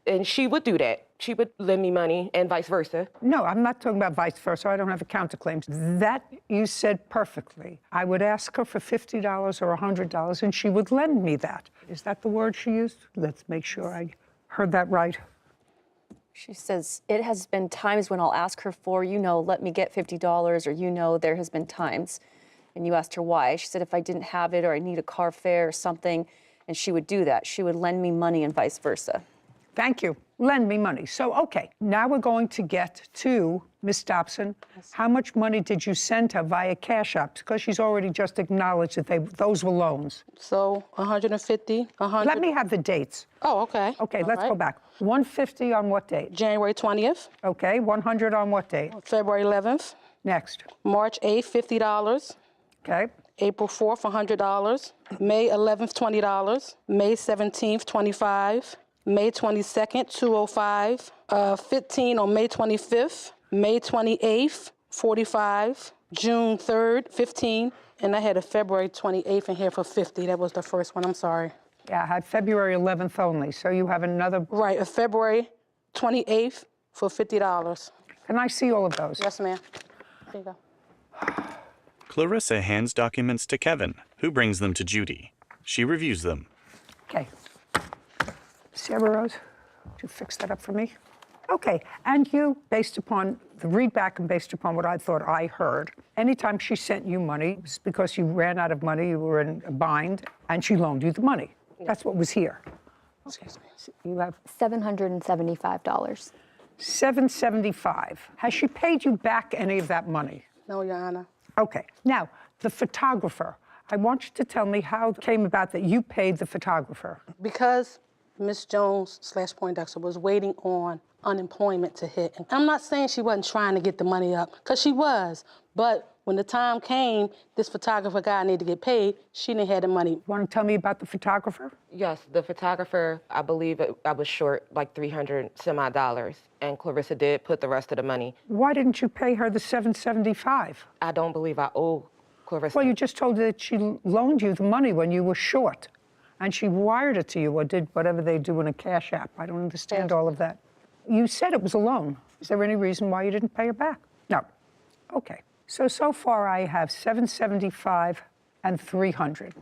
and she would do that. She would lend me money and vice versa. No, I'm not talking about vice versa. I don't have a counterclaim. That you said perfectly. I would ask her for $50 or $100 and she would lend me that. Is that the word she used? Let's make sure I heard that right. She says, it has been times when I'll ask her for, let me get $50 or, there has been times. And you asked her why. She said if I didn't have it or I need a car fare or something, and she would do that. She would lend me money and vice versa. Thank you. Lend me money. So, okay, now we're going to get to Ms. Dobson. Yes. How much money did you send her via Cash App? Because she's already just acknowledged that those were loans. So, 150, 100. Let me have the dates. Oh, okay. Okay, let's go back. 150 on what date? January 20th. Okay, 100 on what date? February 11th. Next. March 8th, $50. Okay. April 4th, $100. May 11th, $20. May 17th, $25. May 22nd, $205. 15 on May 25th. May 28th, $45. June 3rd, $15. And I had a February 28th in here for $50. That was the first one, I'm sorry. Yeah, I had February 11th only, so you have another... Right, a February 28th for $50. Can I see all of those? Yes, ma'am. There you go. Clarissa hands documents to Kevin, who brings them to Judy. She reviews them. Okay. Sarah Rose, would you fix that up for me? Okay, and you, based upon the read back and based upon what I thought I heard, anytime she sent you money, it was because you ran out of money, you were in a bind, and she loaned you the money. That's what was here. Excuse me. You have $775. $775. Has she paid you back any of that money? No, Your Honor. Okay. Now, the photographer. I want you to tell me how it came about that you paid the photographer. Because Miss Jones/Poindexter was waiting on unemployment to hit. And I'm not saying she wasn't trying to get the money up, because she was. But when the time came, this photographer guy needed to get paid, she didn't have the money. Want to tell me about the photographer? Yes, the photographer, I believe I was short like $300 some odd, and Clarissa did put the rest of the money. Why didn't you pay her the $775? I don't believe I owe Clarissa. Well, you just told her that she loaned you the money when you were short, and she wired it to you or did whatever they do in a cash app. I don't understand all of that. You said it was a loan. Is there any reason why you didn't pay her back? No. Okay. So far I have $775 and $300.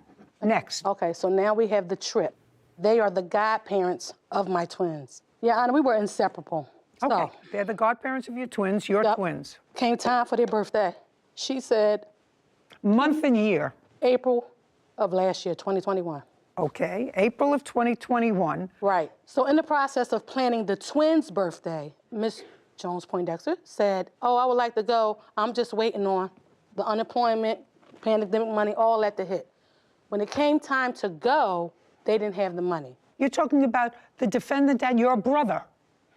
Next. Okay, so now we have the trip. They are the godparents of my twins. Yeah, Anna, we were inseparable. Okay, So, they're the godparents of your twins, your twins. came time for their birthday. She said... Month and year? April of last year, 2021. Okay, April of 2021. Right. So in the process of planning the twins' birthday, Miss Jones-Poindexter said, oh, I would like to go. I'm just waiting on the unemployment, pandemic money, all that to hit. When it came time to go, they didn't have the money. You're talking about the defendant and your brother.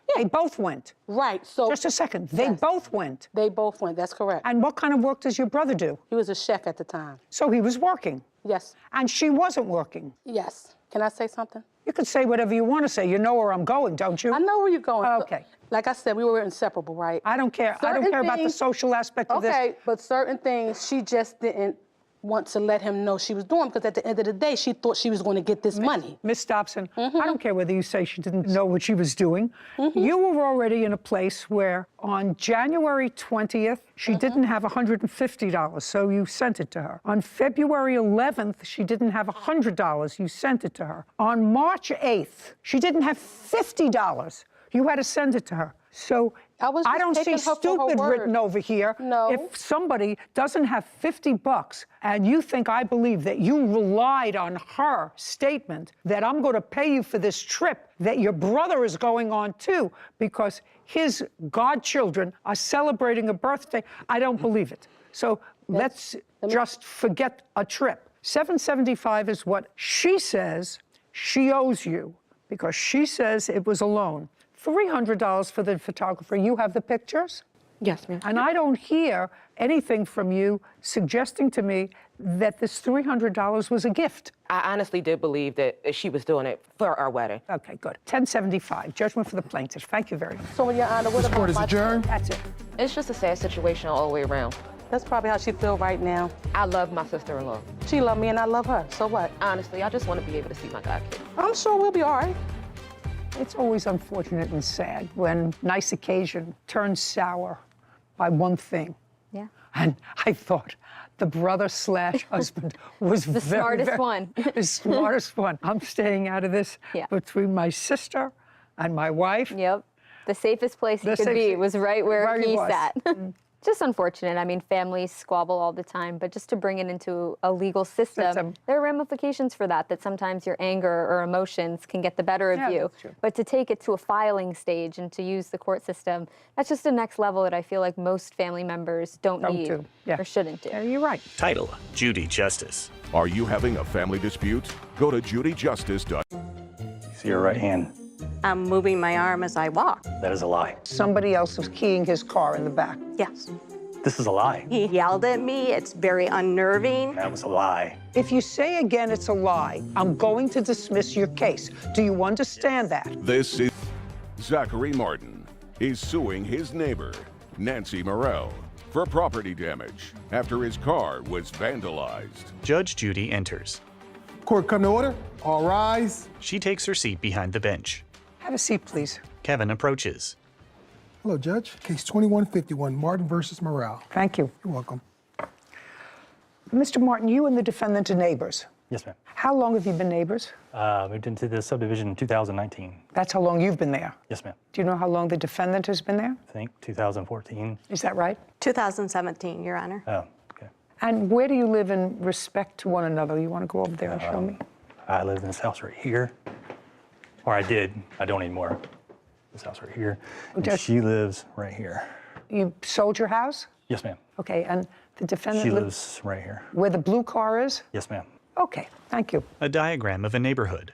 Yeah. They both went. Right, so... Just a second, they both went. They both went, that's correct. And what kind of work does your brother do? He was a chef at the time. So he was working? Yes. And she wasn't working? Yes. Can I say something? You can say whatever you want to say. You know where I'm going, don't you? I know where you're going. Okay. Like I said, we were inseparable, right? I don't care. I don't care about the social aspect of this. Okay, but certain things she just didn't want to let him know she was doing, because at the end of the day, she thought she was going to get this money. Miss Dobson, I don't care whether you say she didn't know what she was doing. You were already in a place where on January 20th, she didn't have $150, so you sent it to her. On February 11th, she didn't have $100, you sent it to her. On March 8th, she didn't have $50. You had to send it to her. So I don't see stupid written over here. No. If somebody doesn't have $50 and you think I believe that you relied on her statement that I'm going to pay you for this trip that your brother is going on too because his godchildren are celebrating a birthday, I don't believe it. So let's just forget a trip. $775 is what she says she owes you because she says it was a loan. $300 for the photographer. You have the pictures? Yes, ma'am. And I don't hear anything from you suggesting to me that this $300 was a gift. I honestly did believe that she was doing it for our wedding. Okay, good. $1075, judgment for the plaintiff. Thank you very much. So, Your Honor, what This court is adjourned. That's it. It's just a sad situation all the way around. That's probably how she feels right now. I love my sister-in-law. She loved me and I love her. So what? Honestly, I just want to be able to see my godkid. I'm sure we'll be all right. It's always unfortunate and sad when nice occasion turns sour by one thing. Yeah. And I thought the brother/husband was The smartest one. The smartest one. I'm staying out of this between my sister and my wife. Yep. The safest place he could be was right where he sat. Just unfortunate. I mean, families squabble all the time, but just to bring it into a legal system, there are ramifications for that, that sometimes your anger or emotions can get the better of you. That's true. But to take it to a filing stage and to use the court system, that's just a next level that I feel like most family members don't need or shouldn't do. Yeah, you're right. Title: Judy Justice. Are you having a family dispute? Go to judyjustice.com. See your right hand. I'm moving my arm as I walk. That is a lie. Somebody else was keying his car in the back. Yes. This is a lie. He yelled at me. It's very unnerving. That was a lie. If you say again it's a lie, I'm going to dismiss your case. Do you understand that? This is Zachary Martin. He's suing his neighbor, Nancy Morrell, for property damage after his car was vandalized. Judge Judy enters. Court come to order. All rise. She takes her seat behind the bench. Have a seat, please. Kevin approaches. Hello, Judge. Case 2151, Martin versus Morrell. Thank you. You're welcome. Mr. Martin, you and the defendant are neighbors. Yes, ma'am. How long have you been neighbors? Moved into the subdivision in 2019. That's how long you've been there? Yes, ma'am. Do you know how long the defendant has been there? I think 2014. Is that right? 2017, Your Honor. Oh, okay. And where do you live in respect to one another? You want to go over there and show me? I live in this house right here. Or I did. I don't anymore. this house right here. And Does- she lives right here. You sold your house? Yes, ma'am. Okay, and the defendant She lived lives right here. where the blue car is? Yes, ma'am. Okay, thank you. A diagram of a neighborhood.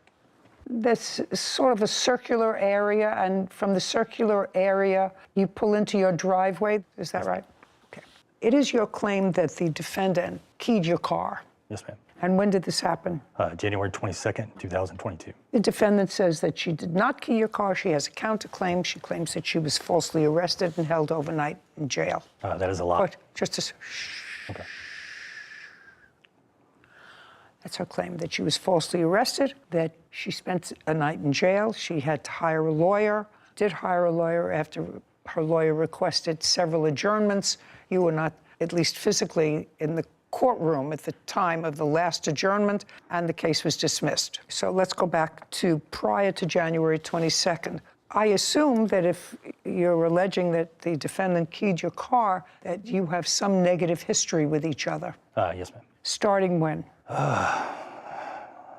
This is sort of a circular area, and from the circular area, you pull into your driveway. Is that right? Okay. It is your claim that the defendant keyed your car. Yes, ma'am. And when did this happen? January 22nd, 2022. The defendant says that she did not key your car. She has a counterclaim. She claims that she was falsely arrested and held overnight in jail. That is a lie. But just a okay. That's her claim, that she was falsely arrested, that she spent a night in jail. She had to hire a lawyer, did hire a lawyer after her lawyer requested several adjournments. You were not, at least physically, in the courtroom at the time of the last adjournment, and the case was dismissed. So let's go back to prior to January 22nd. I assume that if you're alleging that the defendant keyed your car, that you have some negative history with each other. Yes, ma'am. Starting when?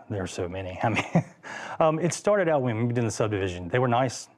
There are so many. I mean, it started out when we did the subdivision. They were nice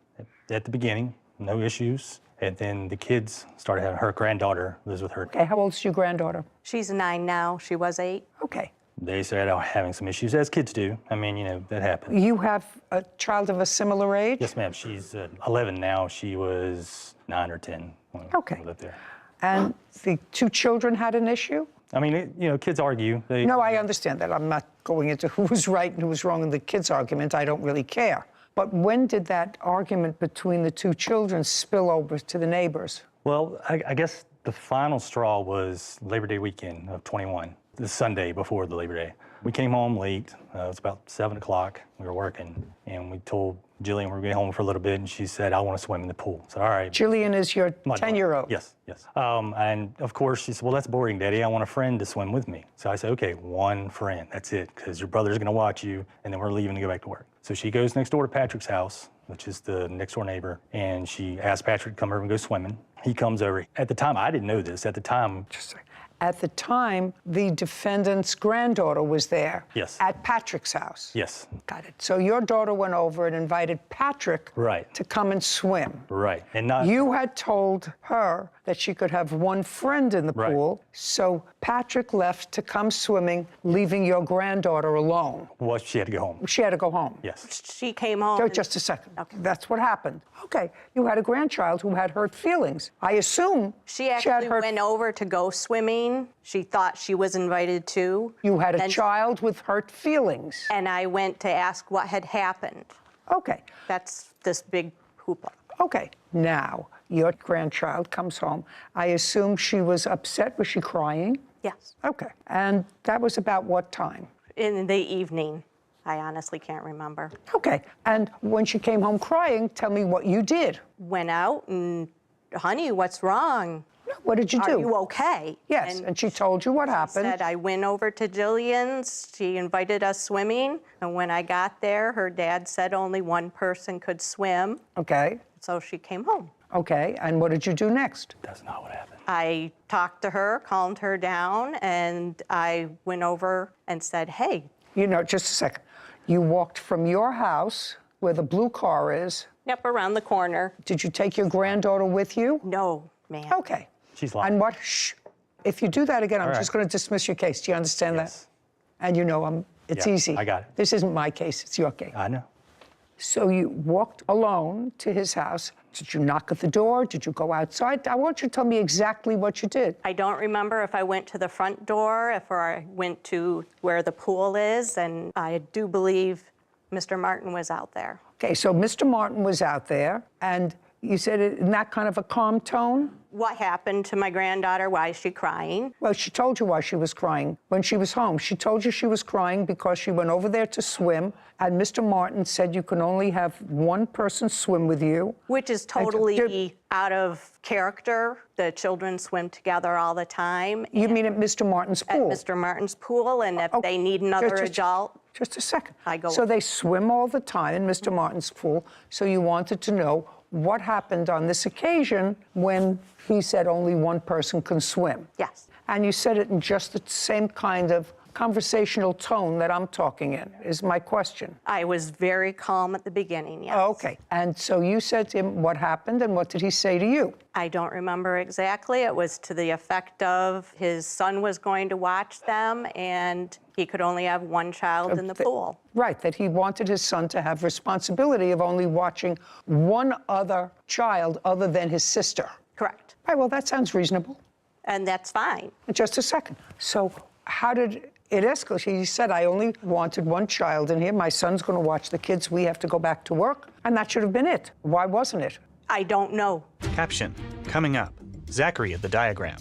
at the beginning, no issues. And then the kids started having, her granddaughter lives with her. Okay, how old's your granddaughter? She's 9 now. She was 8. Okay. They started out having some issues, as kids do. I mean, you know, that happens. You have a child of a similar age? Yes, ma'am. She's 11 now. She was 9 or 10 when we lived there. And the two children had an issue? I mean, you know, kids argue. No, I understand that. I'm not going into who was right and who was wrong in the kids' argument. I don't really care. But when did that argument between the two children spill over to the neighbors? Well, I guess the final straw was Labor Day weekend of 21, the Sunday before the Labor Day. We came home late. It was about 7 o'clock. We were working, and we told Jillian we were going home for a little bit, and she said, I want to swim in the pool. I said, all right. Jillian is your 10-year-old? Yes, yes. And of course, she said, well, that's boring, Daddy. I want a friend to swim with me. So I said, okay, one friend. That's it, because your brother's going to watch you, and then we're leaving to go back to work. So she goes next door to Patrick's house, which is the next door neighbor, and she asked Patrick to come over and go swimming. He comes over. At the time, I didn't know this. At the time, At the time, the defendant's granddaughter was there. Yes. At Patrick's house. yes, Got it. So your daughter went over and invited Patrick right, to come and swim. right. And not, You had told her that she could have one friend in the Right. pool, so Patrick left to come swimming, leaving your granddaughter alone. well, she had to go home. She had to go home. Yes. She came home. Oh, just a second. Okay. That's what happened. Okay, you had a grandchild who had hurt feelings. I assume She had actually hurt. went over to go swimming. She thought she was invited too. You had a Then- child with hurt feelings. And I went to ask what had happened. Okay. That's this big hoopla. Okay. Now, your grandchild comes home. I assume she was upset. Was she crying? Yes. Okay. And that was about what time? In the evening. I honestly can't remember. Okay. And when she came home crying, tell me what you did. Went out and, honey, what's wrong? What did you do? Are you okay? Yes, and she told you what happened. Said I went over to Jillian's. She invited us swimming. And when I got there, her dad said only one person could swim. Okay. So she came home. Okay. And what did you do next? That's not what happened. I talked to her, calmed her down, and I went over and said, hey. You know, just a second. You walked from your house, where the blue car is. Yep, around the corner. Did you take your granddaughter with you? No, ma'am. Okay. She's lying. And what? Shh. If you do that again, I'm All just right. going to dismiss your case. Do you understand that? And you know, it's Yeah, easy. I got it. This isn't my case. It's your case. I know. So you walked alone to his house. Did you knock at the door? Did you go outside? I want you to tell me exactly what you did. I don't remember if I went to the front door, if I went to where the pool is, and I do believe Mr. Martin was out there. Okay, so Mr. Martin was out there, and you said it in that kind of a calm tone? What happened to my granddaughter? Why is she crying? Well, she told you why she was crying when she was home. She told you she was crying because she went over there to swim, and Mr. Martin said you can only have one person swim with you. Which is totally out of character. The children swim together all the time. You mean at Mr. Martin's pool? At Mr. Martin's pool, and if they need another adult, just a second. I go. So they swim all the time in Mr. Martin's pool. So you wanted to know what happened on this occasion when he said only one person can swim. Yes. And you said it in just the same kind of conversational tone that I'm talking in, is my question. I was very calm at the beginning, yes. Oh, okay. And so you said to him what happened, and what did he say to you? I don't remember exactly. It was to the effect of his son was going to watch them, and he could only have one child in the pool. Right, that he wanted his son to have responsibility of only watching one other child other than his sister. Correct. Right, well, that sounds reasonable. And that's fine. Just a second. So how did it escalate? He said, I only wanted one child in here. My son's going to watch the kids. We have to go back to work. And that should have been it. Why wasn't it? I don't know. Caption, coming up, Zachary at the diagram.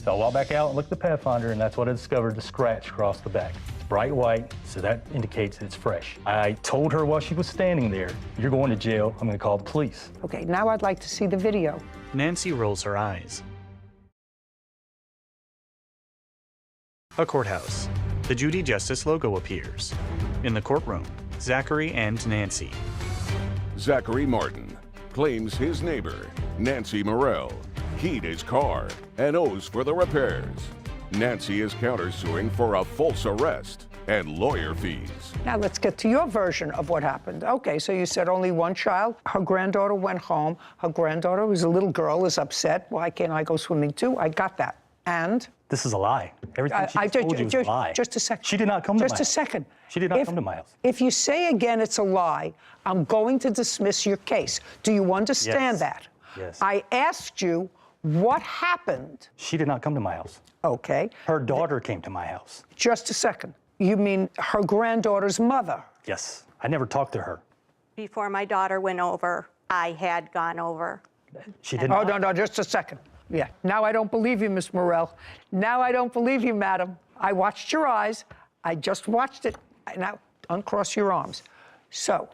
So I walked back out and looked at the Pathfinder, and that's what I discovered, the scratch across the back. It's bright white, so that indicates it's fresh. I told her while she was standing there, you're going to jail. I'm going to call the police. Okay, now I'd like to see the video. Nancy rolls her eyes. A courthouse. The Judy Justice logo appears. In the courtroom, Zachary and Nancy. Zachary Martin claims his neighbor, Nancy Morrell, keyed his car and owes for the repairs. Nancy is countersuing for a false arrest and lawyer fees. Now let's get to your version of what happened. Okay, so you said only one child. Her granddaughter went home. Her granddaughter, who's a little girl, is upset. Why can't I go swimming too? I got that. And? This is a lie. Everything she told you is a lie. Just a second. She did not come to my house. Just a second. She did not come to my house. If you say again it's a lie, I'm going to dismiss your case. Do you understand that? Yes. I asked you what happened. She did not come to my house. Okay. Her daughter came to my house. Just a second. You mean her granddaughter's mother? Yes. I never talked to her. Before my daughter went over, I had gone over. She didn't. Oh, no, just a second. Yeah. Now I don't believe you, Miss Morrell. Now I don't believe you, madam. I watched your eyes. I just watched it. Now, uncross your arms. So,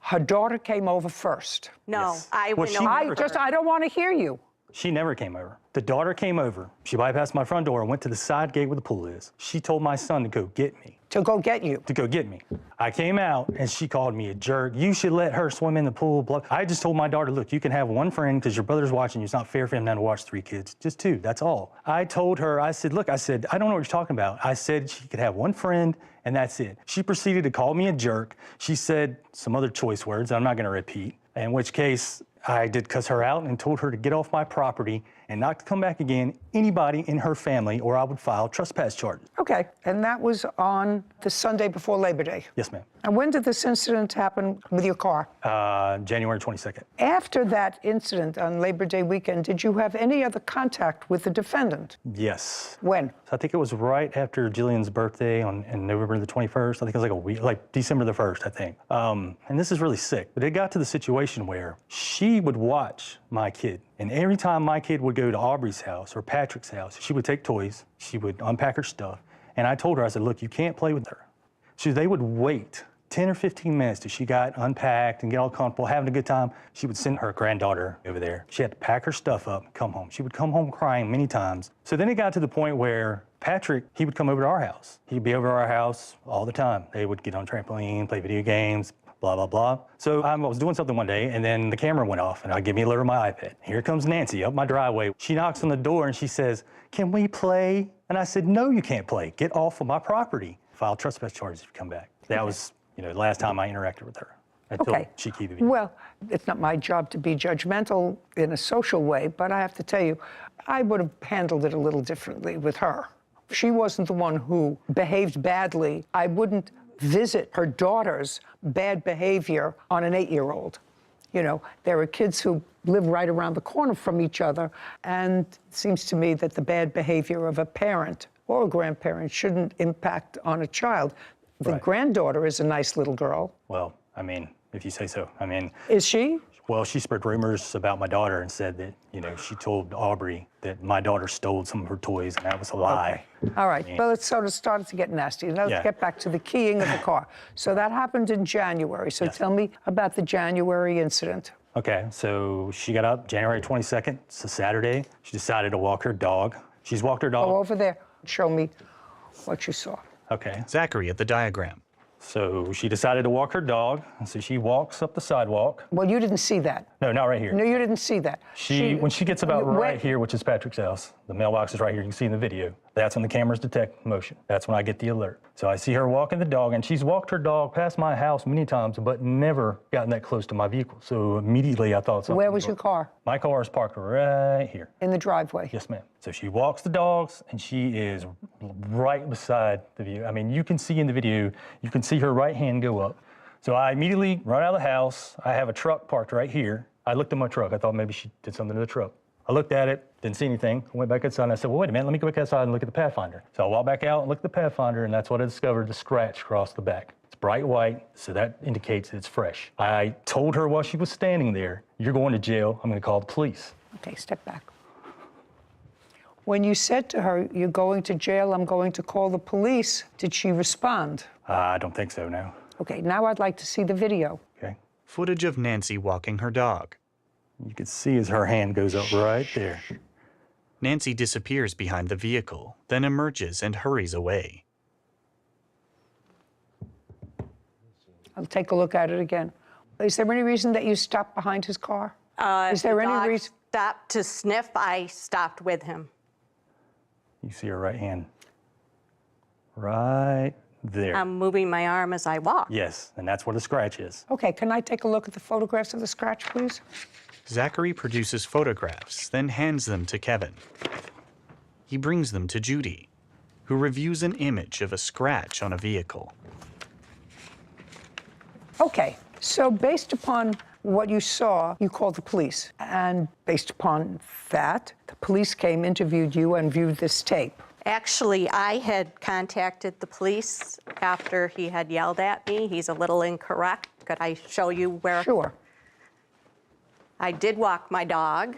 her daughter came over first. No, Yes. I Well, went she over. never- I don't want to hear you. She never came over. The daughter came over. She bypassed my front door and went to the side gate where the pool is. She told my son to go get me. To go get you? To go get me. I came out and she called me a jerk. You should let her swim in the pool. Blah. I just told my daughter, look, you can have one friend because your brother's watching you. It's not fair for him now to watch 3 kids. Just 2, that's all. I told her, I said, look, I don't know what you're talking about. I said she could have one friend and that's it. She proceeded to call me a jerk. She said some other choice words I'm not going to repeat, in which case I did cuss her out and told her to get off my property and not to come back again, anybody in her family, or I would file trespass charges. Okay, and that was on the Sunday before Labor Day. Yes, ma'am. And when did this incident happen with your car? January 22nd. After that incident on Labor Day weekend, did you have any other contact with the defendant? Yes. When? So I think it was right after Jillian's birthday on November the 21st. I think it was like a week, like December the 1st, I think. And this is really sick, but it got to the situation where she would watch my kid. And every time my kid would go to Aubrey's house or Patrick's house, she would take toys, she would unpack her stuff. And I told her, I said, look, you can't play with her. So they would wait 10 or 15 minutes till she got unpacked and get all comfortable, having a good time. She would send her granddaughter over there. She had to pack her stuff up and come home. She would come home crying many times. So then it got to the point where Patrick, he would come over to our house. He'd be over to our house all the time. They would get on trampoline, play video games, blah, blah, blah. So I was doing something one day and then the camera went off and I give me a look at my iPad. Here comes Nancy up my driveway. She knocks on the door and she says, can we play? And I said, no, you can't play. Get off of my property. File trespass charges if you come back. That was, the last time I interacted with her until she keyed the video. Well, it's not my job to be judgmental in a social way, but I have to tell you, I would have handled it a little differently with her. She wasn't the one who behaved badly. I wouldn't visit her daughter's bad behavior on an 8-year-old. There are kids who live right around the corner from each other, and it seems to me that the bad behavior of a parent or a grandparent shouldn't impact on a child. The granddaughter is a nice little girl. Well, I mean, if you say so. I mean. Is she? Well, she spread rumors about my daughter and said that, she told Aubrey that my daughter stole some of her toys, and that was a lie. Okay. All right. Well, it sort of started to get nasty. Now let's get back to the keying of the car. So that happened in January. So tell me about the January incident. Okay, so she got up January 22nd. It's a Saturday. She decided to walk her dog. She's walked her dog. Go over there. Show me what you saw. Okay. Zachary at the diagram. So she decided to walk her dog, and so she walks up the sidewalk. Well, you didn't see that. No, not right here. No, you didn't see that. When she gets about Wait. right here, which is Patrick's house, the mailbox is right here, you can see in the video. That's when the cameras detect motion. That's when I get the alert. So I see her walking the dog, and she's walked her dog past my house many times, but never gotten that close to my vehicle. So immediately I thought something. Where was your car? My car is parked right here. In the driveway? Yes, ma'am. So she walks the dogs, and she is right beside the view. I mean, you can see in the video, you can see her right hand go up. So I immediately run out of the house. I have a truck parked right here. I looked at my truck. I thought maybe she did something to the truck. I looked at it, didn't see anything. I went back inside and I said, well, wait a minute, let me go back outside and look at the Pathfinder. So I walked back out and looked at the Pathfinder, and that's what I discovered, the scratch across the back. It's bright white, so that indicates it's fresh. I told her while she was standing there, you're going to jail, I'm gonna call the police. Okay, step back. When you said to her, you're going to jail, I'm going to call the police, did she respond? I don't think so, no. Okay, now I'd like to see the video. Okay. Footage of Nancy walking her dog. You can see as her hand goes up right there. Nancy disappears behind the vehicle, then emerges and hurries away. I'll take a look at it again. Is there any reason that you stopped behind his car? Is there any reason? Stopped to sniff, I stopped with him. You see her right hand right there. I'm moving my arm as I walk. Yes, and that's where the scratch is. Okay, can I take a look at the photographs of the scratch, please? Zachary produces photographs, then hands them to Kevin. He brings them to Judy, who reviews an image of a scratch on a vehicle. Okay, so based upon what you saw, you called the police. And based upon that, the police came, interviewed you, and viewed this tape. Actually, I had contacted the police after he had yelled at me. He's a little incorrect. Could I show you where? Sure. I did walk my dog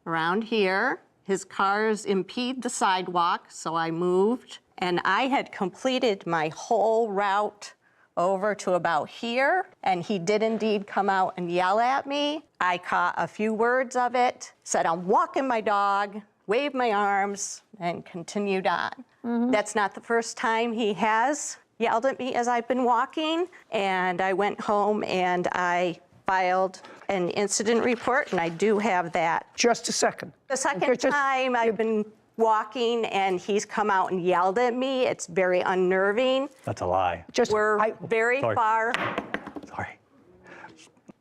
around here. His cars impede the sidewalk, so I moved. And I had completed my whole route over to about here, and he did indeed come out and yell at me. I caught a few words of it, said I'm walking my dog, waved my arms, and continued on. That's not the first time he has yelled at me as I've been walking, and I went home and I filed an incident report, and I do have that. Just a second. The second time I've been walking and he's come out and yelled at me, it's very unnerving. That's a lie. We're very far. Sorry.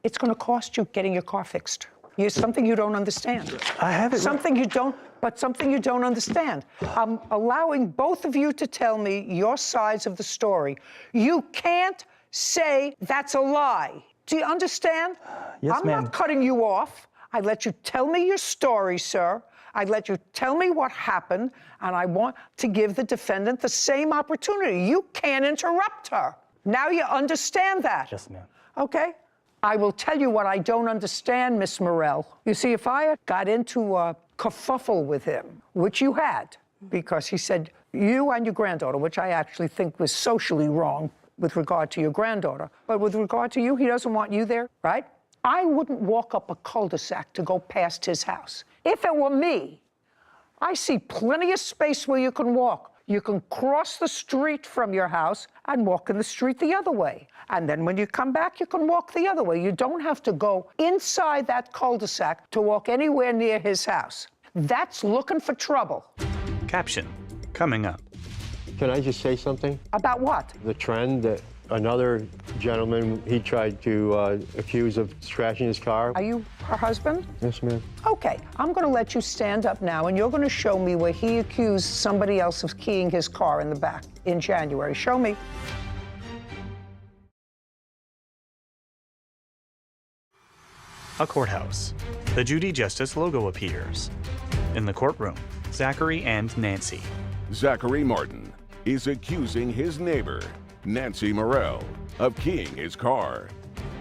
It's going to cost you getting your car fixed. It's something you don't understand. I have it. Something you don't understand. I'm allowing both of you to tell me your sides of the story. You can't say that's a lie. Do you understand? Yes, I'm ma'am. not cutting you off. I let you tell me your story, sir. I let you tell me what happened, and I want to give the defendant the same opportunity. You can't interrupt her. Now you understand that? Yes, ma'am. Okay. I will tell you what I don't understand, Miss Morell. You see, if I had got into a kerfuffle with him, which you had, because he said you and your granddaughter, which I actually think was socially wrong with regard to your granddaughter, but with regard to you, he doesn't want you there, right? I wouldn't walk up a cul-de-sac to go past his house. If it were me, I see plenty of space where you can walk. You can cross the street from your house and walk in the street the other way. And then when you come back, you can walk the other way. You don't have to go inside that cul-de-sac to walk anywhere near his house. That's looking for trouble. Caption, coming up. Can I just say something? About what? The trend that another gentleman, he tried to accuse of scratching his car. Are you her husband? Yes, ma'am. Okay, I'm going to let you stand up now, and you're going to show me where he accused somebody else of keying his car in the back in January. Show me. A courthouse. The Judy Justice logo appears. In the courtroom, Zachary and Nancy. Zachary Martin is accusing his neighbor, Nancy Morell, of keying his car.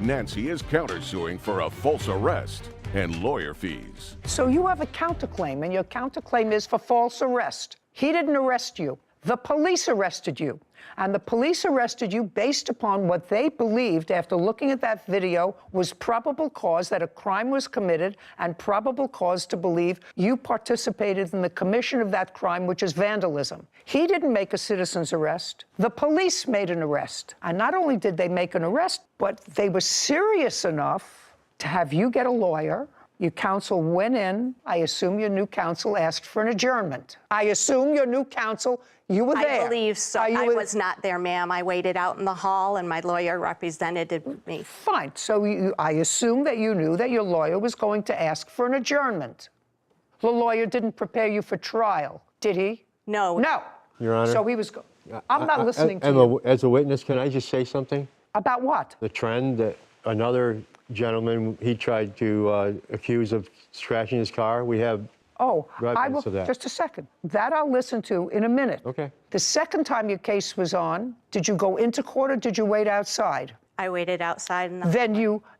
Nancy is countersuing for a false arrest and lawyer fees. So you have a counterclaim, and your counterclaim is for false arrest. He didn't arrest you. The police arrested you. And the police arrested you based upon what they believed, after looking at that video, was probable cause that a crime was committed and probable cause to believe you participated in the commission of that crime, which is vandalism. He didn't make a citizen's arrest. The police made an arrest. And not only did they make an arrest, but they were serious enough to have you get a lawyer. Your counsel went in. I assume your new counsel asked for an adjournment. I assume your new counsel, you were there. I believe so. I was not there, ma'am. I waited out in the hall, and my lawyer represented me. Fine. So I assume that you knew that your lawyer was going to ask for an adjournment. The lawyer didn't prepare you for trial, did he? No. No. Your Honor. So he was. I'm not listening to you. As a witness, can I just say something? About what? The trend that another gentleman, he tried to accuse of scratching his car. We have evidence of that. Just a second. That I'll listen to in a minute. Okay. The second time your case was on, did you go into court or did you wait outside? I waited outside. Then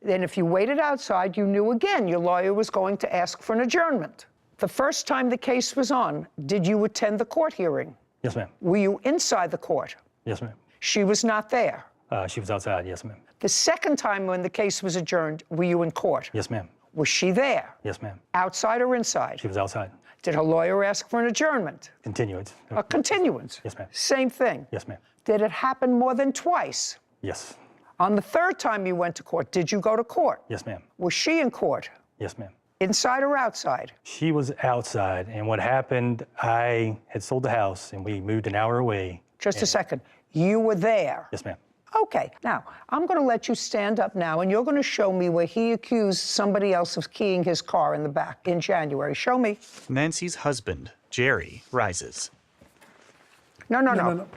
if you waited outside, you knew again your lawyer was going to ask for an adjournment. The first time the case was on, did you attend the court hearing? Yes, ma'am. Were you inside the court? Yes, ma'am. She was not there. She was outside. Yes, ma'am. The second time when the case was adjourned, were you in court? Yes, ma'am. Was she there? Yes, ma'am. Outside or inside? She was outside. Did her lawyer ask for an adjournment? Continuance. A continuance? Yes, ma'am. Same thing? Yes, ma'am. Did it happen more than twice? Yes. On the third time you went to court, did you go to court? Yes, ma'am. Was she in court? Yes, ma'am. Inside or outside? She was outside, and what happened, I had sold the house, and we moved an hour away. Just a second. You were there? Yes, ma'am. Okay. Now, I'm going to let you stand up now, and you're going to show me where he accused somebody else of keying his car in the back in January. Show me. Nancy's husband, Jerry, rises. No.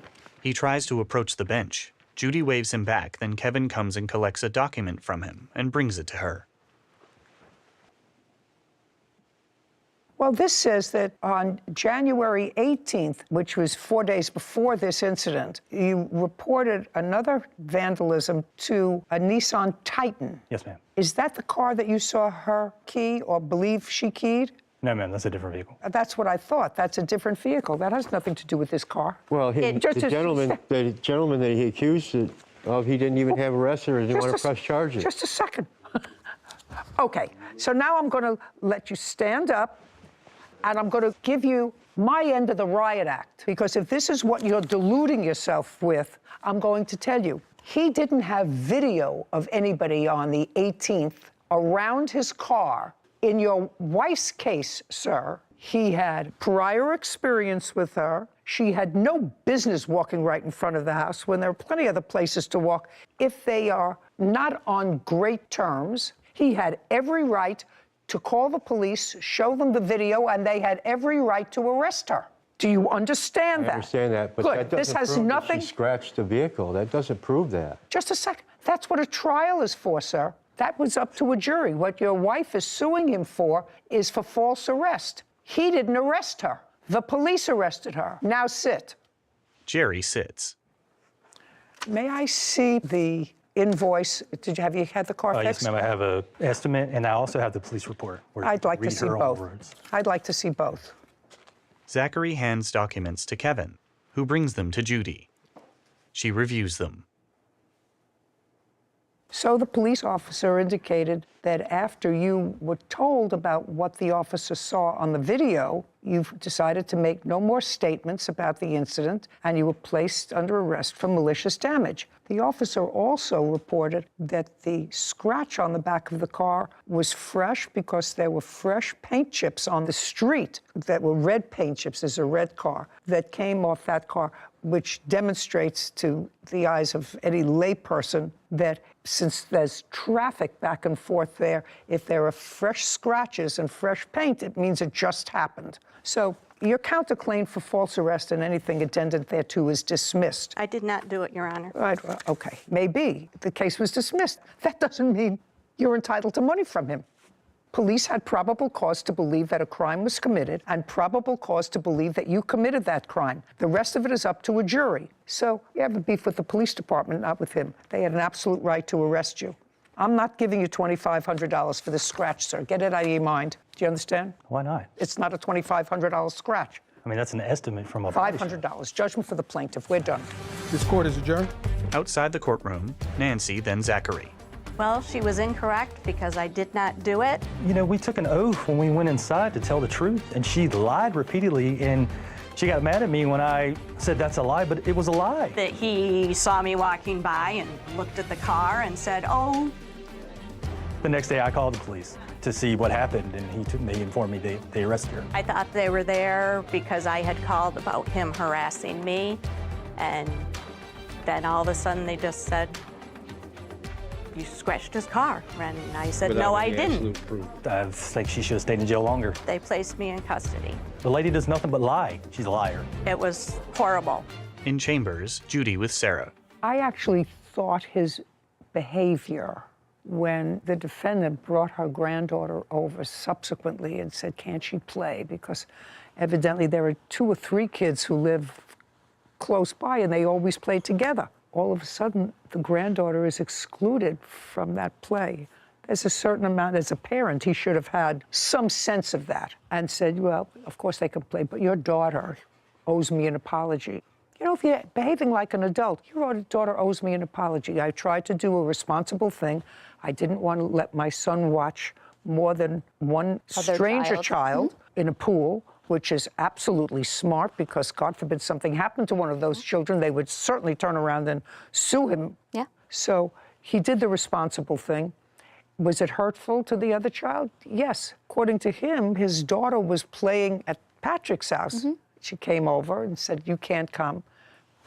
He tries to approach the bench. Judy waves him back, then Kevin comes and collects a document from him and brings it to her. Well, this says that on January 18th, which was 4 days before this incident, you reported another vandalism to a Nissan Titan. Yes, ma'am. Is that the car that you saw her key or believe she keyed? No, ma'am, that's a different vehicle. That's what I thought. That's a different vehicle. That has nothing to do with this car. Well, the gentleman that he accused of, he didn't even have arrested or didn't want to press charges. Just a second. Okay, so now I'm going to let you stand up, and I'm going to give you my end of the riot act, because if this is what you're deluding yourself with, I'm going to tell you. He didn't have video of anybody on the 18th around his car. In your wife's case, sir, he had prior experience with her. She had no business walking right in front of the house when there are plenty of other places to walk. If they are not on great terms, he had every right to call the police, show them the video, and they had every right to arrest her. Do you understand that? I understand that, but Good. that doesn't This has prove nothing. that she scratched the vehicle. That doesn't prove that. Just a second. That's what a trial is for, sir. That was up to a jury. What your wife is suing him for is for false arrest. He didn't arrest her. The police arrested her. Now sit. Jerry sits. May I see the invoice? Have you had the car fixed? Yes, ma'am, I have an estimate, and I also have the police report. where I'd like to read see her own both. words. I'd like to see both. Zachary hands documents to Kevin, who brings them to Judy. She reviews them. So the police officer indicated that after you were told about what the officer saw on the video, you've decided to make no more statements about the incident, and you were placed under arrest for malicious damage. The officer also reported that the scratch on the back of the car was fresh because there were fresh paint chips on the street that were red paint chips. There's a red car that came off that car, which demonstrates to the eyes of any layperson that since there's traffic back and forth there, if there are fresh scratches and fresh paint, it means it just happened. So your counterclaim for false arrest and anything attendant thereto is dismissed. I did not do it, Your Honor. Right, well, okay, maybe the case was dismissed. That doesn't mean you're entitled to money from him. Police had probable cause to believe that a crime was committed and probable cause to believe that you committed that crime. The rest of it is up to a jury. So you have a beef with the police department, not with him. They had an absolute right to arrest you. I'm not giving you $2,500 for this scratch, sir. Get it out of your mind. Do you understand? Why not? It's not a $2,500 scratch. I mean, that's an estimate from a $500. Judgment for the plaintiff. We're done. This court is adjourned. Outside the courtroom, Nancy, then Zachary. Well, she was incorrect because I did not do it. You know, we took an oath when we went inside to tell the truth, and she lied repeatedly, and she got mad at me when I said that's a lie, but it was a lie. That he saw me walking by and looked at the car and said, oh. The next day I called the police to see what happened, and they informed me they arrested her. I thought they were there because I had called about him harassing me, and then all of a sudden they just said, you scratched his car. And I said, no, I didn't. I think she should have stayed in jail longer. They placed me in custody. The lady does nothing but lie. She's a liar. It was horrible. In chambers, Judy with Sarah. I actually thought his behavior when the defendant brought her granddaughter over subsequently and said, can't she play? Because evidently there are 2 or 3 kids who live close by and they always play together. All of a sudden, the granddaughter is excluded from that play. There's a certain amount, as a parent, he should have had some sense of that and said, well, of course they can play, but your daughter owes me an apology. You know, if you're behaving like an adult, your daughter owes me an apology. I tried to do a responsible thing. I didn't want to let my son watch more than one stranger child in a pool, which is absolutely smart because, God forbid, something happened to one of those children, they would certainly turn around and sue him. Yeah. So he did the responsible thing. Was it hurtful to the other child? Yes. According to him, his daughter was playing at Patrick's house. She came over and said, you can't come,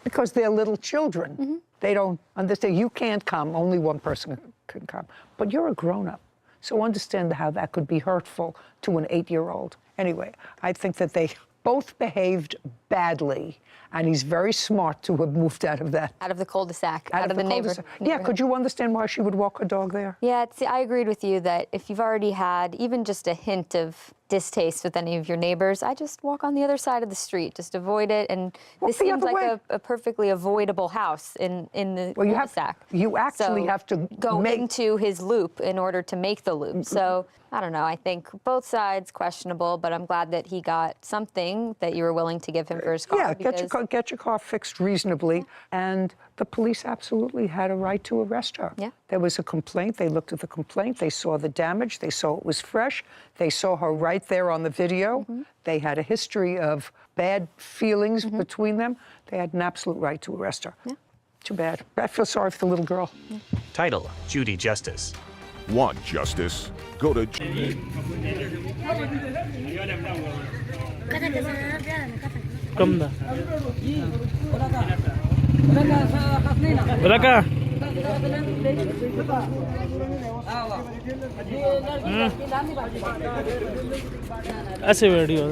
because they're little children. They don't understand. You can't come. Only one person can come. But you're a grown-up. So understand how that could be hurtful to an 8-year-old. Anyway, I think that they both behaved badly, and he's very smart to have moved out of that. Out of the cul-de-sac, out of the neighborhood. Yeah, could you understand why she would walk her dog there? Yeah, see, I agreed with you that if you've already had even just a hint of distaste with any of your neighbors, I just walk on the other side of the street, just avoid it. And this seems like a perfectly avoidable house in the cul-de-sac. You actually have to go into his loop in order to make the loop. So I don't know. I think both sides questionable, but I'm glad that he got something that you were willing to give him for his car. Yeah, get your car fixed reasonably, and the police absolutely had a right to arrest her. Yeah. There was a complaint. They looked at the complaint. They saw the damage. They saw it was fresh. They saw her right there on the video. They had a history of bad feelings between them. They had an absolute right to arrest her. Yeah. Too bad. I feel sorry for the little girl. Title, Judy Justice. Want justice? Go to कम दा Beraka ऐसे video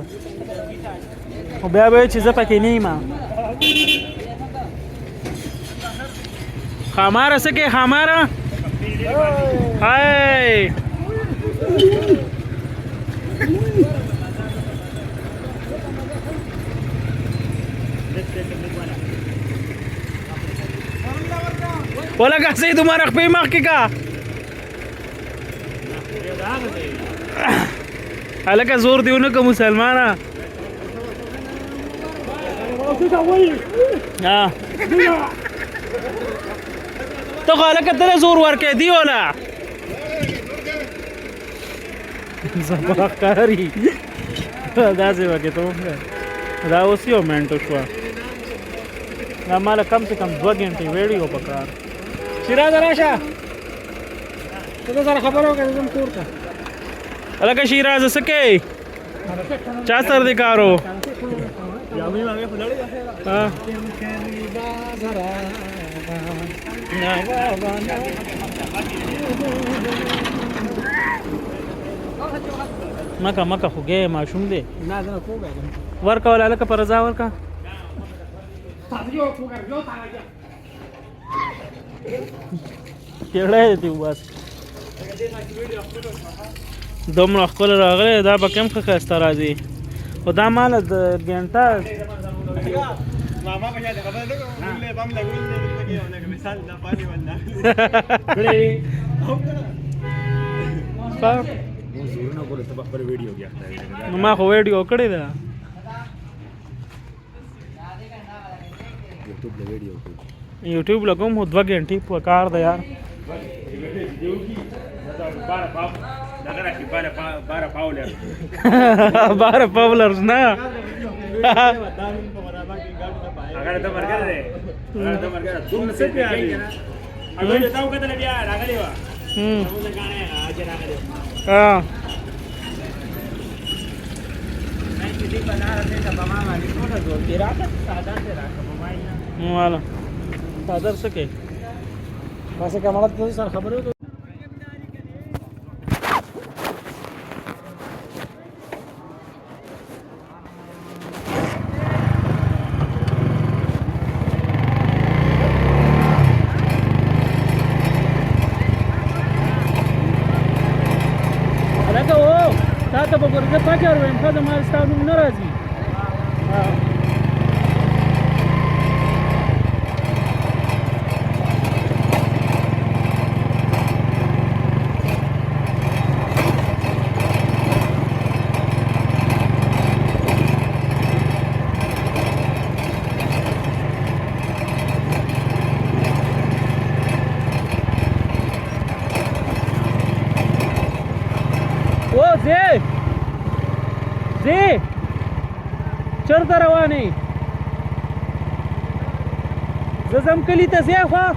وبیا چیزا پکې نیما خماره سکه خماره هاي ولا کسې دومره خپې مخکې کا هلکه زور دیونه که مسلمانه ته خو هلکه ته زور ورکې دی ولا زما ښکاري داسې وکې ته وکړه دا اوس یو منټو شوه دا ماله کم سے کم 2 غنټې ویډیو پکار شیراز راشه ته سره خبرو وکړه زم کور ته هلکه شیراز څه کوې چا سره دې کارو مکه مکه خوږې ماشوم دی ورکه ولا هلکه په رضا ورکه کېړی دی بس دومره ښکلی راغلی دا به کوم ښه ښایسته راځي خو دا ماله د ګنټه نو ما خو ویډیو کړې ده YouTube لقوم هو 2 घंटे पकार दे यार 12 पावलर्स ना हाँ वाला सादर सके वैसे क्या मतलब तो सर खबर है तो لکه و تا ته به ګورې زه فقر وایم ښځه ما ستا نوم نه راځي زی چرته روانې زه ځم کلي ته ځې خوا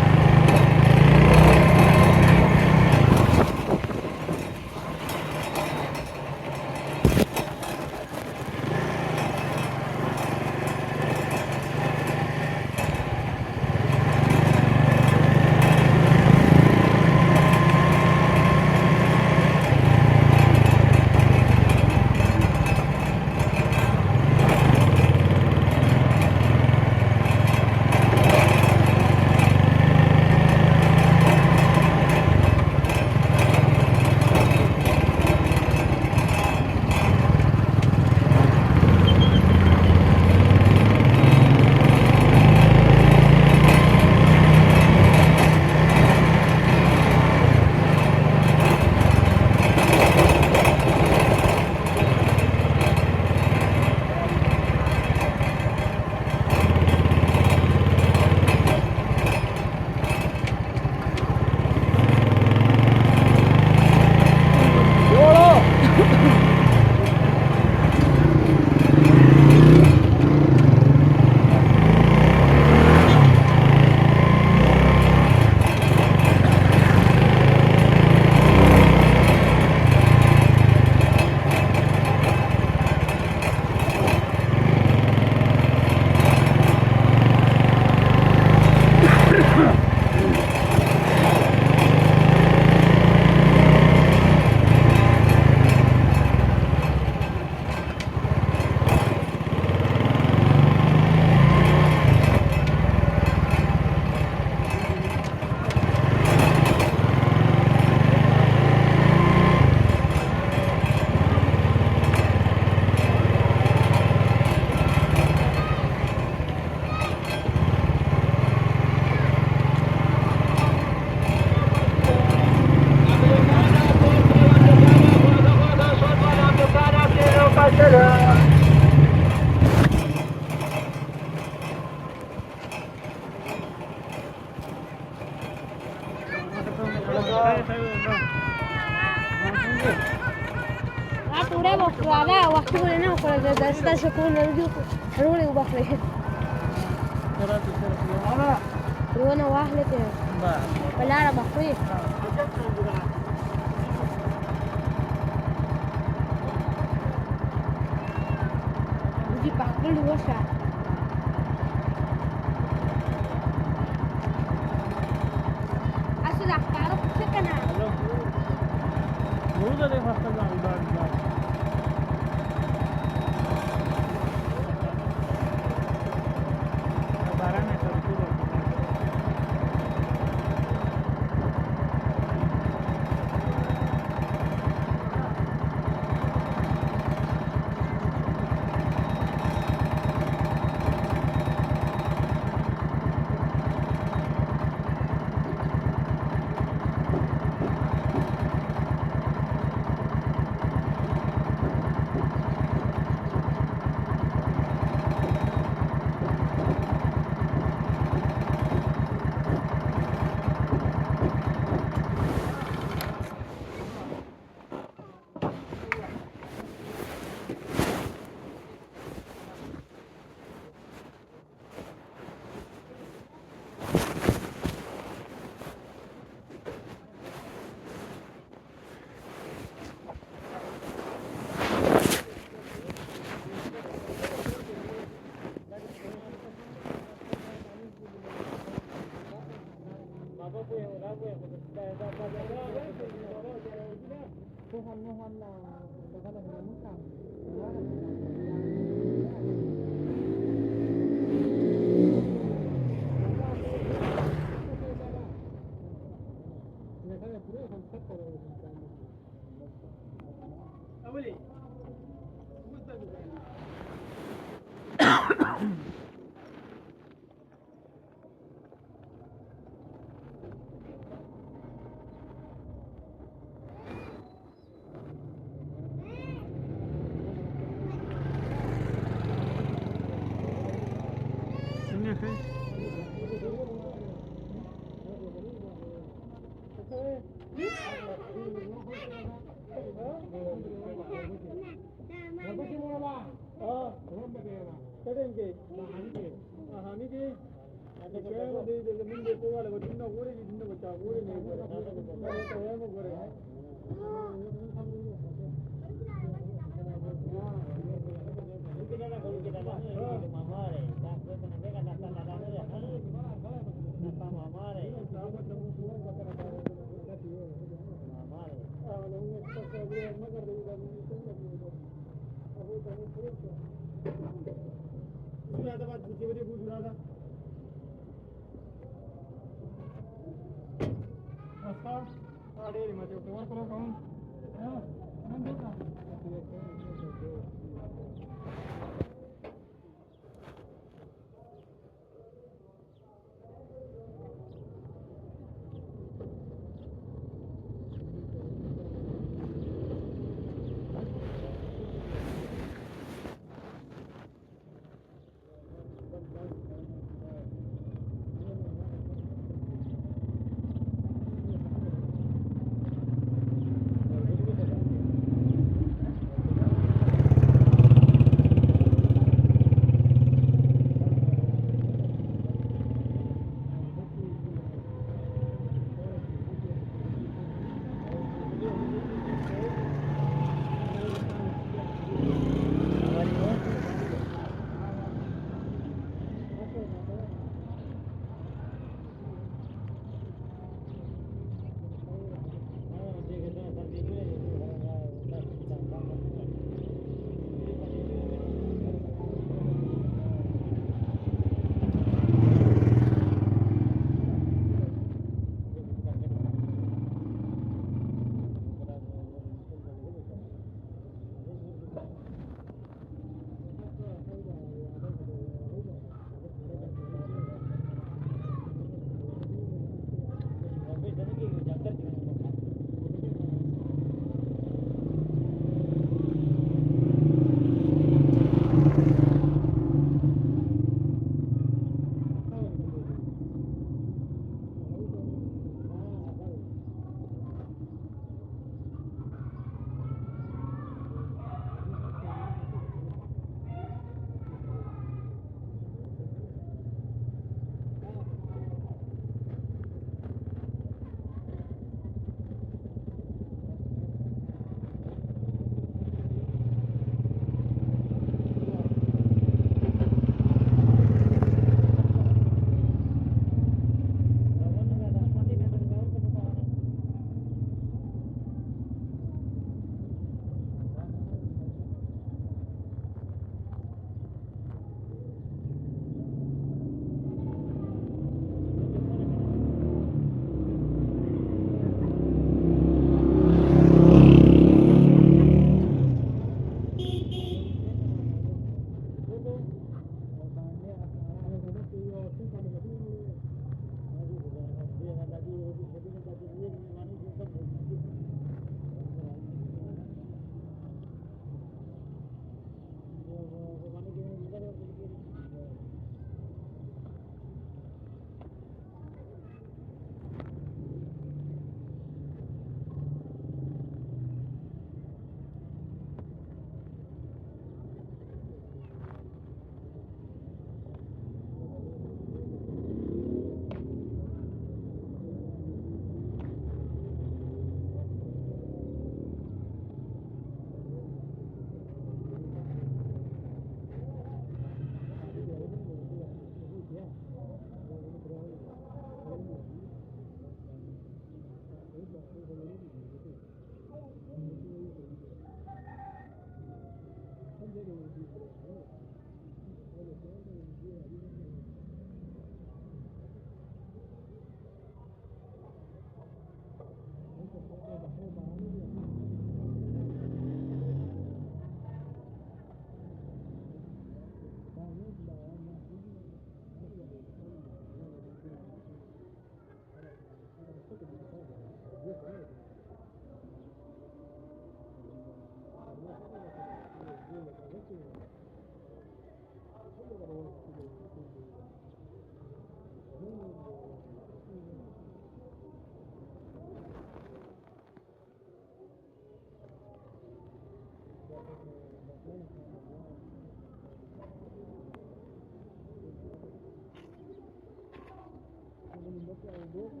242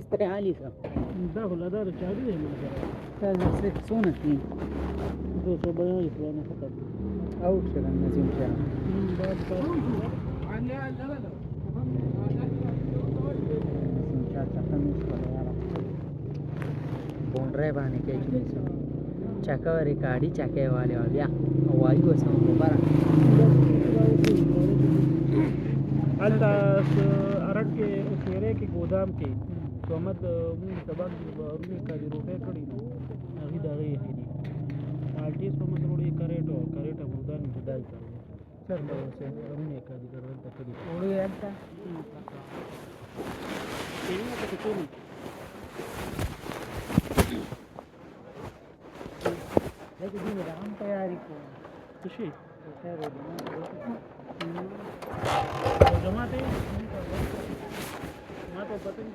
43 دا خو لدار چاري دی ما سره دا څه څونه دي 242 باندې خطر او شرن نظیم شاه بونډره باندې کې چې نسو چکا ریکارډي چکه والے بیا وایي وسم مبارک الته ارټ کې اوسېره کې ګودام کې قومت مونږ سبق د بارونه کړي روټه کړي نو هغه دغه یې دي الټي سمت روړي کریټو مردان خدای کړو سر دا اوسه روونه کړي ګرځل ته کړي وړي الته څنګه ته کوي لکه دې دا هم تیاری کوم څه شي خیر دی جماعت ما ته پته نه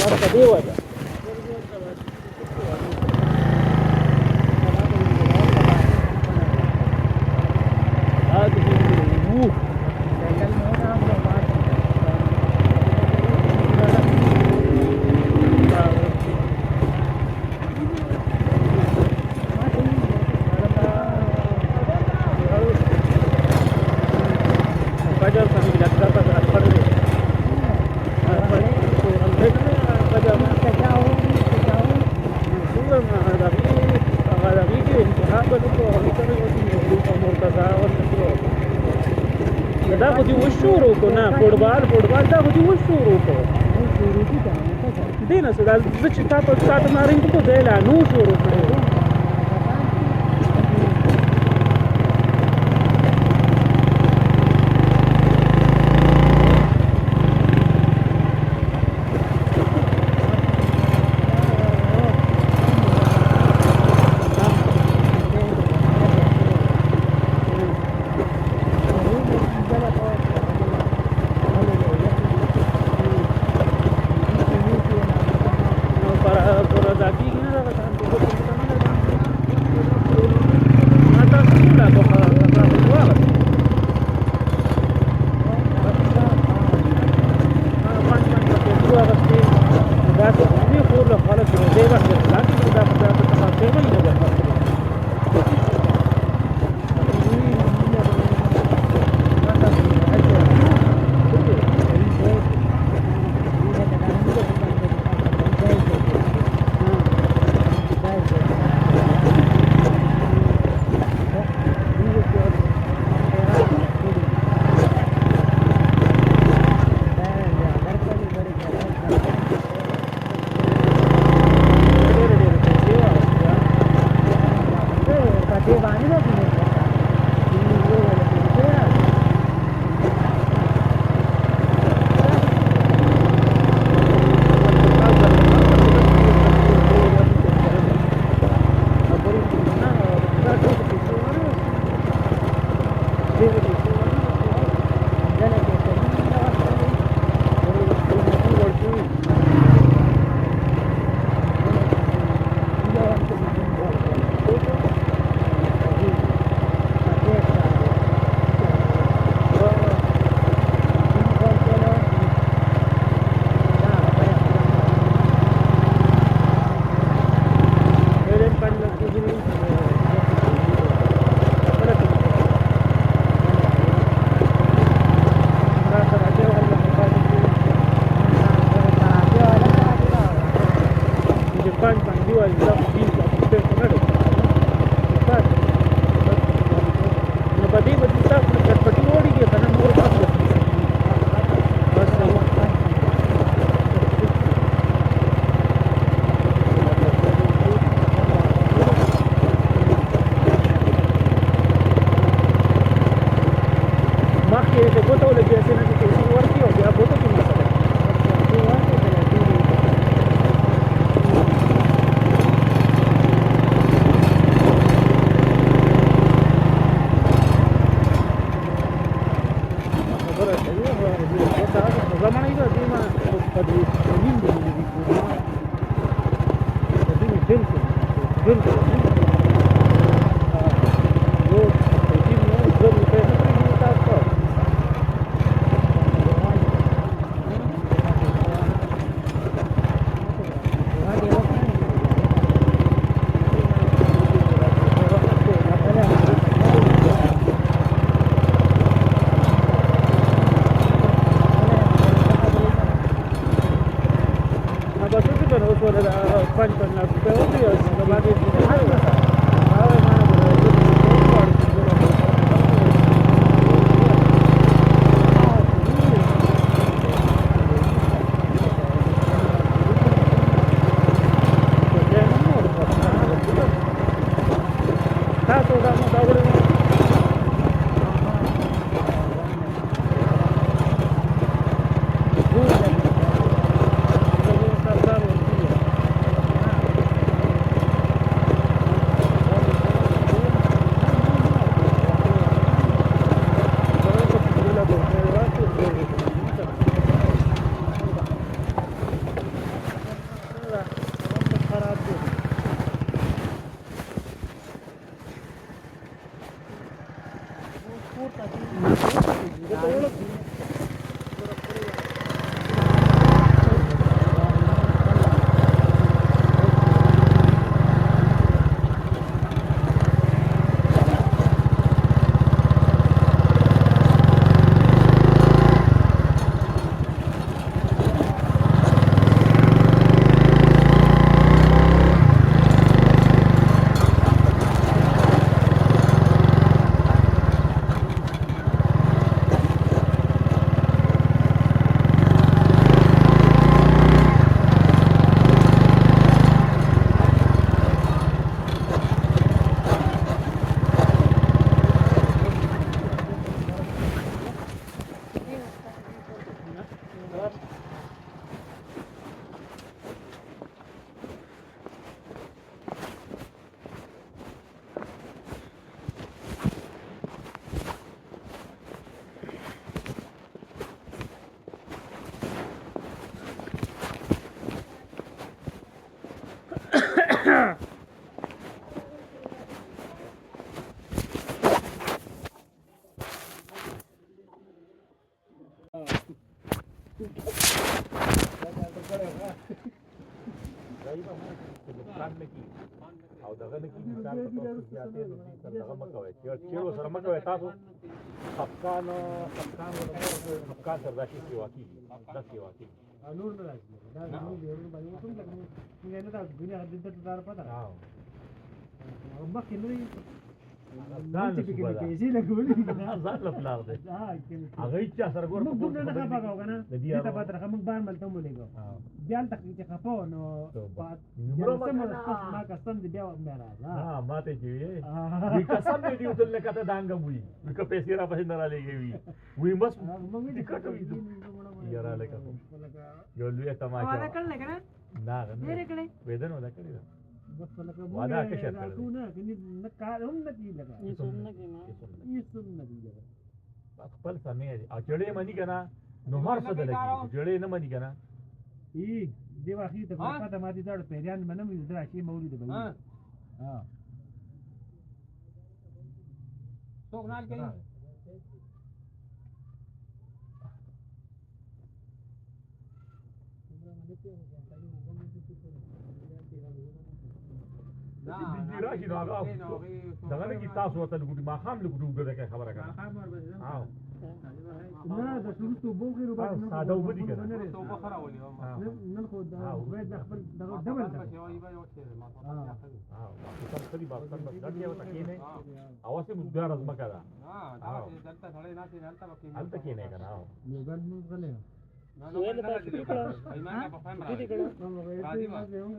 ورته دی وځه دا خو دې وشورو کو نه فوټبال دا خو دې وشورو کو دې نه څه دا زه چې تا په ساعت مارنګ په ځای لا نو شروع کړی se goto le biasa nanti ke si warti o dia goto tu masala. Tu warti de la tu. Zaman itu dia mah pada ini dia di rumah. Jadi ni bensin. او دغه نه کیږي مثال په توګه زیاتې نو دې سره دغه مکوئ چیرو سره مکوئ تاسو خفقان سره دا شي سیوا کیږي دا سیوا کیږي نور نه راځي دا نور دی باندې کوم څنګه نه دا غوډه د دې ته پتا او مخکې نو ځان له صبح ده پیسې لګولې ځان له پلار ده هغه چې سره ګور په موږ نه خپاو کنه دې ته پاتره موږ باندې ملته مولېګو بیا تک چې خپاو نو بعد ما قسم دې بیا مې راځه ماته چې وی قسم دې یو تل کته دانګم وی که پیسې را پسې نه را لګي وی مس موږ دې کټو یاره لکه یو لوی تماشا واده کړل کنه نه ډېر کړې وېدن ودا کړی بس لکه واده کې شرط راکو نه کني نه کار هم نه دی لگا یې څوم نه کیما یې څوم نه دی لگا خپل سمې او چړې منی کنه نو هر څه دلګي چړې نه منی کنه ای دی واخی ته پته ماتي دا پیریان منم یو ځای شي مولید به ها څوک نه کوي دې راشي نو هغه دغه نه کی تاسو ته لګو ما خام لګو دغه خبره کوي ها نه د ټولو بوګي رو باندې ساده وبدي کنه تو بخره ولي نن خو دا باید خپل دغه ډبل ها څه خدي باسه بس دغه یو تکینه اوسه مدار از مکه دا دا دلته ثړې نه سي دلته وکي دلته کینه کنه یو ګل موږ غلې سوال تاسو کړه ایمان کا په فهم راځي راځي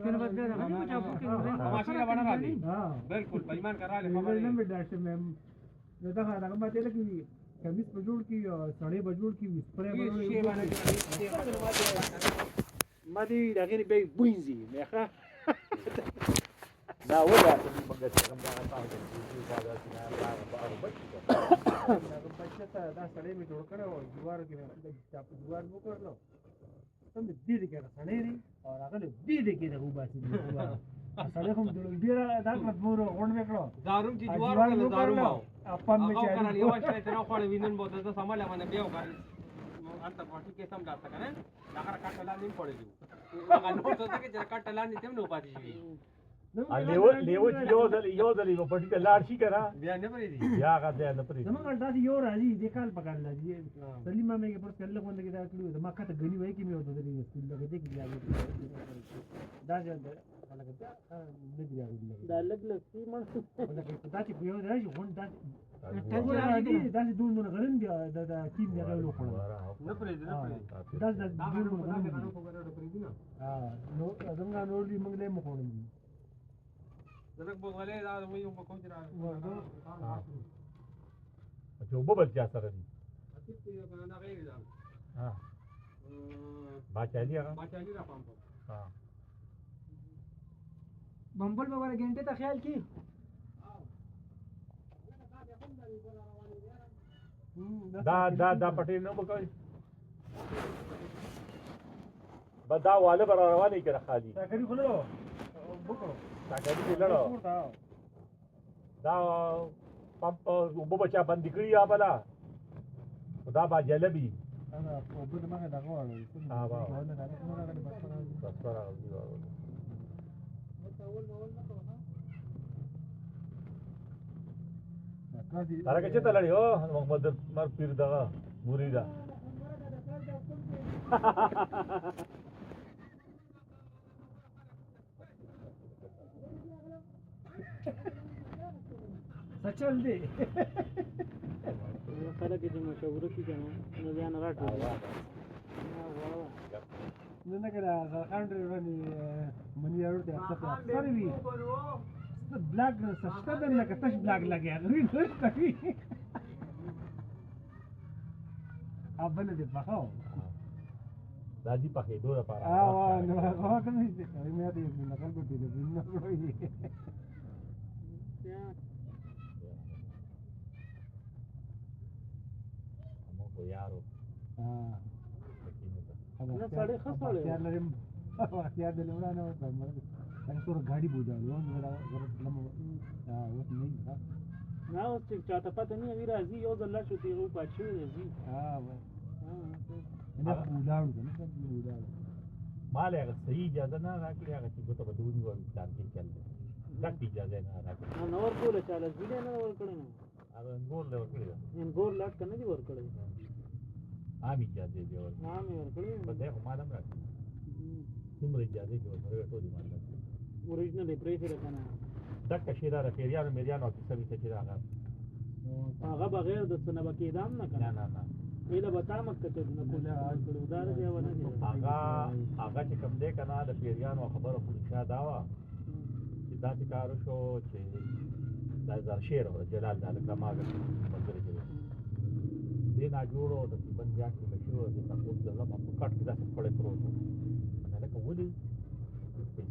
کنه بده راځي چې په کې ماشینه باندې راځي بالکل ایمان کا راځي خبره نه ډاکټر مې نو دا هغه ماته لګي کمیس په جوړ کې سړی به جوړ کې سپری به ما دې دغې به بوینځي میخه دا ولا موږ چې کوم دا تاسو بچته دا سړی مې جوړ کړو جوار کې چا په جوار وکړلو سم دې دې کې سړی لري او هغه دې دې کې د وباسي سړی هم ډېر دا مور غون وکړو زاروم چې جوار وکړو اپم مې چې کنه یو شای تر خو وینن بوته ته سماله باندې بیا وکړ انت پټو کې سم داسته کنه دا کار کټلا نه پړېږي هغه نو ته کې چې کټلا نه تم نو پاتې شي لیو یو ځل یو پټی ته لاړ شي کنه بیا نه پرې دي بیا هغه ځای نه پرې زما دا یو راځي د کال پکړ لږی سلیمه مې پر کله غونډه کې دا کړو زما کته غنی وای کی مې وته دې سکول لګې دې کې دا ځل لکه دا لګ لګ سیمن لکه دا چې یو راځي غونډه دا چې دون غرن بیا دا ټیم دی غوړو خو نه پرې دي دا دون غرن نو زمونږ نور دې موږ له مخونه زلک بوغلې دا وې یو کوم چې چې وبو بل چا سره دي دا غیر دا ها باچالي هغه باچالي را پام ها بمبل وګوره ګنټه ته خیال کی دا پټې نه وکړي بدا واله بر روانې کړه خالي ساکري خلو وکړو ساکري لړو دا پمپ وبو بچا بند کړی یا بلا خدا با جلبي انا په بده ما دا غواړم ها با ترکه چې تلړی او محمد مر پیر دغه مرید سچل دی خلک دې مشوره کی کنه نو ځان راټو نو نه کړه ځان باندې منی اورته تاسو سره وی بلاک سشته د نه کتش بلاک لګیا غوی نو کوي ابل دې پخاو دادی پخې دوه لپاره نو هغه کوم دې مې دې نه کول دې نه وروي یارو نه سړی خسړی یار لرم اختیار دې لونه نو څنګه څور غاډي بوجاله نو دا ورته اوس نه نه اوس چې چاته پته نه وی راځي یو ځل شو تیغو پاتې راځي نه بوجاله نه بوجاله مال هغه صحیح اجازه نه راکړي هغه چې ګوته بدونی وایي پلان کې چل دی دغه اجازه نه راکړي نو ور کوله چاله دې نه ور کړی نو هغه انګور له ور کړی انګور لاټ کنه دی ور کړی عام اجازه دی ور عام ور کړی په دې خو مالم راکړي څومره اجازه دی ور ټول دی مال اوریجنل پریفر کنه دغه شیرا رفیریانو میریانو کې سمې چې راغله هغه بغیر د څه نه بکیدام نه کنه نه ایله به تامک کته نه کوله کړو دا دی ونه دی هغه چې کوم دې کنه د پیریانو خبره خو انشاء دا وا چې دا کار شو چې دا زار شیر او جلال د کماګه منځري کې دې نه جوړو د بنجا کې بشو د تاسو د لمه په کټ کې دا څه پړې پروت نه لکه ولي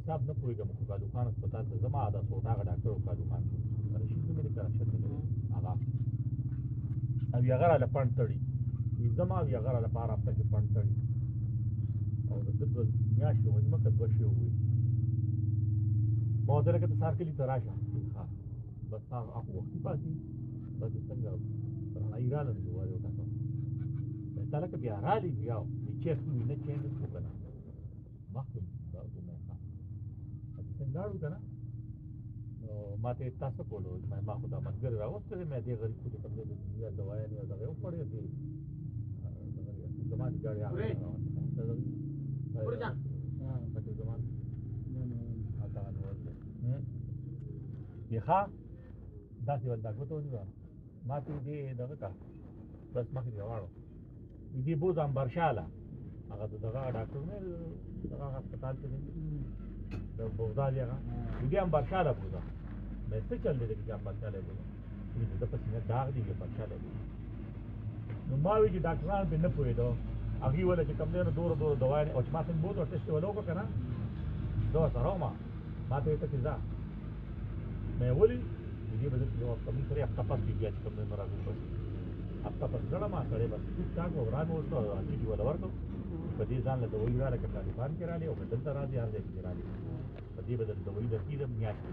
حساب نه پوهېږم خو کادوخان هسپتال ته زما عادت و هغه ډاکټر و کادوخان رشید مې د کراچۍ ته هغه او یې هغه راله پڼ تړي زما او یې هغه راله په ارام کې پڼ تړي او د ده دوه میاشتې ونیمه که دوه شوې ووي ما ورته لکه ته سهار کلي ته راشه ښه بس هغه وختي پاتې بس څنګه رڼایي راله نو وارې وټاکم تا لکه بیا رالي بیا د چیک نه چینج وکړه که نه مخکې لاړو که نه نو ما ته تاسو کولو ما خو دا ملګري راوستلې مې دې غریب خو چې کوم دی د دنیا دوايانې او دغه وخوړې دې زما د ګاډي هغه پټې زمان هلته نور دی ښه داسې ولدا ګوته ونیوه ما ته دې دغه کا بس مخکې دې واړو دې بوځم برشاله هغه دغه ډاکټر مې دغه هسپتال کې د بوزا دی هغه دې هم برشاله بوزا مې څه چل دی چې هم برشاله بوزا دې د پسې نه داغ دی برشاله دی ما وی چې ډاکټران په نه پوهېدو هغې وله چې کوم دی نو دوره دوايانې او چې ما څنګه بوت ټسټ وله وکړه که نه زه ورسره وم ما ته ویې ته چې ځه مې ولي د دې به درته یو هفته مونږ سره هفته پس بیا چې کوم دی نو راځو بس هفته پس لاړم سړی بس ټیک ټاک و وران مې وکړو ټیټي وله ورکړو په دې ځان له دوایي راله که طالبان کې رالې او که دلته راځي هر ځای کې رالې په دې به د دوایي درکېږم میاشتې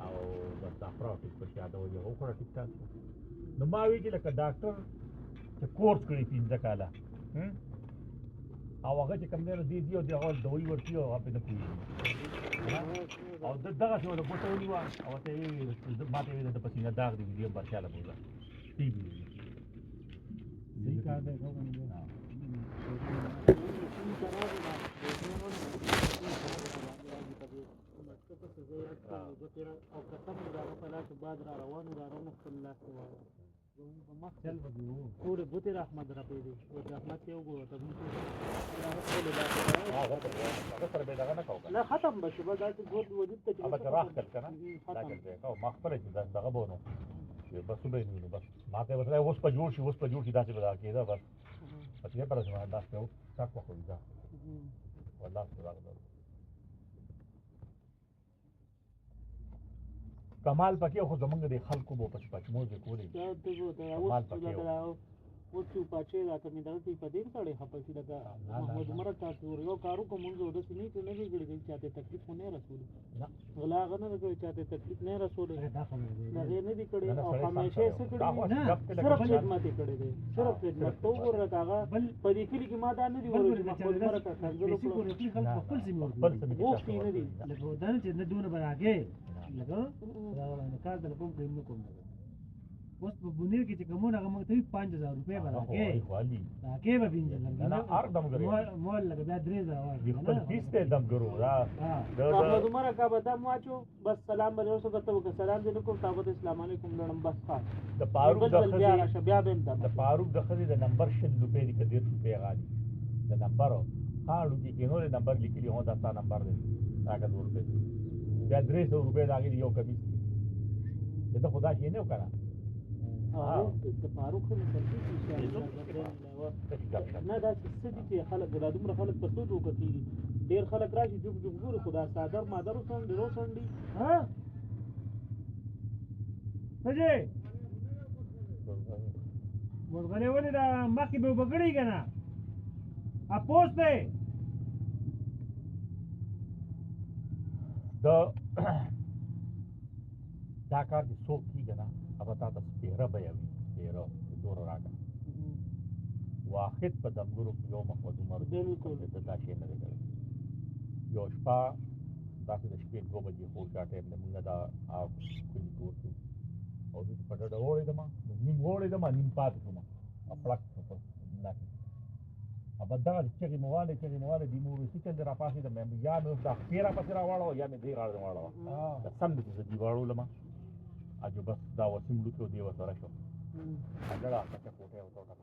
او بس دا پروټیک په شي دوایي هغه وخوړه ټیک ټاک نو ما وی چې لکه ډاکټر چې کورس کړی 15 کاله او هغه چې کوم دی نو دې دي او د هغه دوایي ورکړي او هغه پرې نه پوهېږي او دغسې وله ګوته ونیوه او ورته یې ما ته یې ویل د پسینه داغ دی دې هم برچاله بوځه ټي بي صحیح کار دی او قسم دا په لاس بعد را روانو دا رانه خپل لاس ته وایي چل بدو ټول بوتي رحمت را پیدا او رحمت یو ګو ته موږ هغه سره به دغه نه کوو نه ختم بشي بس دا ګود وجود ته ابا راخ کړ کنه دا کړ او ما خپل چې دغه بونو بس به نو بس ما ته وسره اوس په جوړ شي داسې به دا کېده بس پس یې پر ځما دا څه تاک په خوځا والله سبحان کمال پکې خو زمونږ د خلکو په پچمو ځې کولې کمال پکې او څو پچې راته مې دغه په دې سره خپل لگا محمد عمر تاسو یو کارو کوم موږ د سینې کې نه ویګړي چاته تکلیف نه رسول غلا غنه نه کوي چاته تکلیف نه رسول نه نه دي کړي او همیشه څه کړي صرف خدمت کړي دي صرف خدمت تو ورکاغه بل په دې کې ما دا نه دي ورته محمد عمر تاسو خپل سیمه خپل سیمه نه دي لکه دا چې نه دونه براګه لګو دا ولنه کار د کوم کوم نه کوم اوس په بونیر کې چې کومونه هغه موږ ته 5000 روپۍ راکې راکې به بینځل نه هر دم غره مول لګا بیا 3000 وایي خپل فیس ته دم ګرو را محمد عمر کا بدام واچو بس سلام به اوسه ته وک سلام دې کوم تاسو ته السلام علیکم لړم بس خاص د فاروق د خزي بیا به د فاروق د خزي د نمبر شل روپۍ دی کډیر روپۍ غالي د نمبر خاړو کې نور نمبر لیکلی هو دا تا نمبر دی هغه 2 روپۍ بیا 300 روپۍ داګه یو کمی دې ته خدا شي نه وکړه د فاروق خو نه دا څه دي چې خلک د دومره خلک په سود وکړي ډېر خلک راشي جوب ګوري خدا صادر مادر وسون ډیرو سندي ها سجه ورغلې ولې دا مخکې به وګړي کنه اپوس ته دا کار چې څوک کیږي نه अब تا سپیره به وي سپیره دور راګه واحد په دمګرو کې یو محمد عمر بالکل د دا شي نه لري یو شپه داسې د شپې 2 بجې خو دا ټایم نه موږ دا کلی کوو او دې په ډډه وړې دما نیم وړې دما نیم پات کوم خپل په نه अब دا چې موواله دی مو چې تل را پاسې د مې یا نو دا پیرا پسې را واړو یا مې دې راړ واړو دا سم دې دې واړو لما اجو بس دا وسیم لوکو دی وسره شو اګه راځه چې کوټه او ټوټه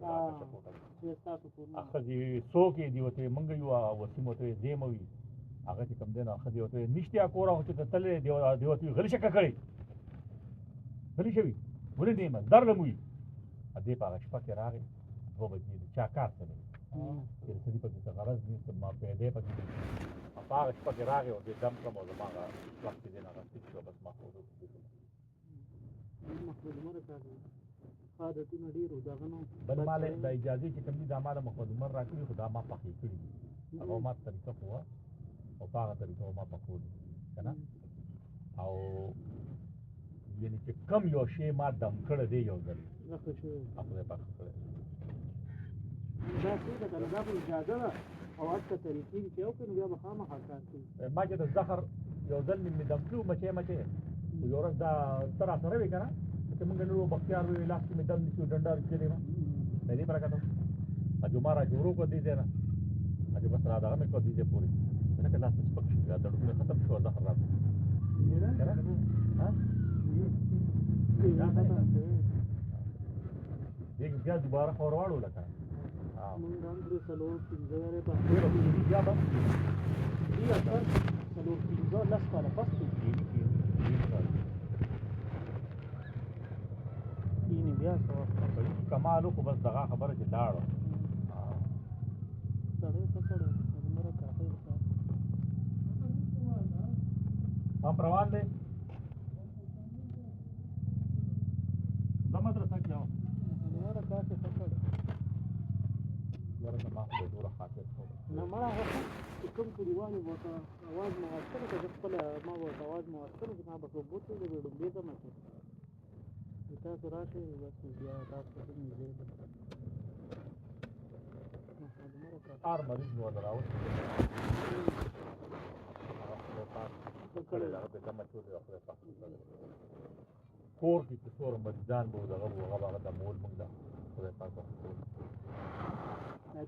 چې تاسو په اخر دې څوک دی وته منګ یو وسیم وته زیموي هغه چې کم دین اخر دی وته نشته کور او چې تل دی وته غلی شکه کړی غلی شوی ولې دې ما درلموي ا دې پاره شپه کې راغی دوه بجې چا کار څه چې سړي په څه غرض نه ته ما په دې پکې هغه شپه کې راغی او دې دم کوم او ما وخت دې نه راځي چې بس ما خو محمد عمر راځي عادتونه ډیرو دا غنو بل مال د اجازه چې کوم دي د مال محمد عمر راکړي خدا ما پخې کړی هغه ما طریقه خو او هغه طریقه ما پخول کنه او یعنی چې کم یو شی ما دم کړی دی یو ځل راخه شو خپل پخ کړی دا څه ده دا په اجازه ده او اته طریقې کې او کنه بیا مخامه حکار کوي ما چې د زهر یو ځل مې دم کړو مچې یو ورځ دا تر سره وی کنه چې موږ نو بختیار وی لاس کې دم نشو ډنډار کړی ما دې پر کاته اجو مارا جوړو کو دي نه اجو بس را دا مې کو دي پوری نه کله لاس پک شو دا ډوډۍ ختم شو زهر راځي ها دې بیا دوباره فورواړو لکه موږ اندر سلو پنځه په بیا به بیا تر سلو پنځه لاس په پاس کینی بیا څه وخت سړي کمال وکړو بس دغه خبره چې لاړه سړی ښه سړی عمره کاکۍ د کار پمپ روان دی دا مدرسه کې آو عمره کاکۍ ښه سړی یاره زما خو د ټوله خاطر نه مړه هغه چې کوم کلیوالو به ورته اواز مو واستلو که زه خپله ما به ورته اواز مو واستلو چې ما به څوک بوتلو د ډومبې دمه کې چې تاسو راشئ بس نو بیا تاسو ته نږدې ده محمد عمره کاکۍ هر مریض مې ورته راوستي هغه خدای پاک کړی دی هغه پې دمه چولې ده خدای پاک کړی کور کې چې څومره مریضان به وو دغه به هغه به هغه دمول موږ ده خدای پاک به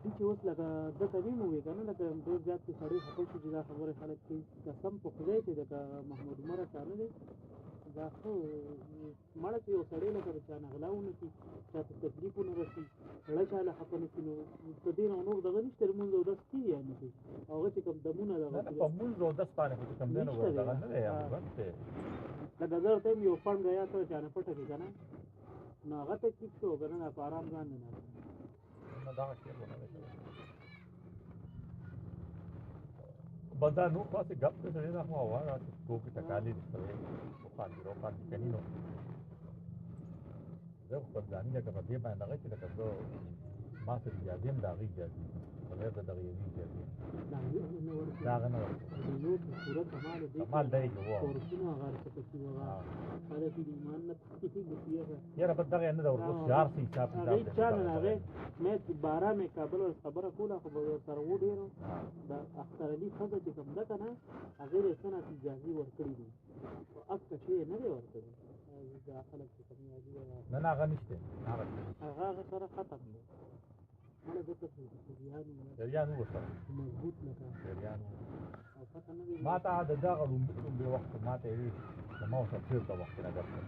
دي چې اوس لکه دته وینو وې که نه لکه ډېر زیات چې سړی خفه شي چې دا خبرې خلک کوي قسم په خدای چې لکه محمود عمره چا نه دی دا ښه مړه چې یو سړی لکه د چا نه غلا ونه کړي چا ته تکلیف ونه رسي زړه چا له خفه نه کړي نو په دې نه نور دغه نشته لمونځ اودس کېږي یا نه کوي هغه چې کوم دمونه دغه په مونځ اودس باندې خو چې کوم دی نو دغه نه دی بس دی لکه زه ورته یم یو پنډه یا ته چا نه پټه کړي که نه نو هغه تکلیف شو که نه په ارام ځان نه دغه شی ونه دی بس دا نور خاصې ګپ دی سړی دا خو هوا ده چې ټوکې ټکالې دي سړی وخاندي راوخاندي کوي نو زه خو خپل ځاني لکه په دې باندې دغه چې لکه زه ما سره اجازې هم د هغې اجازې بغیر د دغه یوې اجازې د هغه نه کمال دی چې یاره بس دغه یې نه ده ورپسې هر څه حساب هغې چا نه هغې مې باره مې کابل خبره کوله خو به ورسره و ډېرو د اختر علي ښځه چې کوم ده که نه هغې یې څه نه اجازې ورکړي دي خو اصله شی یې نه دی ورکړی دا خلک چې کوم یادي نه نه هغه نشته هغه سره ختم دی مړه ځکه شریان و سره مضبوط لکه شریان ما ته د دغه لومبې وخت ما ته یې د ما ورسره چېرته وخت کې نه ګپ کړم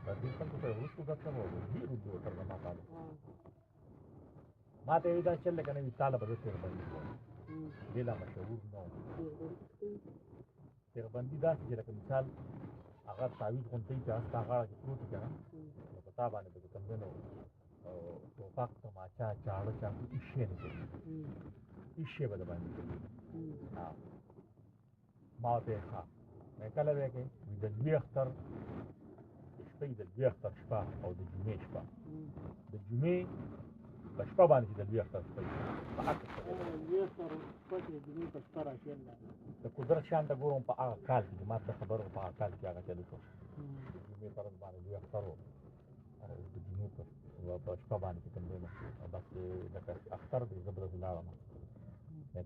د دې خلکو سره وروستو ګپ کړم او ډېر لومبې ورسره زما تعلق ما ته یې دا چل لکه نه وي تاله به زه تېغبندي کوم ډېر لا مشهور نه و تېغبندي داسې چې لکه مثال هغه تعویض غوندې چې هغه ستا غاړه کې پروت وي که نه نو په تا باندې به چې کوم دی نو ټوپک تماچا چاړه چاقو هېڅ شی نه کوي هېڅ شی به د باندې کوي ما ورته ویل ښه کله به یې کوې وي د لوی اختر شپه د لوی اختر شپه او د جمعې شپه د جمعې په شپه باندې چې د لوی اختر شپه په هغه د قدرت شان ته ګورم په هغه کال کې ما ته خبر په هغه کال کې هغه چلو شو د جمعې په ورځ باندې لوی اختر و او د جمعې په شپه باندې چې کوم دی نو بس لکه اختر دی زه به داسې لاړم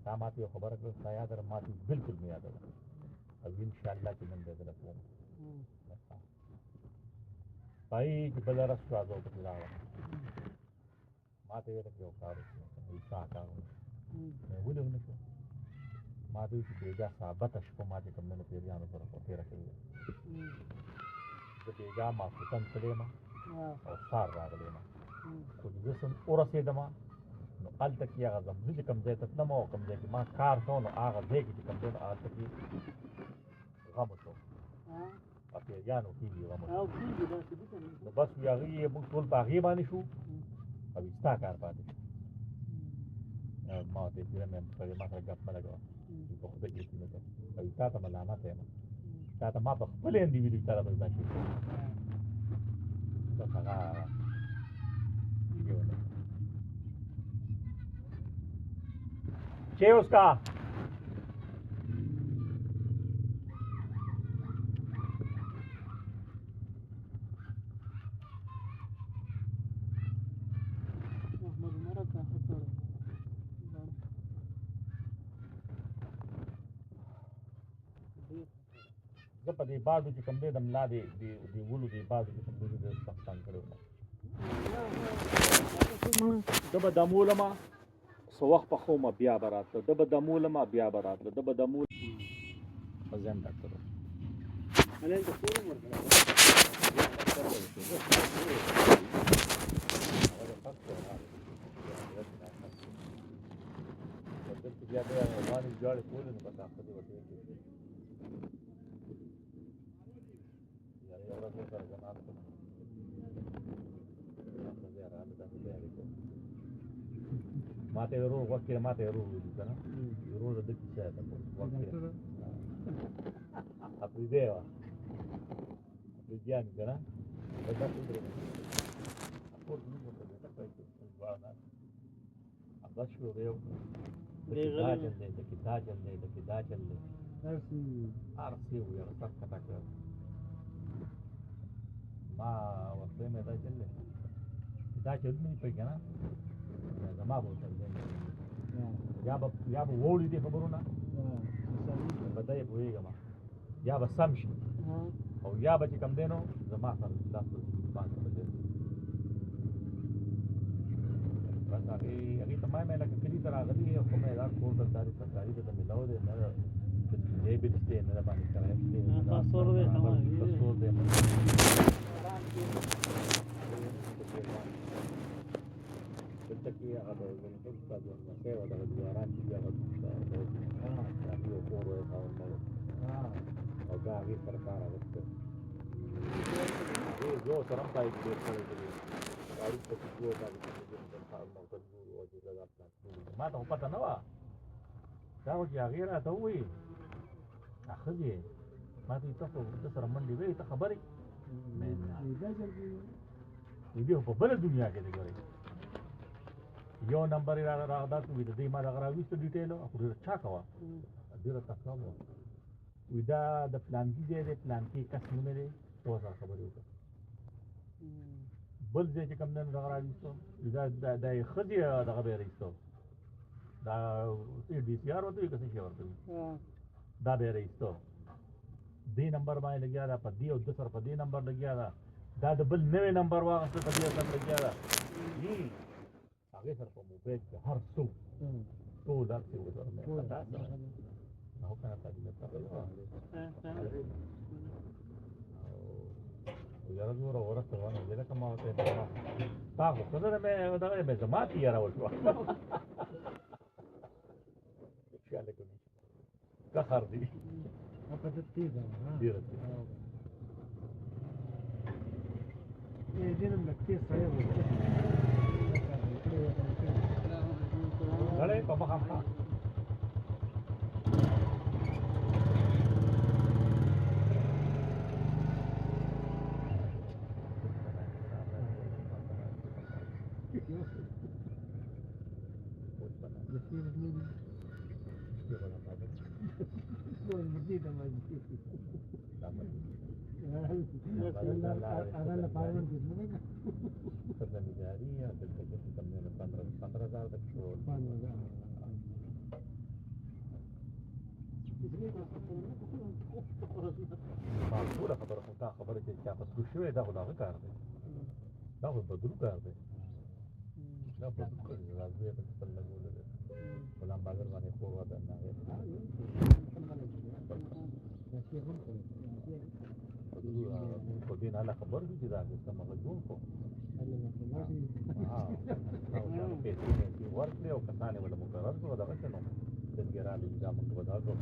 تا ما ته یو خبره کړه ستا یاده ده ما ته بلکل مې یاده ده او انشاءالله چې نن به یې زه له کوم پایي چې بله ورځ شوه زه ورپسې لاړم ما ته یې ویله چې یو کار وکړو ستا کار ونه شو ولې ونه شو ما ته وایي چې بېګا ثابته شپه ما چې کوم دی نو پیریانو سره خو تېره کړې ده زه بېګا ماسخوتن تللی یم او سهار راغلی یم خو چې زه ورسېدم نو هلته کې هغه زه چې کوم ځای ته تلم او کوم ځای کې ما کار کوم نو هغه ځای کې چې کوم دی نو هلته کې غم وشو په پیریانو کېږي غم وشو نو بس وي هغې یې موږ ټول په هغې باندې شو او ستا کار پاتې شو ما ورته ویل پیره مې سړی ما سره ګپ مه لګوه په خدای یقین وکړه او تا ته ملامته یم تا ته ما په خپله هم دي ویلي تا ته به دا شي بس هغه चाहिए उसका زه په دې بادو چې کوم دی د ملا د ولو د بادو چې کوم دی د سختان کړی وم زه به دمولمه څه وخت پخومه بیا به راتله ده به دمولمه بیا به راتله ده به دمول په ځایم ډاکټر دلته بیا بیا روانې ویجاړې کولې نو بس هفته دې ورته یو ورځ ورسره زه ناست وم داسې بیانې کوم ما ته یې ورور غوږ کې ما ته یې ورور ویلي که نه ورور د ده کیسه یې ته کوم غوږ کې افریدی وه افریدیان که نه دا ټول درې کور زموږ ورته بېټه کوي دواړه ناست بس شو یو دکې دا چل دی دکې دا چل دی دکې دا چل دی هر څه وي هغه سر کټه کړ ما ورته مې دا چل دی دا چلونه یې پوهېږي که نه زما به ورته یا به واوړي دې خبرونه په ده یې پوهېږم یا به سم شي او یا به چې کوم دی نو زما سره لاس په باندې بدل بس هغې ته ما مې لکه کلي ته راغلي خو مې دا کور دلته د سرکاري ته میلاو دی نه د دی بل شته نه د باندې کرایه شته تاسور دی تاسور دی دلته کې هغه د زموږ استاد لمسی و دغه دیواران چې بیا هغه هغې یو کور وی خاوند او دا هغې سره کار اخیستی هغې زه ورسره هم تایید ډېر کړی دی وروسته چې زه باندې ما ته خو پته نه وه دا خو چې هغې راته ووایي دا ښځې ما ته تاسو ده سره منډې وې ته خبرې دې خو په بله دنیا کې دی ګورئ یو نمبر یې داسې وي د دې ما دغه راویسته ډیټیل خو ډېره چاکه وه ډېره تکړه وه وي دا د پلانکي ځای دی پلانکي کس نوم دی ته سره خبرې وکړه بل ځای چې کوم دی نو دغه راویستو دا یې ښځې دغه به یې راایستو دا ډي سي آر ورته وي که څه شی ورته وي دا به یې راایستو دې نمبر باندې لګیا ده په دې او ده سره په دې نمبر لګیا ده دا د بل نوی نمبر واخیسته په دې سره لګیا ده هغې سره په موبایل کې هر څه ټول هر څه ورسره مې پتا سره هو که نه تا دې مې پته وه یاره زوره ورسته وه نو ځکه ما ورته تا خو ښه ده مې دغه مې زما تیاره وشوه خیال کوي قهر دی ډېره تېزه دې نوم لږ تېز سړی و غلی په مخامخ ټوله خبره خو دا خبره چې چا په سلو شوی دا خو د هغه کار دی دا خو بدرو کار دی دا بدرو کړي دا زوی یې پکې خپل لګولی دی غلام بادر باندې خور وده نه هغې خو دې نه هله خبر شو چې دا سم هغه جوړ کړو هغه پیسې مې ورکړې او کسان یې ورله مقرر کړو دغسې نو دلګې راغلي دا موږ به دا کړو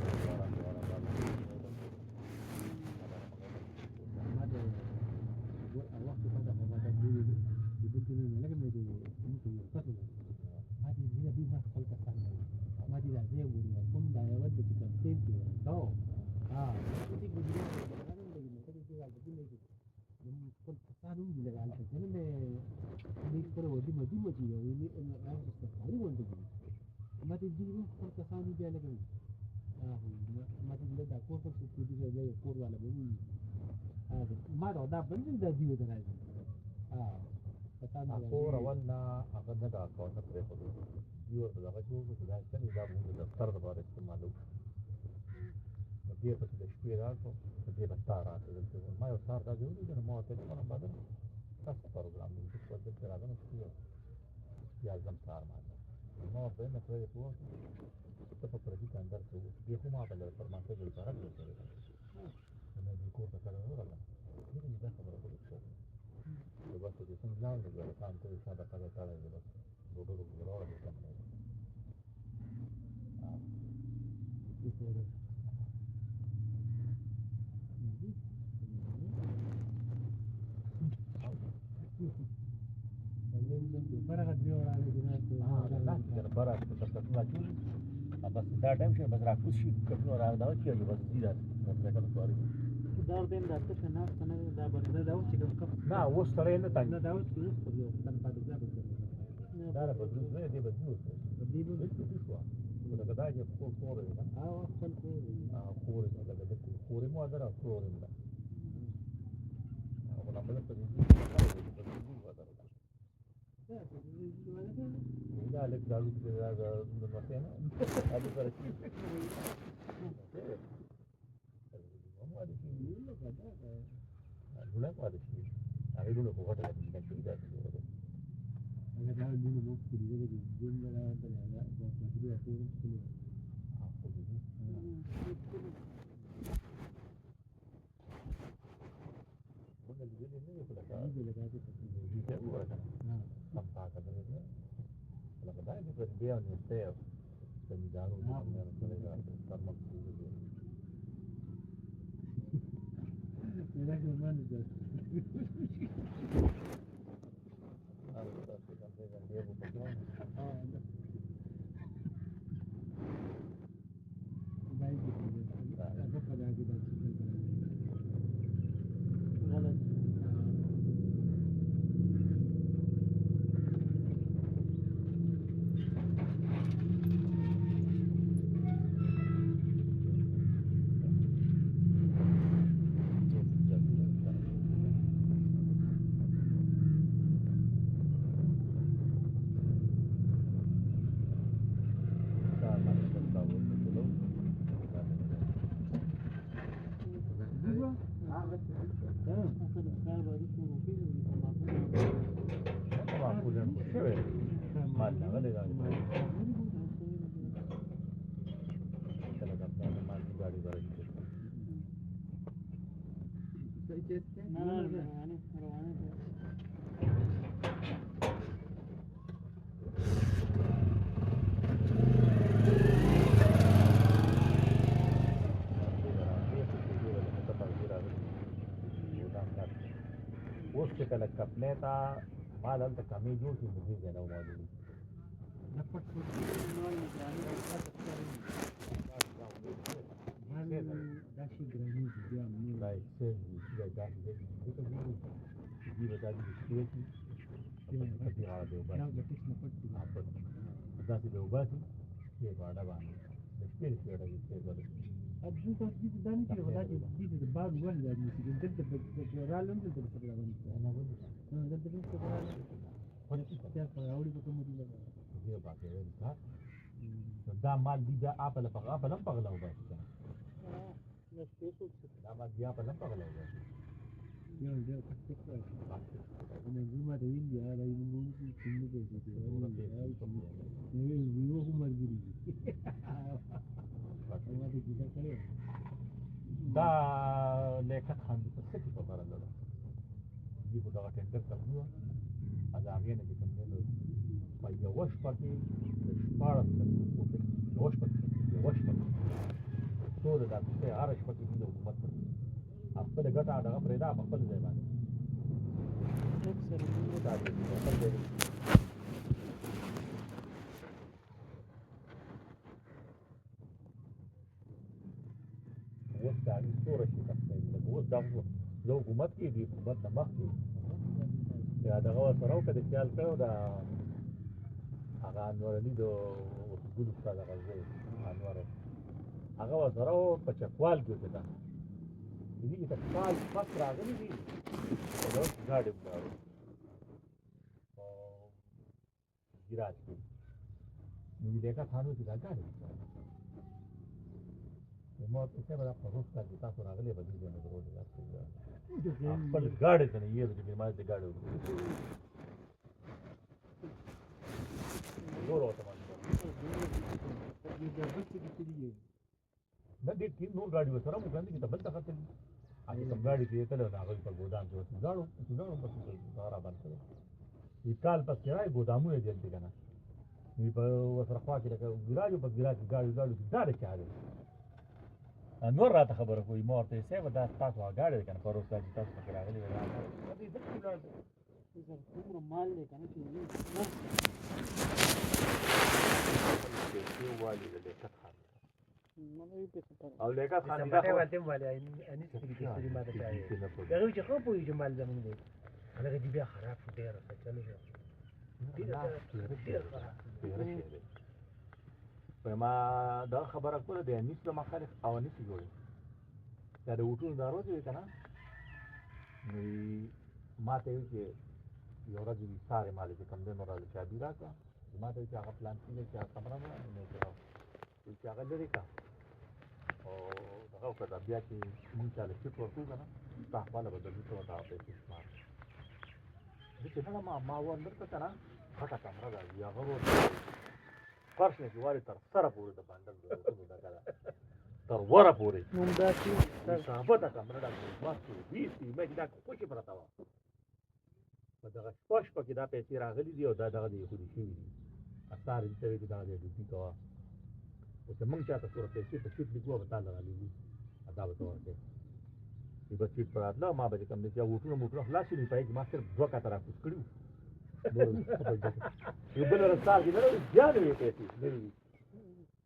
کور اول نه هغه نه دا کاوه نه پرېښودو دوی ورته دغه جوړ کړو چې دا څنګه دا به موږ د دفتر دپاره استعمالوو نو دې پسې د شپې راکړو په دې به ستا راته دلته ما یو سهار دا ځای ولیدو نو ما ورته ویل غلام بادر ستاسو پروګرام دی زه خپل دلته راځم شپې بیا ځم سهار ماته ما ورته ویل خدای دې پوه کړي ته په پردي کندر کې اوس دې خو ما په فرمانسۍ کې اشاره کړې کړې نو مې دې کور ته کله ورغلم دې مې دا خبره خو نو بس چې څنګه لاړ نو بیا کام ته ساده کار تړلی دی بس ډوډۍ وګوره دې کم دی برا کتابونه اچولي بس دا ټایم شي بس راکوز شي کتابونه راغله کېږي بس زیاده موټرسایکل سواري دا دین دا څه نه کنه دا باندې دا اوس چې کوم نه اوس سړی نه تنګ نه دا اوس کې اوس په یو تن پاتې ځای دا نه بدلون نه دی بدلون دی شو دا دا چې په کور دی او خپل کور کور دی دا د کور مو اگر کور دی او لا بل څه دی دا لک دالو چې دا نو مته نه اده سره شي ډوله پاتې شي هغه ډوله په هټه کې نه شي دا هغه دا ډوله نو په دې کې ډوله راځي دا په دې کې اوس چې کله کپلې ته ما دلته کمی جوړ شي نو دې نه معلوم دا شي ګراني دي امني راي څه دي چې دا دې دې دا دې چې دې هغه دی وبا دا ټیک نه پټ دا دې وبا چې باندې باندې د سپیر سپیر دې څه غواړي اب جو تاسو دې دا نه کیږي دا چې دې د باغ ول یا دې چې دې د رالم دې د سره باندې نه ودی نو دا دې څه راځي په دې چې تاسو راوړي په کومه دي دې باندې دا مال دې دا اپل په اپل هم په غلاو باسي نو سپیشل دا ما بیا په لمبه غلاو باسي یو دې کټ کړو نو زما د وین دی دا یو مونږ چې څنګه دې نو یو هم مرګري دا لیکه خاندي په څه کې خبره ده دې په دا ټینډر کړو از هغه نه چې کوم نه په یو شپه کې شپاره یو شپه ټول دا څه هر شپه کې د حکومت خپل ګټه دا پرې دا خپل ځای باندې اوس دا څوره شي تاسو اوس دا لو حکومت کې دی حکومت نه مخکې یا دا غوا سره وکړي خیال کړو دا هغه انور علي د ګل استاد غزي انور هغه سره په چکوال کې ده دې ته کال پس راغلي دي دا ګاډي ولاړو او ګراج کې نو دې کا ثانو چې دا ګاډي مو ته څه به په روستا کې تاسو راغلي به دې نه ورو دي خپل ګاډي ته یې دې ما دې ګاډي ورو ته ما دې کې نور ګاډي وسره مو باندې ته بل څه خاطر اته کوم ګاډي کې ته له هغه په ګودام کې وته ګاډو په سارا باندې یې کال پس راي ګودامونه دي دې کنه نو په وسره خوا کې لکه ګراج په ګراج ګاډي دا څه چاره نور راته خبره کوي مور ته څه ودا تاسو غاډه کنه پر اوسه چې تاسو پکې راغلي وای دې څه ولر دې څه کوم مال دې کنه چې او لیکه خان دا دا ته واله اني سپیډ ما ته چاهي دا چې خو پوي جمال زمون دی هغه دی بیا خراب شو ډیر څه چلو په ما دا خبره کوله دی انیس له مخالف او انیس جوړي دا د وټونو دروازه دی کنه نو ما ته وی چې یو ورځ وی ساره مال چې کوم دې نور له چابي راکا ما ته چې هغه پلان کې چې کمره نه نه چې هغه لري کا او هغه کړه بیا چې مونږ چاله چې ورکو کنه تاسو به د دې څه وتا په څه ما دې چې ما ورته کنه هغه کمره دا یا هغه فرش نه جواري تر سره پورې د باندې دا کړه تر وره پورې نوم دا چې صاحب دا کمره دا واسطه دي چې مې دا کوچې پرتا و په دغه پښ پکې دا پیسې راغلي دي او دا دغه دی خو دي شي اثر دې ته دا دې کوه او چې مونږ چاته سره پیسې په شیټ لیکو به تعالی علی ادا به ورته چې په شیټ پر اتلا ما به کوم دې چې وټونه خلاص نه پای چې ما صرف دوه کاته راکوس کړو یو بل رسال کې درو ځان یې پیسې نه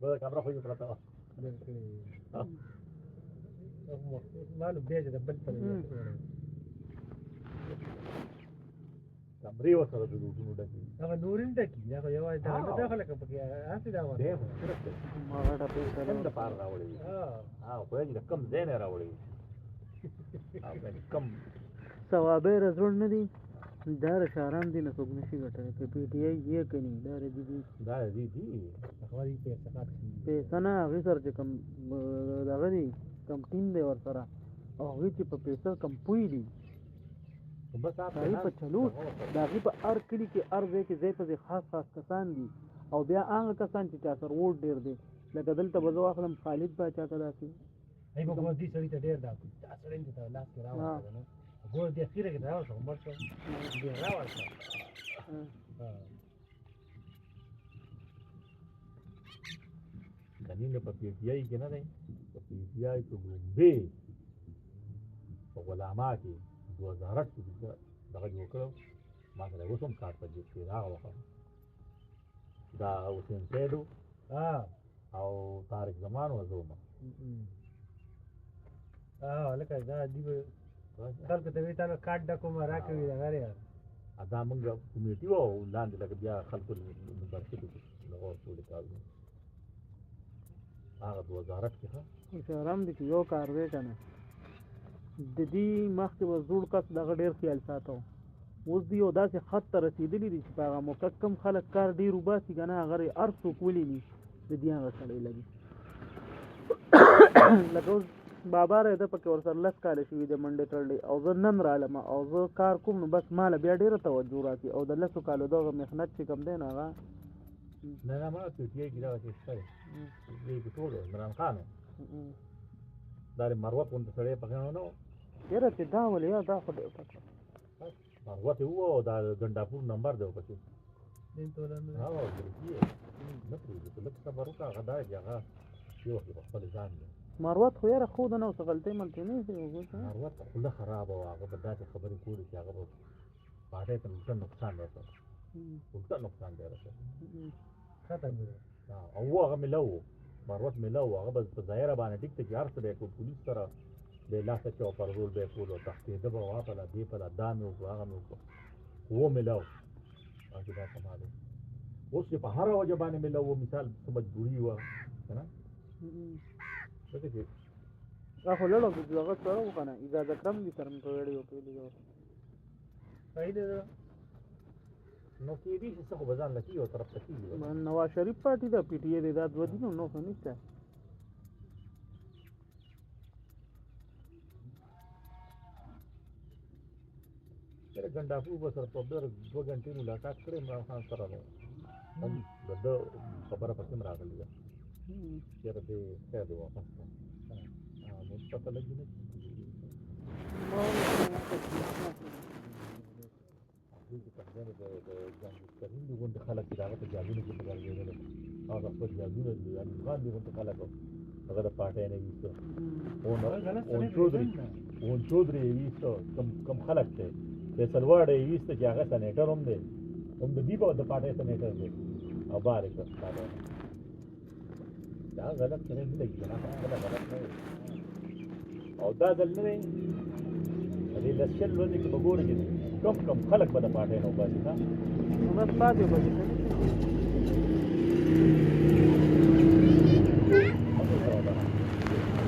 به کمره خو یې پرتا و مالو بیا چې د بل په کمرې وسره د وټونو ډکې هغه نورین ډکې دا یو دا داخله کې پکې هسې دا وایي ما غټه پیسې کم د پار راوړي ها خو یې کم ځای نه راوړي او کم ثوابه رزول نه دي دار شاران دي نه څوک نشي ګټلی که پی ټی آی یې کني دا دي خو دې پیسې نه هغې سره چې کوم دغه دي کوم ټیم دی ورسره او هغوی چې په پیسه کم پوی دي هغوی په چلو د هغې په هر کلي کې هر ځای کې ځای په ځای خاص کسان دي او بیا هغه کسان چې چا سره ووټ ډېر دی لکه دلته به زه واخلم خالد باچا که داسې ای به ګور دې سړي ته ډېر دا سړی ته لاس کې راوړل ګور دې اخیره کې راوړل عمر ته دې راوړل دني په پی ټی آی کې نه دی په پی ټی آی په ګومبه په غلاما کې 2008 کې دغه جوړ کړو ما سره اوس هم کار په دې کې راغله دا حسین سیدو او طارق زمان وزومه لکه دا دی خلکو ته وی تا کارت ډکو ما راکوي دا غره ادا موږ کمیټي وو لاندې لکه بیا خلکو مبارکي لغور ټول کارونه هغه 2008 کې ها شهرام دي یو کار دی کنه د دې مخکې به زوړ کس دغه ډېر خیال ساتو اوس دی یو داسې خط ته رسېدلي دي چې په هغه موقع کم خلک کار ډېر وباسي که نه هغه هر څوک ولیني د دې هغه سړی لګي لکه اوس بابا رده پکې ورسره 10 کاله شوي د منډې ټرډې او زه نن رالم او زه کار کوم نو بس ماله بیا ډېره توجه راکړي او د 10 کالو دغه محنت چې کوم دی نو هغه نه ما ته یې ګیره چې څه دی دې ټول عمران خان دا مروه په سره په غاڼه نو یره چې دا ولې دا خو دې پکې مروه ته وو دا ګنداپور نمبر دی پکې دین ټول نه ها ورته نه پوهیږي ته لکه خبرو کا غدا یغه یو خپل ځان مروت خو یاره خود نه اوس غلطۍ ملطۍ نه دی مروت خوله خراب او هغه په داسې خبرې کولې چې هغه پاټۍ ته ډېر نقصان رسول ټول نقصان دی رسول ختم دی او هغه ملو مروت ملو هغه په ظاهر باندې ټیک ته یار څه دی کو پولیس سره د لاسه چا پر رول به کولو تختې د به واپله دی په دامه او هغه نو هو ملو هغه دا کمال اوس په هر وجه باندې ملو مثال څه مجبوری و کنه خو لړو کې هغه سره وکنه اجازه کم دي تر په ویډیو کې دی فائدې نو کې دې څه خو بزان لکی یو طرف ته کیږي نواز شریف پارټي دا پی ټی آی دا د ودینو نو خو نشته سره ګنداپور به سره په ډېر 2 غنټې ملاقات کړې عمران خان سره نو د خبره پکې راغلی ده چیرې دې څه دی واپس نو پته لګی نه دې په ځای د ځانګړي د غونډه خلک چې هغه ته جاګونه کې راغلي هغه خپل جاګونه دي یعنی ځان دې غونډه خلک هغه د پټه نه ویسته اون چودري ویسته کم خلک ته فیصل وړه ویسته چې هغه سنټر هم دی هم د دې په د پټه سنټر دی او بارک دا غلط کړي نه لګي نه غلط نه او دا دل نه دې لسل ورځې کې بګور کې کم خلک به د پاټې نو باسي ها بس پاتې بچي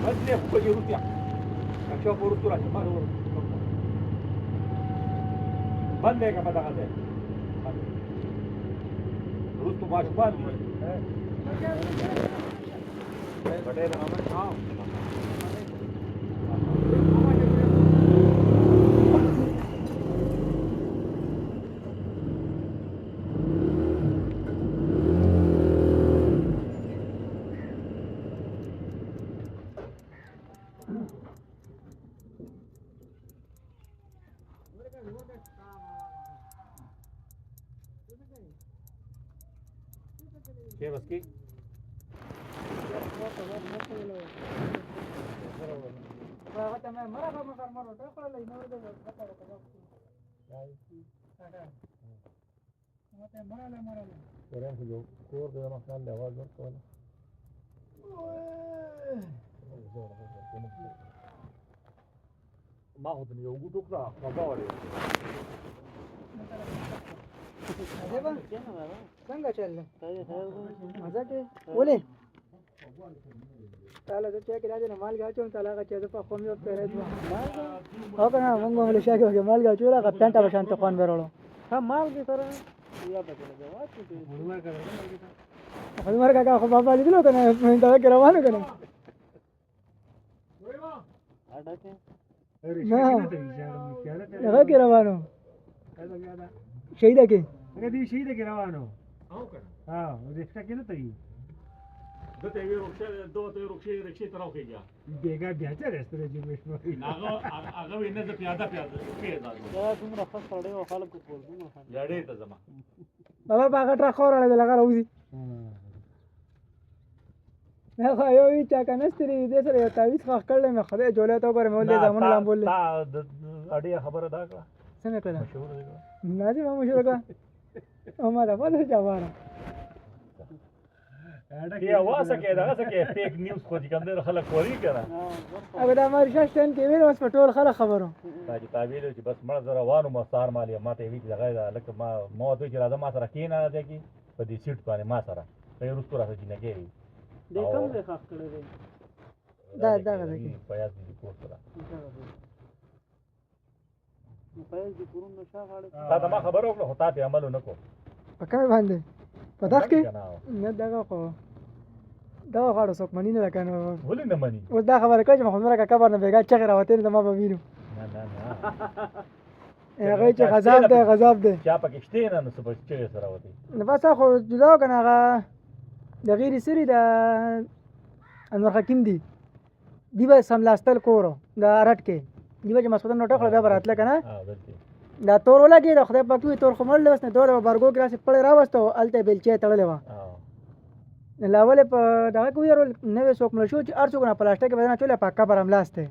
بس نه خو یې روتیا اچھا پورو تر اچھا مارو باندې کا پتا کاته روتو باش باندې بټه دا ما ها ¿Qué vas aquí? yo corro de más grande abajo ما هو دنيا وجود أخرى مبارك څنګه چل مزه کې ولې تعالی د چا کې راځي نه مال غاچو تعالی غاچو د په خوم یو پیره دو او کنه موږ مل شاګه کې مال غاچو را کپټن ته شانت خوان ورولو ها مال کې سره یا په دې جواب کې خو مرګه کا خو بابا لیدلو کنه دا کې روانو کنه اډا کې نه هغه کې روانو شهیده کې هغه دې شهیده کې روانو او کنه ها دې څه کې نه ته دته وی روښه دوته روښه رکشي تر اوخیږي بیګا بیا ته راستره چې مشمو هغه وینه د پیاده پیاده دا څومره خاص سړی او خلکو په ورځو لړې ته زما بابا باغ ټرا خوراله د لګا راوځي نه خو یو وی چا کنستری دې سره یو تعویض خاص کړل مې خدای جوړه ته پر مولې زمون لام بولې اړې خبره دا کړه څنګه کړه مشهور دی نه دي مشهور کړه او ما دا په چا واره یا واسه کې دا څه کې فیک نیوز خو دې کوم نه خلک کوي کنه هغه دا مر شاشتن کې ویل اوس په ټول خلک خبرو باجی تعبیر چې بس مړ زره وانو ما سار مالي ما ته وی چې دغه لکه ما دوی چې راځم ما سره کینه راځي کی په دې سیټ باندې ما سره په یو ستوره چې نه کېږي دې کوم ځای خاص کړی دی دا کې پیاز دې کوټ سره پیاز دې پرون نو شاه غاړي دا ما خبر وکړه هوتا ته عمل نکو پکې باندې پداخ کې نه دغه خو دا غاړه څوک منی نه کنه ولې نه منی اوس دا خبره کوي چې محمد مرکه کبر نه بیګا چغه راوته نه ما به وینم نه هغه چې غضب دی چا پکې شته نه نو څه چې سره وتی نه بس خو جدا کنه هغه د غیر سری د انور حکیم دی به سملاستل کورو د رټ کې دی به مسعود نوټه خو بیا براتله کنه دا تور ولګي د خدای پاک وي تور خمل لوس نه دوره برګو کراس پړې راوستو الته بلچې تړلې و لاول په دا کوی رول نوې څوک مل شو چې ارڅو نه پلاستیک بدنه چولې پاک کبر املاسته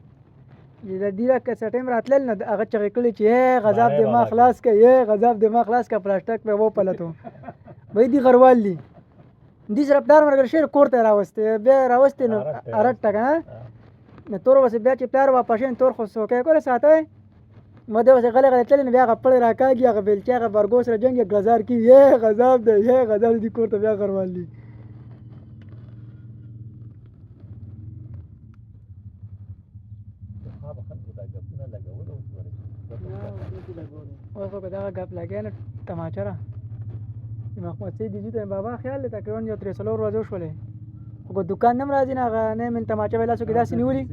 د دیره کې سټیم راتلل نه هغه چې کلی چې غضب دماغ خلاص کې غضب دماغ خلاص کې پلاستیک په و پلتو وې دی غروال دي دې زربدار مرګ شیر کوړته راوسته بیا راوسته نو ارټ کنه نه تور وسه بیا چې پلار واپسین تور خو سوکې کوله ساته مده وسه غلې غلې تل نه بیا خپل راکاږي هغه بلچې هغه برګو سره جنگ غزار کی غضب دی غضب دې کوړته بیا غروال دي اوس په دا غپ لګیا نه تماچا را محمد سید دې ته بابا خیال ته کړون یو 300 ورځو شولې خو دکان نم راځي نه نه من تماچا ویلا سو کې داسې نیولې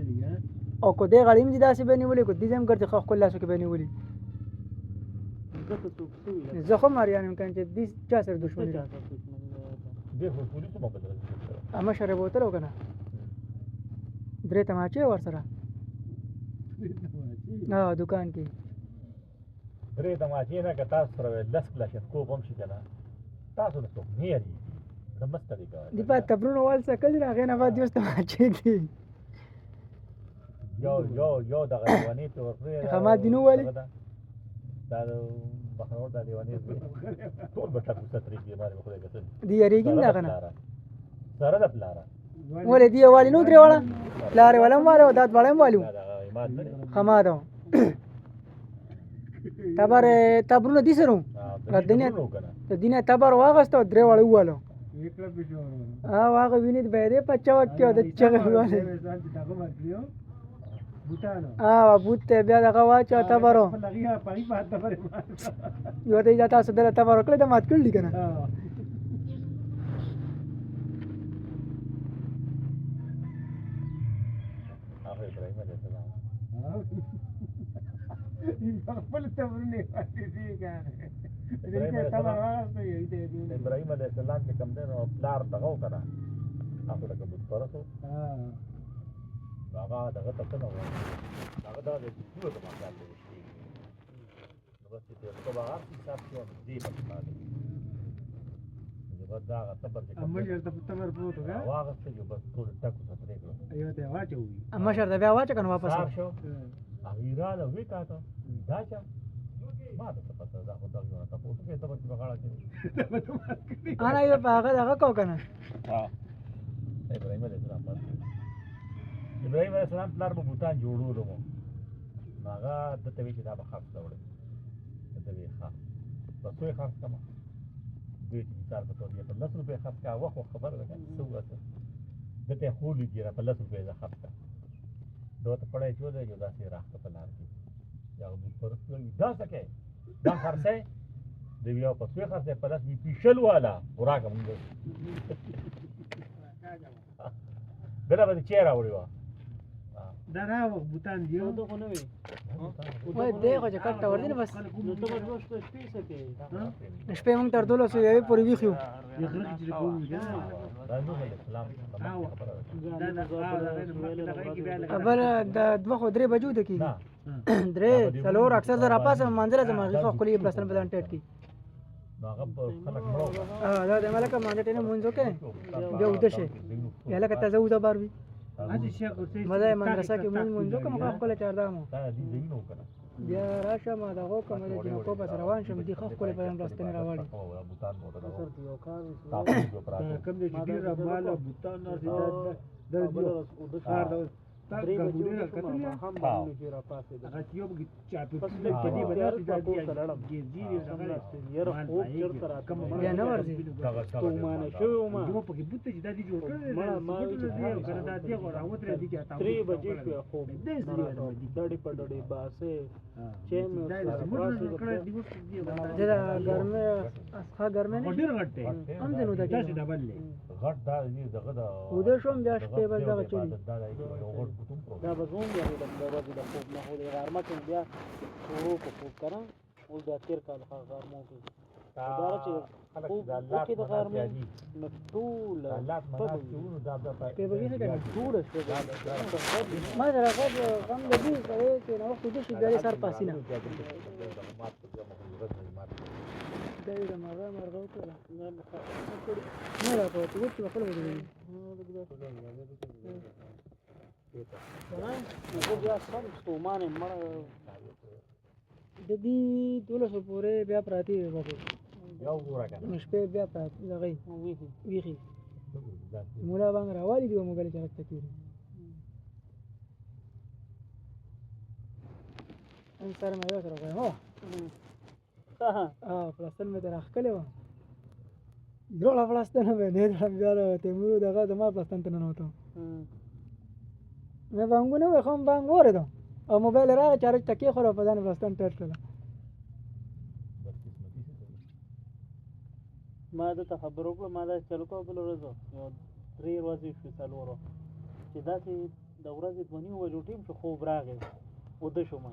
او کو دې غړیم دې داسې به نیولې کو دې زم ګرځي خو کله سو کې به نیولې زه خو مریان امکان چې دې چا سره دښمنی دې خو پولیسو مو بدل اما شر بوتل وکنه درې تماچې ور سره نه دکان کې درې تماچې نه که تاسو سره لس کلاشن کوپ هم شي کنه تاسو نه څوک نه یاري زمسته دی کوي دی په تبرونو وال سکل راغې نه بعد یوست تماچې کې یو دغه دیوانی ته ورپرې خما دینو والی دا بخور دا دیوانی ټول به تاسو ستري کې باندې خو دې دی یریږي نه کنه سره د پلاره ولې دی والی نو درې واړه لارې ولم والو دات وړم والو خمادو تبرونه دي سره دینه تبر واغسته درې واړه والو هغه ویني به دې په چوک کې د چغه والو بوت بیا دغه واچو تبرو یو ته دا تاسو دلته تبرو کړی د مات کړل کنه ابراهیم علیه السلام چې کوم دی نو پلار دغه وکړه هغه لکه بت پرست و هغه دغه ته څه نه وایي هغه دا د دوه د مقام دی نو بس چې ته به هر حساب شو دې په باندې نو بس دا هغه تبر چې کوم دی تبر پروت هغه واغسته چې بس ټول ټکو ته پرېږدو ایو ته واچوي اما شر دا بیا واچ کنه واپس شو هغه ایران وی تا ته دا چا ما ته پته دا خو دا یو تاسو ته تبر چې بغاړه کې انا یو په هغه دغه کو کنه ابراهیم علیه السلام ابراهیم علیه السلام پلار به بوتان جوړولو مو هغه دته وی چې دا به خرڅ راوړي دته وی ښه بس وی خرڅ کما دوی چې مثال په توګه په 10 روپے خرڅ کا وخت خبر ده څه وته دته خو لګي را په 10 روپے ځه خرڅ کا دوی ته پړای جوړه یو داسې راخته په لار کې یا بوت پرست وی دا څه دا خرڅه دی یو په څه خرڅه په لاس می پیشل والا وراګه مونږ دغه به چیرې راوړی و دا راو بوتان دی نو خو نه وي وای دغه چې کټ ور دي بس نو ته به دوه شپې سکے شپې مونږ تر 12 یوې پورې ویخو یخره چې کوم دا نو اسلام اول د دوه خو درې بجو د کی درې څلور اکثر زرا پاسه منځله زمغه خو خپلې پلسن بدن ټټ کی هغه خلک مړو دا د ملک مانډه ټینه مونږ وکړي بیا وته شي یا لکه تاسو وځه بار وی اځي شیخ ورته مزه مدرسه کې مونږ کوم خپل چاردامو دا دې زینو کنه بیا راشه ما دغه کوم د جنکو په روان شم دي خو خپل په راستنه راوړي بوتان موټر یو کار کوم دې ډیر مال بوتان نه د کار دا درې بجې کتلیا هم باندې چې را پاسې هغه یو چاپی په دې باندې د دې جی هغه یره خو چرته را کوم بیا نه ورځي تو مانه شو ما یو په کې بوته چې د دې جوړ کړل ما چې دې کنه د دې غوړ او تر دې کې تاسو 3 بجې شو خو دې ډړې په ډړې باسه چې مې دا ګرمه اسخه ګرمه نه ډیر غټه هم دې نو دا چې ډبل غټ دا دې دغه دا وده شوم بیا شپې بل دغه چلی دا بزوم بیا د ورځې د خوب نه هو د غرمه کې بیا شروع کو خوب کړه او د تیر کال غرمو کې دا چې خوب کې د غرمه مفتول الله مناسب ټول دا په بګی څه کنه ټول څه ما درغه غم د دې سره چې نو خو دې شي د سر پاسینه دا مرغه وکړه نه لا په تو چې خپل ودی بیا سم ستومانه مړ د دې 1200 پورې بیا پراتی وګورئ یو ګوره کنه شپې بیا پراتی لغی ویخي مولا باندې راوالي دی موبایل چارج تکیږي ان سره مې یو سره هو پلاستر مې تر اخکله و جوړه پلاستر مې نه درځاله ته مو دغه د ما پلاستر ته نه وته مې باندې نو خام باندې ورته او موبایل راغی چارج تکي خو په ځان پلاستر ټټ کړل ما د خبر وکړه ما دا چلو کو بل ورځ یو 3 ورځې شو څلورو چې دا چې د ورځې 2 وجو ټیم شو خوب راغی او د شوم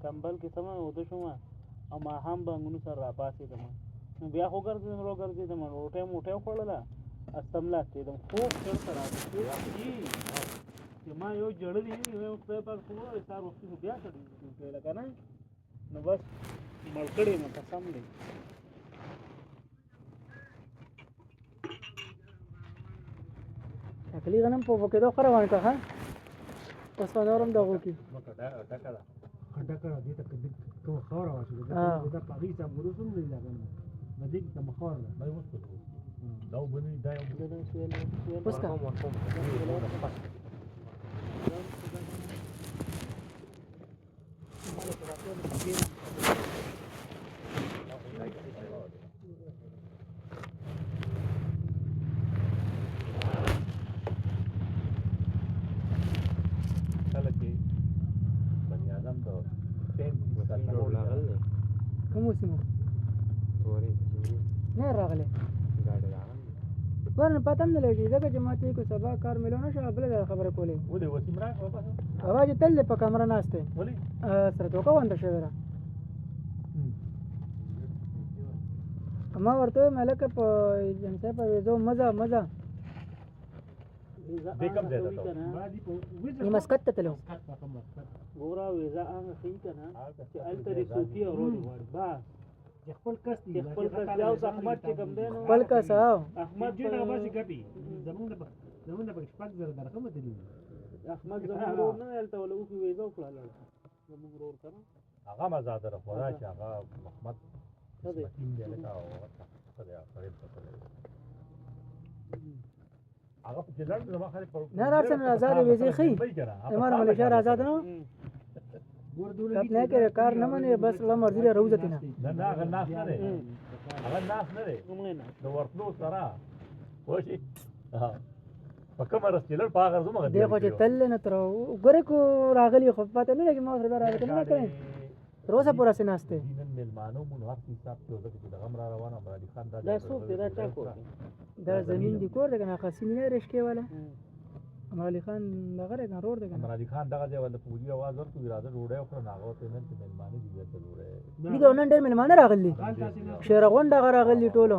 کمبل کې سم او د شوم او ما هم باندې سره را پاسې دم نو بیا خو ګرځیدم روټه خوړله استملا چې دم خوب چرته راځي چې ما یو جړلې یو خدای پاک خو سار وخت بیا کړی لکه نه نو بس مړکړې مې قسم دې اکلی غنم په وکړو خره وانه ها پس نورم دغه کی خټکړه دې ته کوم خبره واشي دا پاګی صاحب ورسوم دی لګنه مدې ته مخور نه وای وسته دا उसका kamu sih نه راغله ورنه پته هم نه لګي ځکه چې ما ته کو سبا کار ملو نه شو بل خبره کولې ولې وسیمرا واپس اواز تل په کمره ناشته ولې سره دوکه وانده شوی را ما ورته ملک په جنته په وېزو مزه دیکم دې ته مسقط ته تلو ګورا ویزا هغه خې کنه چې التری صوفي اورول با خپل کس دی خپل کس یو احمد چې کوم دی نو خپل کس احمد چې هغه باسي ګټي زمونږ د شپږ زره درخه مدلی احمد زموږ ورور نه الته ولا او ویزا وکړل زموږ ورور کنه هغه مزاده راخورا چې هغه محمد تیم دی لکه او څه دی قریب څه هغه په جلال د مخه پر نه راځم آزاد ویزه خې امر ملشار آزاد نو کپنے کے کار نہ منے بس لا مرضی روزته نه نه هغه ناس نه دی هغه ناس نه دی نو ورتلو سره وشي په کومه رسېدل په هغه زموږ دی دغه چې تل نه تر ګره کو راغلی خو پته نه لګي ما سره راغلی نه کړی روزه پورا سيناسته نن ملمانو مون وخت حساب ته وځي چې د غم را روانه امر علي خان دا څوک دی دا چا کو دا زمين دی کور دغه خاصینه رشکې والا امر علي خان دغه رور دغه امر علي خان دغه دی ول پوری आवाज ورته اراده روړې او پر ناغو ته نن ملمانو دی ته روړې دغه نن ډېر ملمانه راغلي شیرغون دغه راغلي ټولو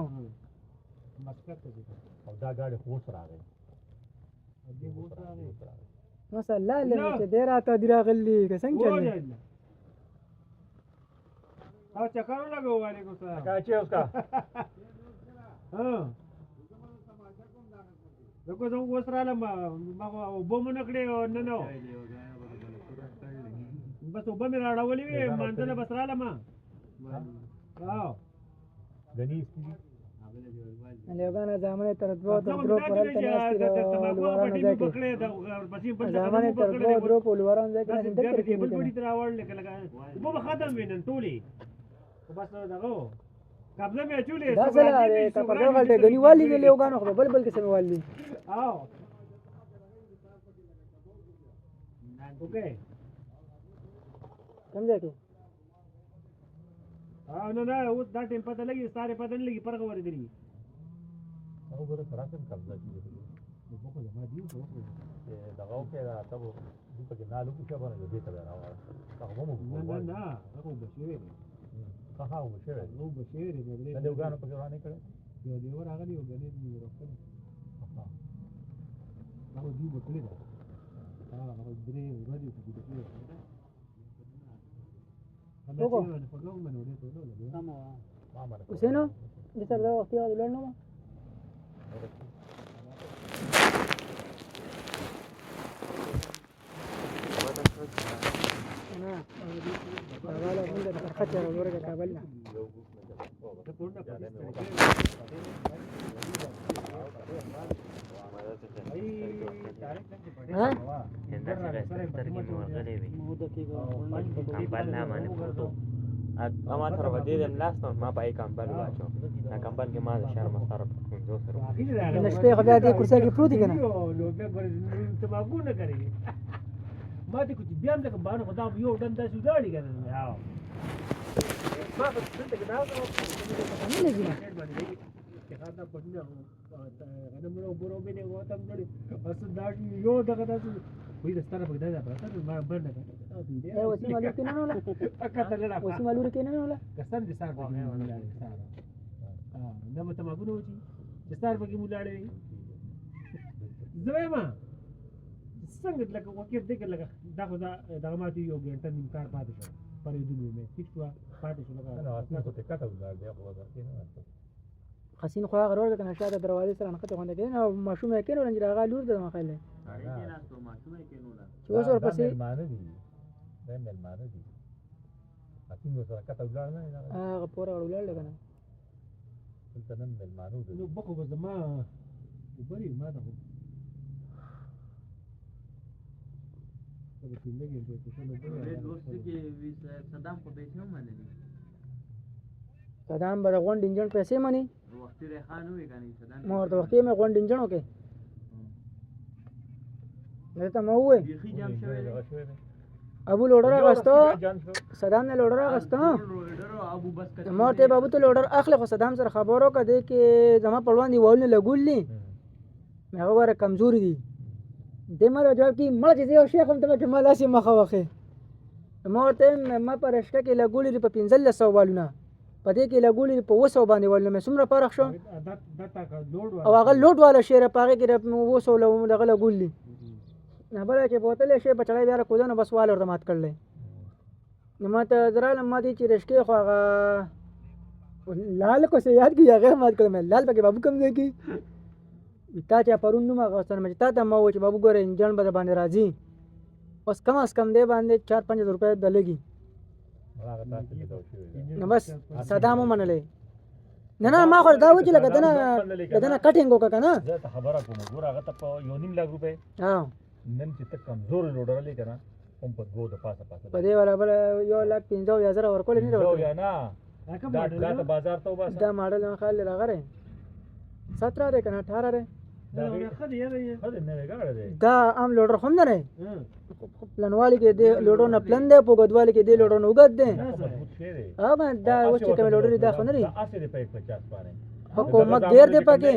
او دا غاړي خوش راغی مثلا لا چې ډېر اته دی راغلي که څنګه چلی او چکرو لګو وعلیکم السلام کا چې اوس کا دغه زموږ وسراله ما وبم نکړې نه نو بس وبم راړولې وې مانځنه بس رااله ما غني لګانا ځامنه تر درو پر تل ناشته ورانه ځکه ځامنه تر درو په ورانه ځکه نه دکې کې بل بډې تر اول لګا وبم ختم وینن ټولي بس دغه قبضه مې چولې دا سره ته په دغه غلطه غني والی دی لګانا خو بل کې سم والی او اوکے کوم ځای کې نه اوس دا ټیم پته لګي ساره پته نه لګي پر خبرې دی او ګره سراکن قبضه کیږي نو په کومه ما دیو دغه او کې دا تاسو د په کې نالو کې خبره دې ته راوړل هغه مو نه هغه بشوي هغه بشوي نو بشوي دې د وګانو په ورانه کړه یو دی ورغلی یو غني دی ورکړ هغه دی وکړي دا هغه درې ورځې کې دې Useno, ¿ya se lo hostia de horno? ما تر ودې دم لاس نو ما پای کمبل واچو نا کمبل کې ما شرم سره پکونځو سره نشته خو بیا دې کرسي کې پروت کنه نو به ته ما ګو نه کوي ما دې کو بیا هم باندې خدام یو ډنډ شو داړي کنه ما په څه کې دا نه لګي خاطر پټنه غنم نو ګورو به نه وته مړي بس دا یو دغه تاسو وې د ستاره په دغه پرته ما باندې اے وسی مالور کې نه ولا وسی مالور کې نه ولا کسان دي سار په نه مته ما ګورو چې سار په کې مولاړې زما څنګه لکه وکړ دې لکه دا خو دا ماته یو ګنټه نیم کار پاتې شو پرې دوی مې فکس وا پاتې شو لکه اصل ته کټه ولر دی خو ورته نه حسین خو هغه ورور کنه شاته دروازې سره نقطه غونډه کې نو ماشوم یې کینو رنج راغلی لور د مخاله چې اوس ورپسې معنی دي دمل معنی دي حسین سره کټه ولر نه هغه پورا ولر لګنه دلته نن مېلمانه وو نو بخو به زما وبري ما ته خو ته به ټینګه ګنټې ته څه نه صدام خو پیسې هم منلي صدام به د غونډ انجن پیسې مني وختي ریحان وي که نه صدام ما ورته وختي مې غونډ انجن وکړې نه ته ما ووایې بیخي جام شوی دی ابو لوډر اغسته صدام نه لوډر اغسته ما ورته بابو ته لوډر اخلي خو صدام سره خبرو که دی کې زما په وړاندې دیوالونه لګولي مې هغه واره کمزوري دي دې ما ته جواب کړي مړه چې زه یو شیخ هم ته به ما لاسې مخه وخې ما ورته ما په رشته کې لګولي دي په 1500 والونه په دې کې لګولي دي په 200 باندې والونه مې څومره فرق شو او هغه لوډ والا شی په هغې کې 200 دغه لګولي نه بله چې بوتلې شی په چړی بیا راکوده نو بس وال ورته مات کړلی نو ما ته زه رالم ما دې چې رشکې خو هغه لال کو سه یاد کړي هغه مات کړم لال پکې بابو کم ځای کې تا چې پرون نوم هغه ستنه مې تا ته ما و چې بابو ګوره انجن به باندې راځي اوس کم از کم دی باندې 4-5 روپۍ د لګي نو بس صدام ومنلې نه ما خو دا و چې لکه دنه کټینګ وکړه که نه زه ته خبره کوم ګوره هغه ته په 1.5 لک روپۍ نن چې ته کمزورې لوډرلې که نه هم په 2 د پاسه په دې والا بله 1,50,000 ورکولی نه ده یا نه دا ته بازار ته وباسه دا ماډل مې خیال دی راغلی 17 دی که نه 18 دی دا عام لوډر خو هم نه دی پلنوالي کې دی لوډر نه پلن دی په اوږدوالي کې دی لوډر نه اوږد دی هغه دا اوس چې کومې لوډر دي دا خو نه دي حکومت ډېر دی پکې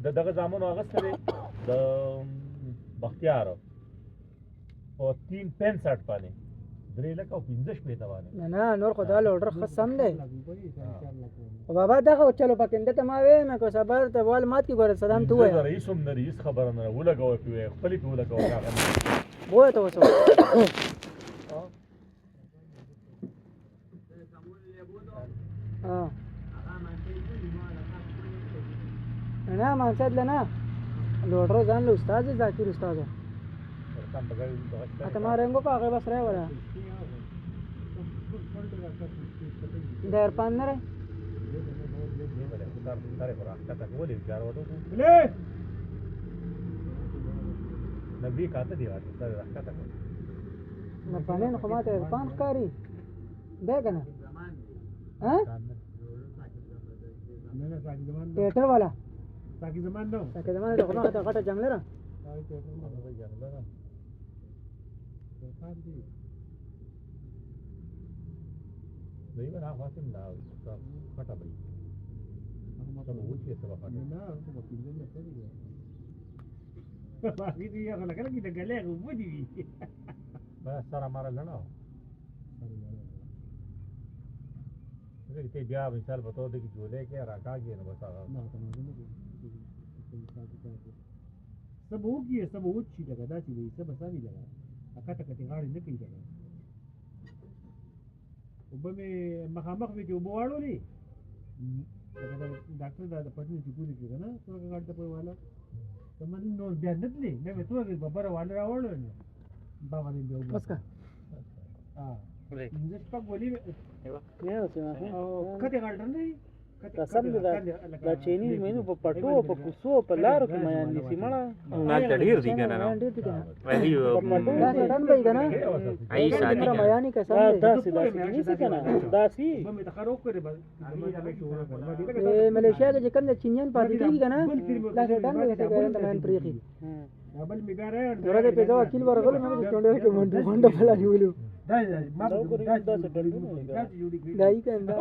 د دغه زامنو اغسته دی د بختیار او 365 باندې 3 لک او 15 شپېته باندې نه نور خو دا لوډر ښه سم دی خو بابا دغه چلو پکې ده ته ما وې مې کو صبر ته وال مات کې ګوره صدام ته ووایه رئیس هم نه رئیس خبره نه ولګوه پې وایه خپلې پې ولګوه ووایه ته اوس نه مانسد نه لوډر ځان له استاد ذاکر استاد اته ما رنګو کا هغه بس راي ولا ډېر پان نه ره نبی کاته دی راځي سره راکته نه پانه خو ماته پان ښکاری ده کنه ها نه ساګي زمان ټیټر والا ساګي زمان نو ساګي زمان ته خو ته غټه جنگ لره Đấy mà nào hóa xem là phát triển bệnh, sao mà uống chết sao mà phát triển? Nó không có kinh doanh được cái gì. Cái gì đó là cái gì đó lẹ cũng vui gì. Mà sao mà ra nó? Cái cái dia misal betul dia jual ke raka ke na basa. सब हो गया सब हो चीज लगा दाची वही सब बसा भी लगा अकाता कते गाड़ी ने कई लगा وبمې مخامخ وی چې وبواړو لې ډاکټر دا پټنی چې پوری کړه نه څنګه غاړه په والا تمن نو بیا نتلې مې څو کې ببر والا راوړل نو بابا دې بیا بس کا زه شپږ ولې نه اوسه کته غاړه نه قسم دې دا چینی مینو په پټو په کوسو په لارو کې میان نسی مړه نه ډیر دی کنه نو وایي دا ډن به کنه ای ساتي میانی قسم دا داسې نسی کنه داسې مې تخرو کړې بس ملیشیا کې کوم چینیان پاتې دي کنه دا ډن به څه کوي ته مان پریخي بل میګاره ورته په دا وکیل ورغله مې چونډه کې منډه فلا نیولو ما دای کنده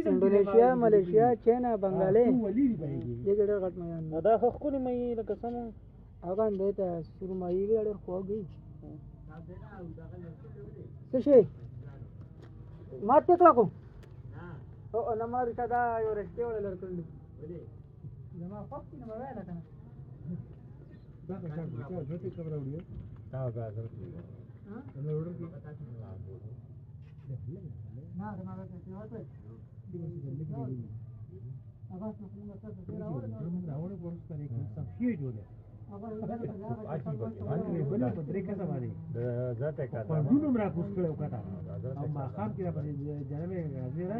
انډونیشیا ملیشیا چاینا بنگالې دې ډېر غټ میان دا خو خو مې لکه سم هغه دې ته سورمایي وی ډېر خوږي څه شي ماته کړه کو او انا ما رښتا دا یو رښتیا ولا لرکړل زما خپل نه وایله کنه دا څنګه ځکه خبره وړي دا غاځر انا order की ना हमारा कैसे होता है आवाज तो पूरा सब रावण कोर्स करे कि सब ये जो है आज बने पत्रे का सवारी जाते का पंडू नमरा कुछ करो का था अब माखाम की पर जन्मे हाजिर है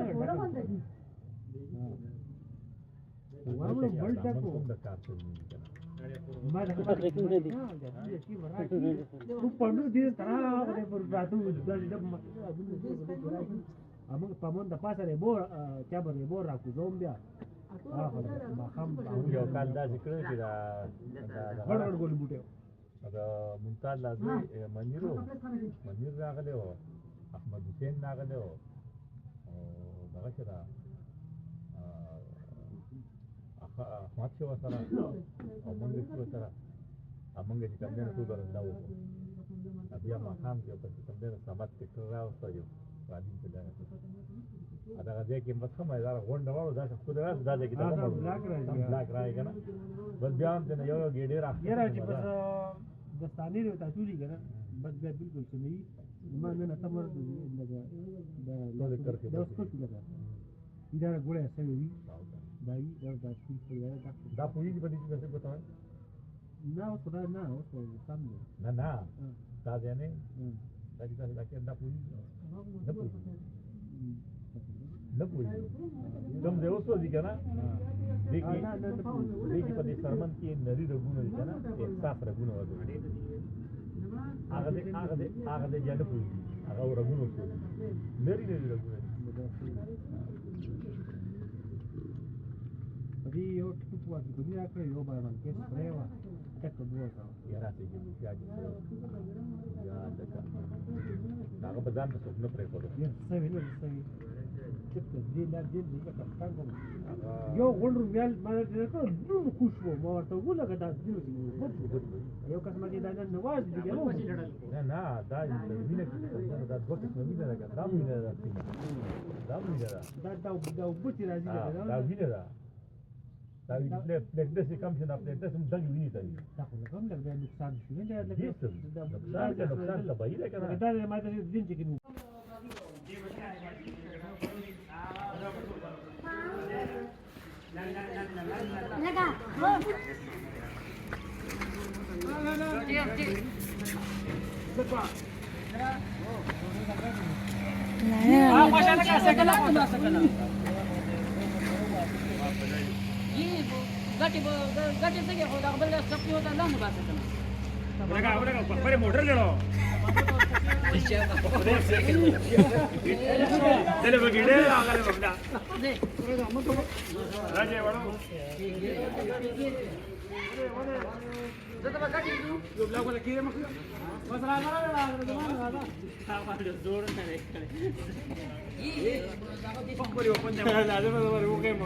Among pamon da pasa rebor cabar rebor aku zombia maham yo kanda zikr kira bad gol bute ada muntal lazi maniru manir nagale ho ahmad hussein nagale ho daga kira ahmad shewa sara among shewa sara among ji kamne tu dar lawo abia maham jo pas kamne sabat tikra so yo wadi peda ada gaje ke mत sama यार one double da kudra da de kita black rai kana bas bian te yo gede ra yara ji bas dastani ro ta tuli kana bas be bilkul suni ma na tamar da lo करके da उसको किया था इधर गोले ऐसे हुई दाई da school से यार da पुई की बड़ी कैसे बताओ ना उसको सामने ना da देने da kita da पुई न पुई तुम देव सो जी क्या ना देखी पति सरमन की नरी रगुन जी क्या ना एक साफ रगुन वाले आगे जाने पुई आगे वो रगुन उसको नरी रगुन अभी यो टुक हुआ कि दुनिया का यो बार के स्प्रेवा तक तो हुआ था यार आते हैं क्या जी यार देखा नागा बजान तो सुपने प्रे करो ये सही yo golru real mana ko dum kushbo ma to gula ga da dinu yo kasma ji da nan nawaz diga mo na da mine da gote mine da da mine da buti razi da mine da plekde se kam shena plekde sum dag mine da ta ko kam da nuksan shi ne da nuksan ka bai da kana da ma da din jikin लगा motor ले लो dele bagide agale bagda raje wado zata bagadi yo bla ko kire mak masala mara la ta pa de zor na re ye pakori open de la de mo ke mo